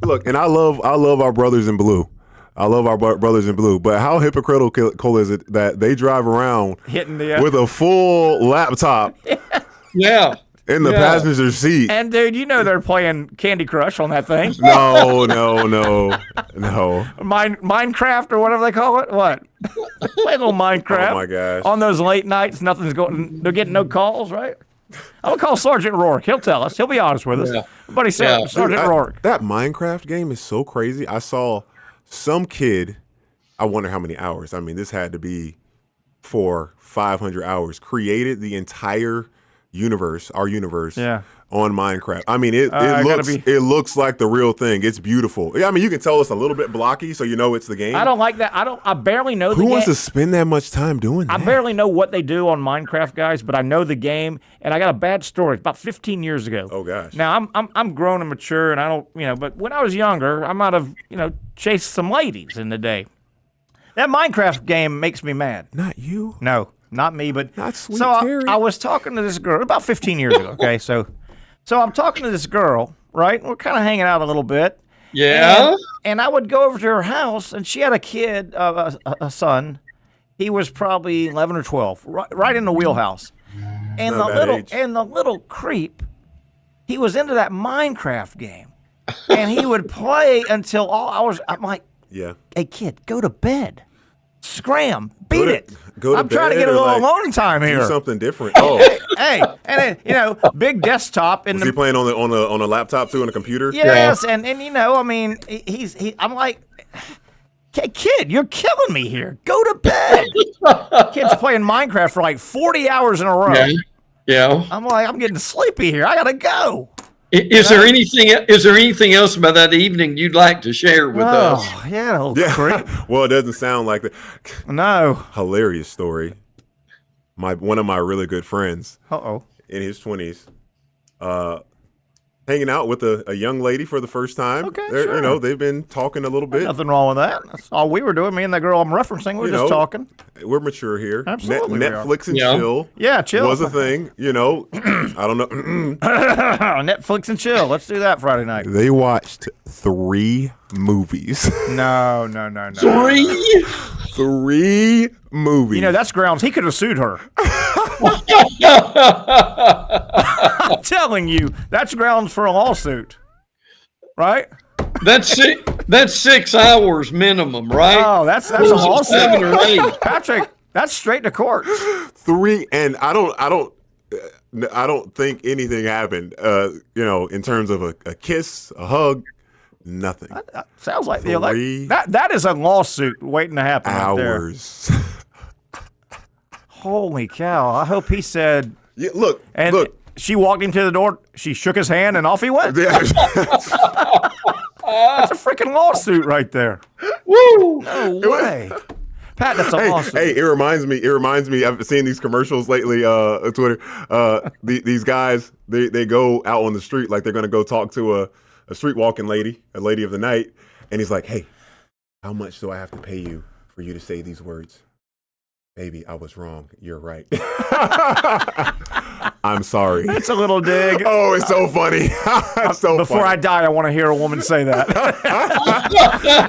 look, and I love our brothers in blue. I love our brothers in blue, but how hypocritical is it that they drive around with a full laptop? Yeah. In the passenger seat. And dude, they're playing Candy Crush on that thing. No. Minecraft or whatever they call it. What? Play a little Minecraft. Oh my gosh. On those late nights, nothing's going. They're getting no calls, right? I'm gonna call Sergeant Rourke. He'll tell us. He'll be honest with us. Yeah. Buddy said Sergeant Rourke. That Minecraft game is so crazy. I saw some kid. I wonder how many hours. I mean, this had to be 400-500 hours. Created the entire our universe on Minecraft. I mean, it looks like the real thing. It's beautiful. I mean, you can tell it's a little bit blocky, so it's the game. I don't like that. I barely know the game. Who wants to spend that much time doing that? I barely know what they do on Minecraft, guys, but I know the game, and I got a bad story. About 15 years ago. Oh gosh. Now I'm grown and mature, and I don't, but when I was younger, I might have, chased some ladies in the day. That Minecraft game makes me mad. Not you. No. Not me, but not sweet Terry. I was talking to this girl about 15 years ago. Okay, so I'm talking to this girl, right? We're kind of hanging out a little bit. Yeah. And I would go over to her house, and she had a kid, a son. He was probably 11 or 12, right in the wheelhouse. And the little creep, he was into that Minecraft game, and he would play until all hours. I'm like, hey kid, go to bed. Scram, beat it. I'm trying to get a little alone time here. Do something different. Hey, and then, big desktop. Was he playing on a laptop too, on a computer? Yes, and I mean, I'm like, hey, kid, you're killing me here. Go to bed. Kid's playing Minecraft for like 40 hours in a row. Yeah. I'm like, I'm getting sleepy here. I gotta go. Is there anything else about that evening you'd like to share with us? Yeah. Well, it doesn't sound like that. No. Hilarious story. One of my really good friends. In his 20s, hanging out with a young lady for the first time. Okay, sure. They've been talking a little bit. Nothing wrong with that. That's all we were doing. Me and that girl I'm referencing, we were just talking. We're mature here. Absolutely. Netflix and chill. Yeah, chill was a thing. I don't know. Netflix and chill. Let's do that Friday night. They watched 3 movies. No. 3? 3 movie. You know, that's grounds he could have sued her. I'm telling you, that's grounds for a lawsuit, right? That's 6 hours minimum, right? Oh, that's a lawsuit. 7 or 8. Patrick, that's straight to court. 3, and I don't think anything happened. In terms of a kiss, a hug, nothing. Sounds like that is a lawsuit waiting to happen. Hours. Right there. Holy cow! I hope he said. Yeah, look. She walked him to the door. She shook his hand, and off he went. That's a freaking lawsuit right there. Woo! No way. Pat, that's a lawsuit. Hey, it reminds me. I've seen these commercials lately on Twitter. These guys, they go out on the street like they're going to go talk to a street walking lady, a lady of the night, and he's like, "Hey, how much do I have to pay you for you to say these words?" "Baby, I was wrong. You're right." I'm sorry. That's a little dig. Oh, it's so funny. It's so Before funny. I die, I want to hear a woman say that.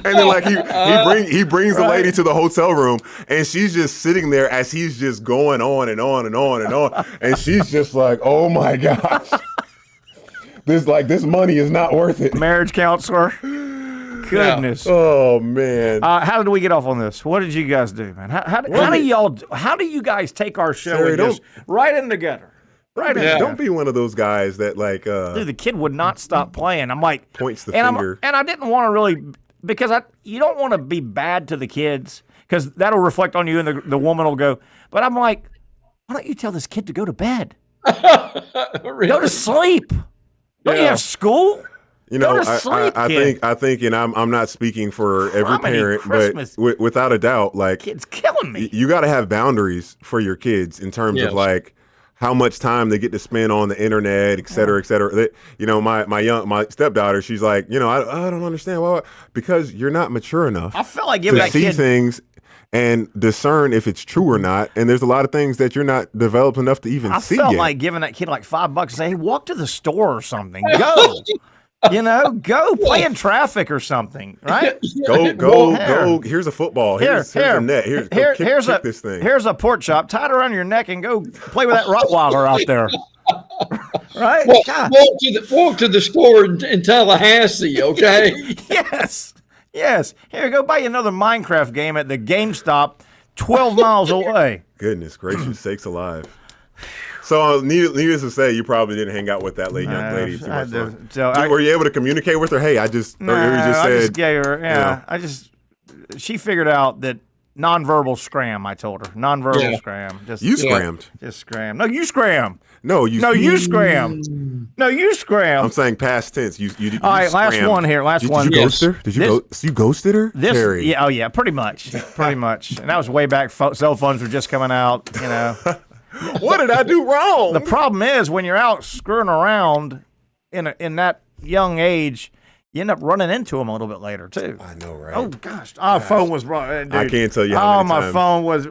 And then like he brings the lady to the hotel room, and she's just sitting there as he's just going on and on and on and on, and she's just like, "Oh my gosh, this money is not worth it." Marriage counselor. Goodness. Yeah. Oh man. How did we get off on this? What did you guys do, man? How do you guys take our show Terry, and just right in the gutter? Right in. Don't be one of those guys that like. Dude, the kid would not stop playing. I'm like points the finger. And I didn't want to really because you don't want to be bad to the kids because that'll reflect on you, and the woman will go. But I'm like, why don't you tell this kid to go to bed? Really? Go to sleep. Don't you have school? You know, I think, and I'm not speaking for every parent, but without a doubt, like kids killing me. You got to have boundaries for your kids in terms of like how much time they get to spend on the internet, et cetera, et cetera. You know, my stepdaughter, she's like, you know, I don't understand why, because you're not mature enough. I felt like giving to that see kid things and discern if it's true or not. And there's a lot of things that you're not developed enough to even see. I felt yet. like giving that kid like $5 and say, "Hey, walk to the store or something. Go." You know, go play in traffic or something, right? Go. Here's a football. Here's a net. Here's this thing. Here's a pork chop. Tie it around your neck and go play with that Rottweiler out there. Right? Walk to the store in Tallahassee, okay? Yes. Here, go buy you another Minecraft game at the GameStop 12 miles away. Goodness gracious sakes alive. So, needless to say, you probably didn't hang out with that young lady too much. Were you able to communicate with her? Hey, I just gave her. She figured out that nonverbal scram. I told her nonverbal scram. You scrammed. Just scram. No, you scram. No, you scram. No, you scram. I'm saying past tense. You all right, last one here. Last one. Did you ghost her? You ghosted her? Terry. Yeah. Oh yeah. Pretty much. And that was way back. Cell phones were just coming out. You know. What did I do wrong? The problem is when you're out screwing around in that young age, you end up running into them a little bit later too. I know, right? Oh gosh, our phone was wrong. I can't tell you how many times. My phone was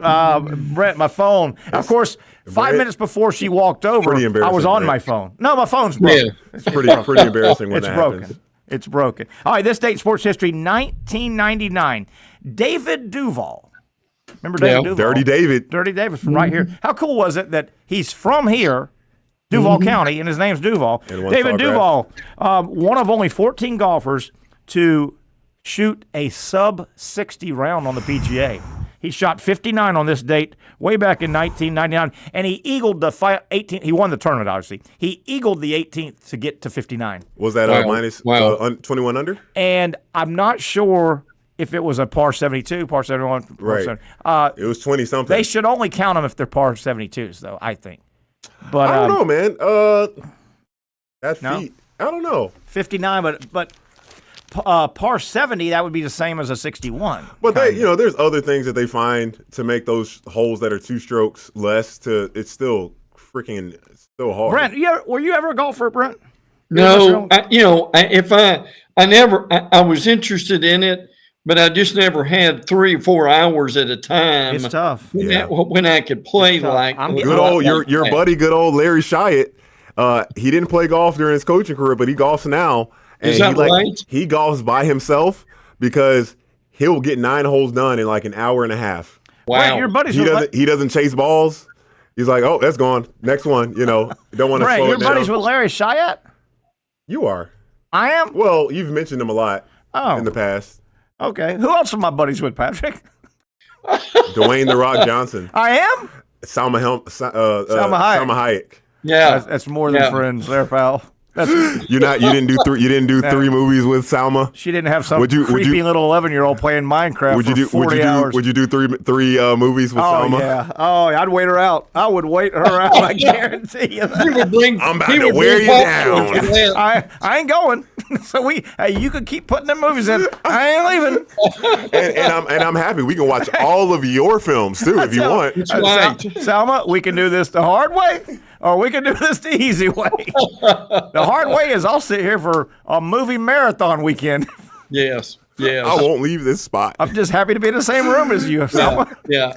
Brent. My phone. Of course, 5 minutes before she walked over, I was on my phone. No, my phone's broken. Yeah. It's pretty embarrassing when that happens. It's broken. All right, this date sports history: 1999. David Duval. Remember David Duval? Dirty David. Dirty David from right here. How cool was it that he's from here, Duval County, and his name's Duval. David Duval, one of only 14 golfers to shoot a sub-60 round on the PGA. He shot 59 on this date way back in 1999, and he eagled the 18th. He won the tournament, obviously. He eagled the 18th to get to 59. Was that minus 21 under? And I'm not sure if it was a par 72, par 71. Right. It was 20-something. They should only count them if they're par 72s, though, I think. But I don't know, man. Feet. I don't know. 59, but par 70, that would be the same as a 61. But there's other things that they find to make those holes that are 2 strokes less. It's still hard. Brent, were you ever a golfer, Brent? No, I was interested in it, but I just never had 3 or 4 hours at a time. It's tough. When I could play like good old your buddy, good old Larry Shyatt. He didn't play golf during his coaching career, but he golfs now. And is that right? He golfs by himself because he'll get 9 holes done in like an hour and a half. Wow. Brent, your buddies He doesn't chase balls. He's like, oh, that's gone. Next one. You know, don't want to slow it down. Your buddies with Larry Chiat? You are. I am? Well, you've mentioned him a lot in the past. Okay. Who else are my buddies with, Patrick? Dwayne The Rock Johnson. I am? Salma Hayek. Yeah. That's more than friends there, pal. You didn't do three movies with Salma. She didn't have some creepy little 11-year-old playing Minecraft for 40 hours. Would you do three movies with Salma? Yeah. Oh, I'd wait her out. I would wait her out. I guarantee you that. I'm about to wear you down. I ain't going. So you could keep putting them movies in. I ain't leaving. and I'm happy. We can watch all of your films too if you want. Salma, we can do this the hard way, or we can do this the easy way. The hard way is I'll sit here for a movie marathon weekend. Yes. I won't leave this spot. I'm just happy to be in the same room as you, Salma. Yeah.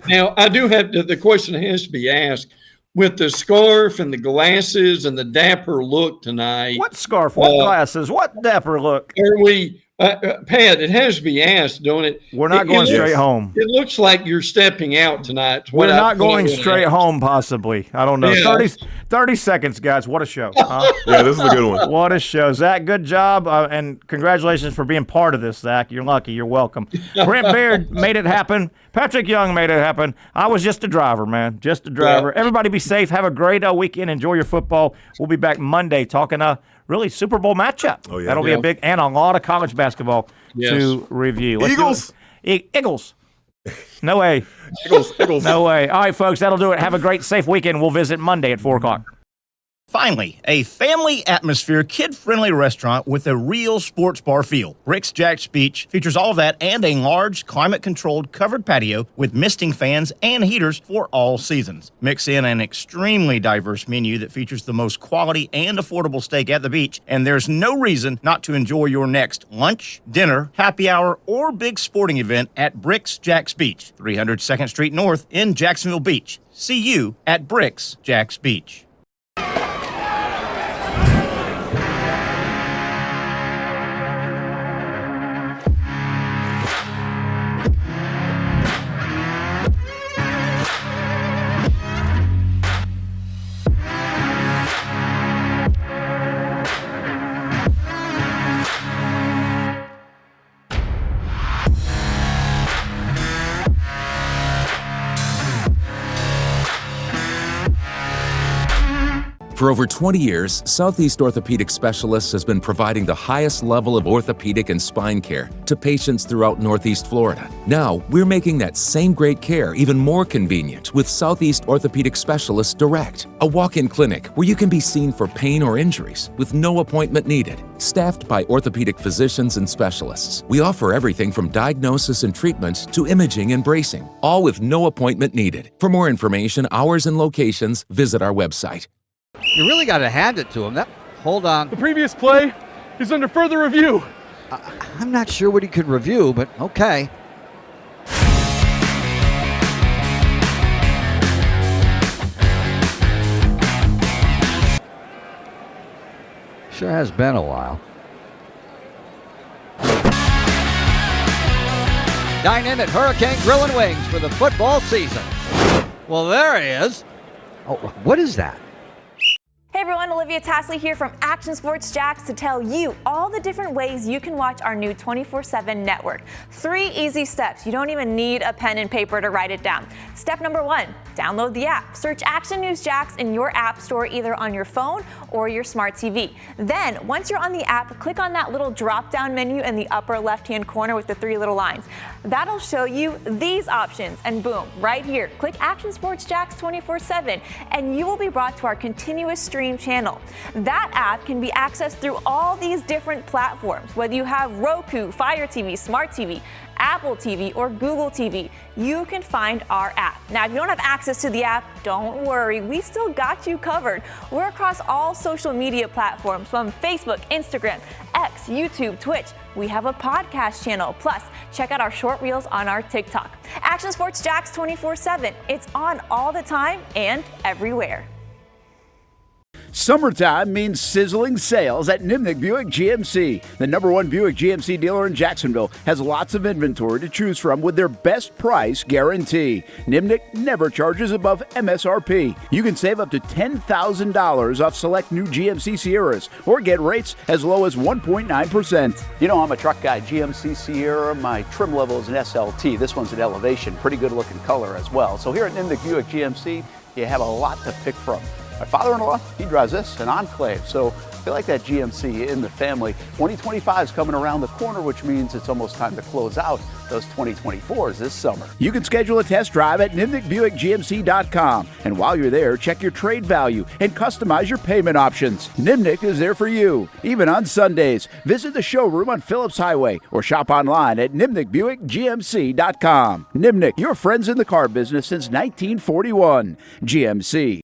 Now I do have the question has to be asked. With the scarf and the glasses and the dapper look tonight. What scarf? What glasses? What dapper look? Are we, Pat, it has to be asked, don't it? We're not going straight home. It looks like you're stepping out tonight. We're not going straight home, possibly. I don't know. Yeah. 30 seconds, guys. What a show. Huh? Yeah, this is a good one. What a show. Zach, good job. And congratulations for being part of this, Zach. You're lucky. You're welcome. Brent Beaird made it happen. Patrick Young made it happen. I was just a driver, man. Just a driver. Yeah. Everybody be safe. Have a great weekend. Enjoy your football. We'll be back Monday talking really Super Bowl matchup. Oh, yeah. That'll be a big, and a lot of college basketball to review. Eagles. Eagles. No way. Eagles. No way. All right, folks, that'll do it. Have a great, safe weekend. We'll visit Monday at 4 o'clock. Finally, a family atmosphere, kid-friendly restaurant with a real sports bar feel. BRIX JAX Beach features all of that and a large, climate-controlled covered patio with misting fans and heaters for all seasons. Mix in an extremely diverse menu that features the most quality and affordable steak at the beach, and there's no reason not to enjoy your next lunch, dinner, happy hour, or big sporting event at BRIX JAX Beach, 300 2nd Street North in Jacksonville Beach. See you at BRIX JAX Beach. For over 20 years, Southeast Orthopedic Specialists has been providing the highest level of orthopedic and spine care to patients throughout Northeast Florida. Now, we're making that same great care even more convenient with Southeast Orthopedic Specialists Direct, a walk-in clinic where you can be seen for pain or injuries with no appointment needed. Staffed by orthopedic physicians and specialists, we offer everything from diagnosis and treatment to imaging and bracing, all with no appointment needed. For more information, hours, and locations, visit our website. You really got to hand it to him. Hold on. The previous play is under further review. I'm not sure what he could review, but okay. Sure has been a while. Dynamic Hurricane Grill and Wings for the football season. Well, there he is. Oh, what is that? Hey everyone, Olivia Tasley here from Action Sports JAX to tell you all the different ways you can watch our new 24/7 network. 3 easy steps. You don't even need a pen and paper to write it down. Step number 1, download the app. Search Action News JAX in your app store either on your phone or your smart TV. Then, once you're on the app, click on that little drop-down menu in the upper left-hand corner with the 3 little lines. That'll show you these options, and boom, right here, click Action Sports JAX 24/7, and you will be brought to our continuous stream channel. That app can be accessed through all these different platforms. Whether you have Roku, Fire TV, Smart TV, Apple TV, or Google TV, you can find our app. Now, if you don't have access to the app, don't worry, we still got you covered. We're across all social media platforms from Facebook, Instagram, X, YouTube, Twitch. We have a podcast channel. Plus, check out our short reels on our TikTok. Action Sports JAX 24/7. It's on all the time and everywhere. Summertime means sizzling sales at Nimnick Buick GMC. The #1 Buick GMC dealer in Jacksonville has lots of inventory to choose from with their best price guarantee. Nimnick never charges above MSRP. You can save up to $10,000 off select new GMC Sierras or get rates as low as 1.9%. You know, I'm a truck guy. GMC Sierra, my trim level is an SLT. This one's an Elevation. Pretty good looking color as well. So here at Nimnick Buick GMC, you have a lot to pick from. My father-in-law, he drives this, an Enclave, so I feel like that GMC in the family. 2025 is coming around the corner, which means it's almost time to close out those 2024s this summer. You can schedule a test drive at NimnickBuickGMC.com, and while you're there, check your trade value and customize your payment options. Nimnick is there for you, even on Sundays. Visit the showroom on Phillips Highway or shop online at NimnickBuickGMC.com. Nimnick, your friends in the car business since 1941. GMC.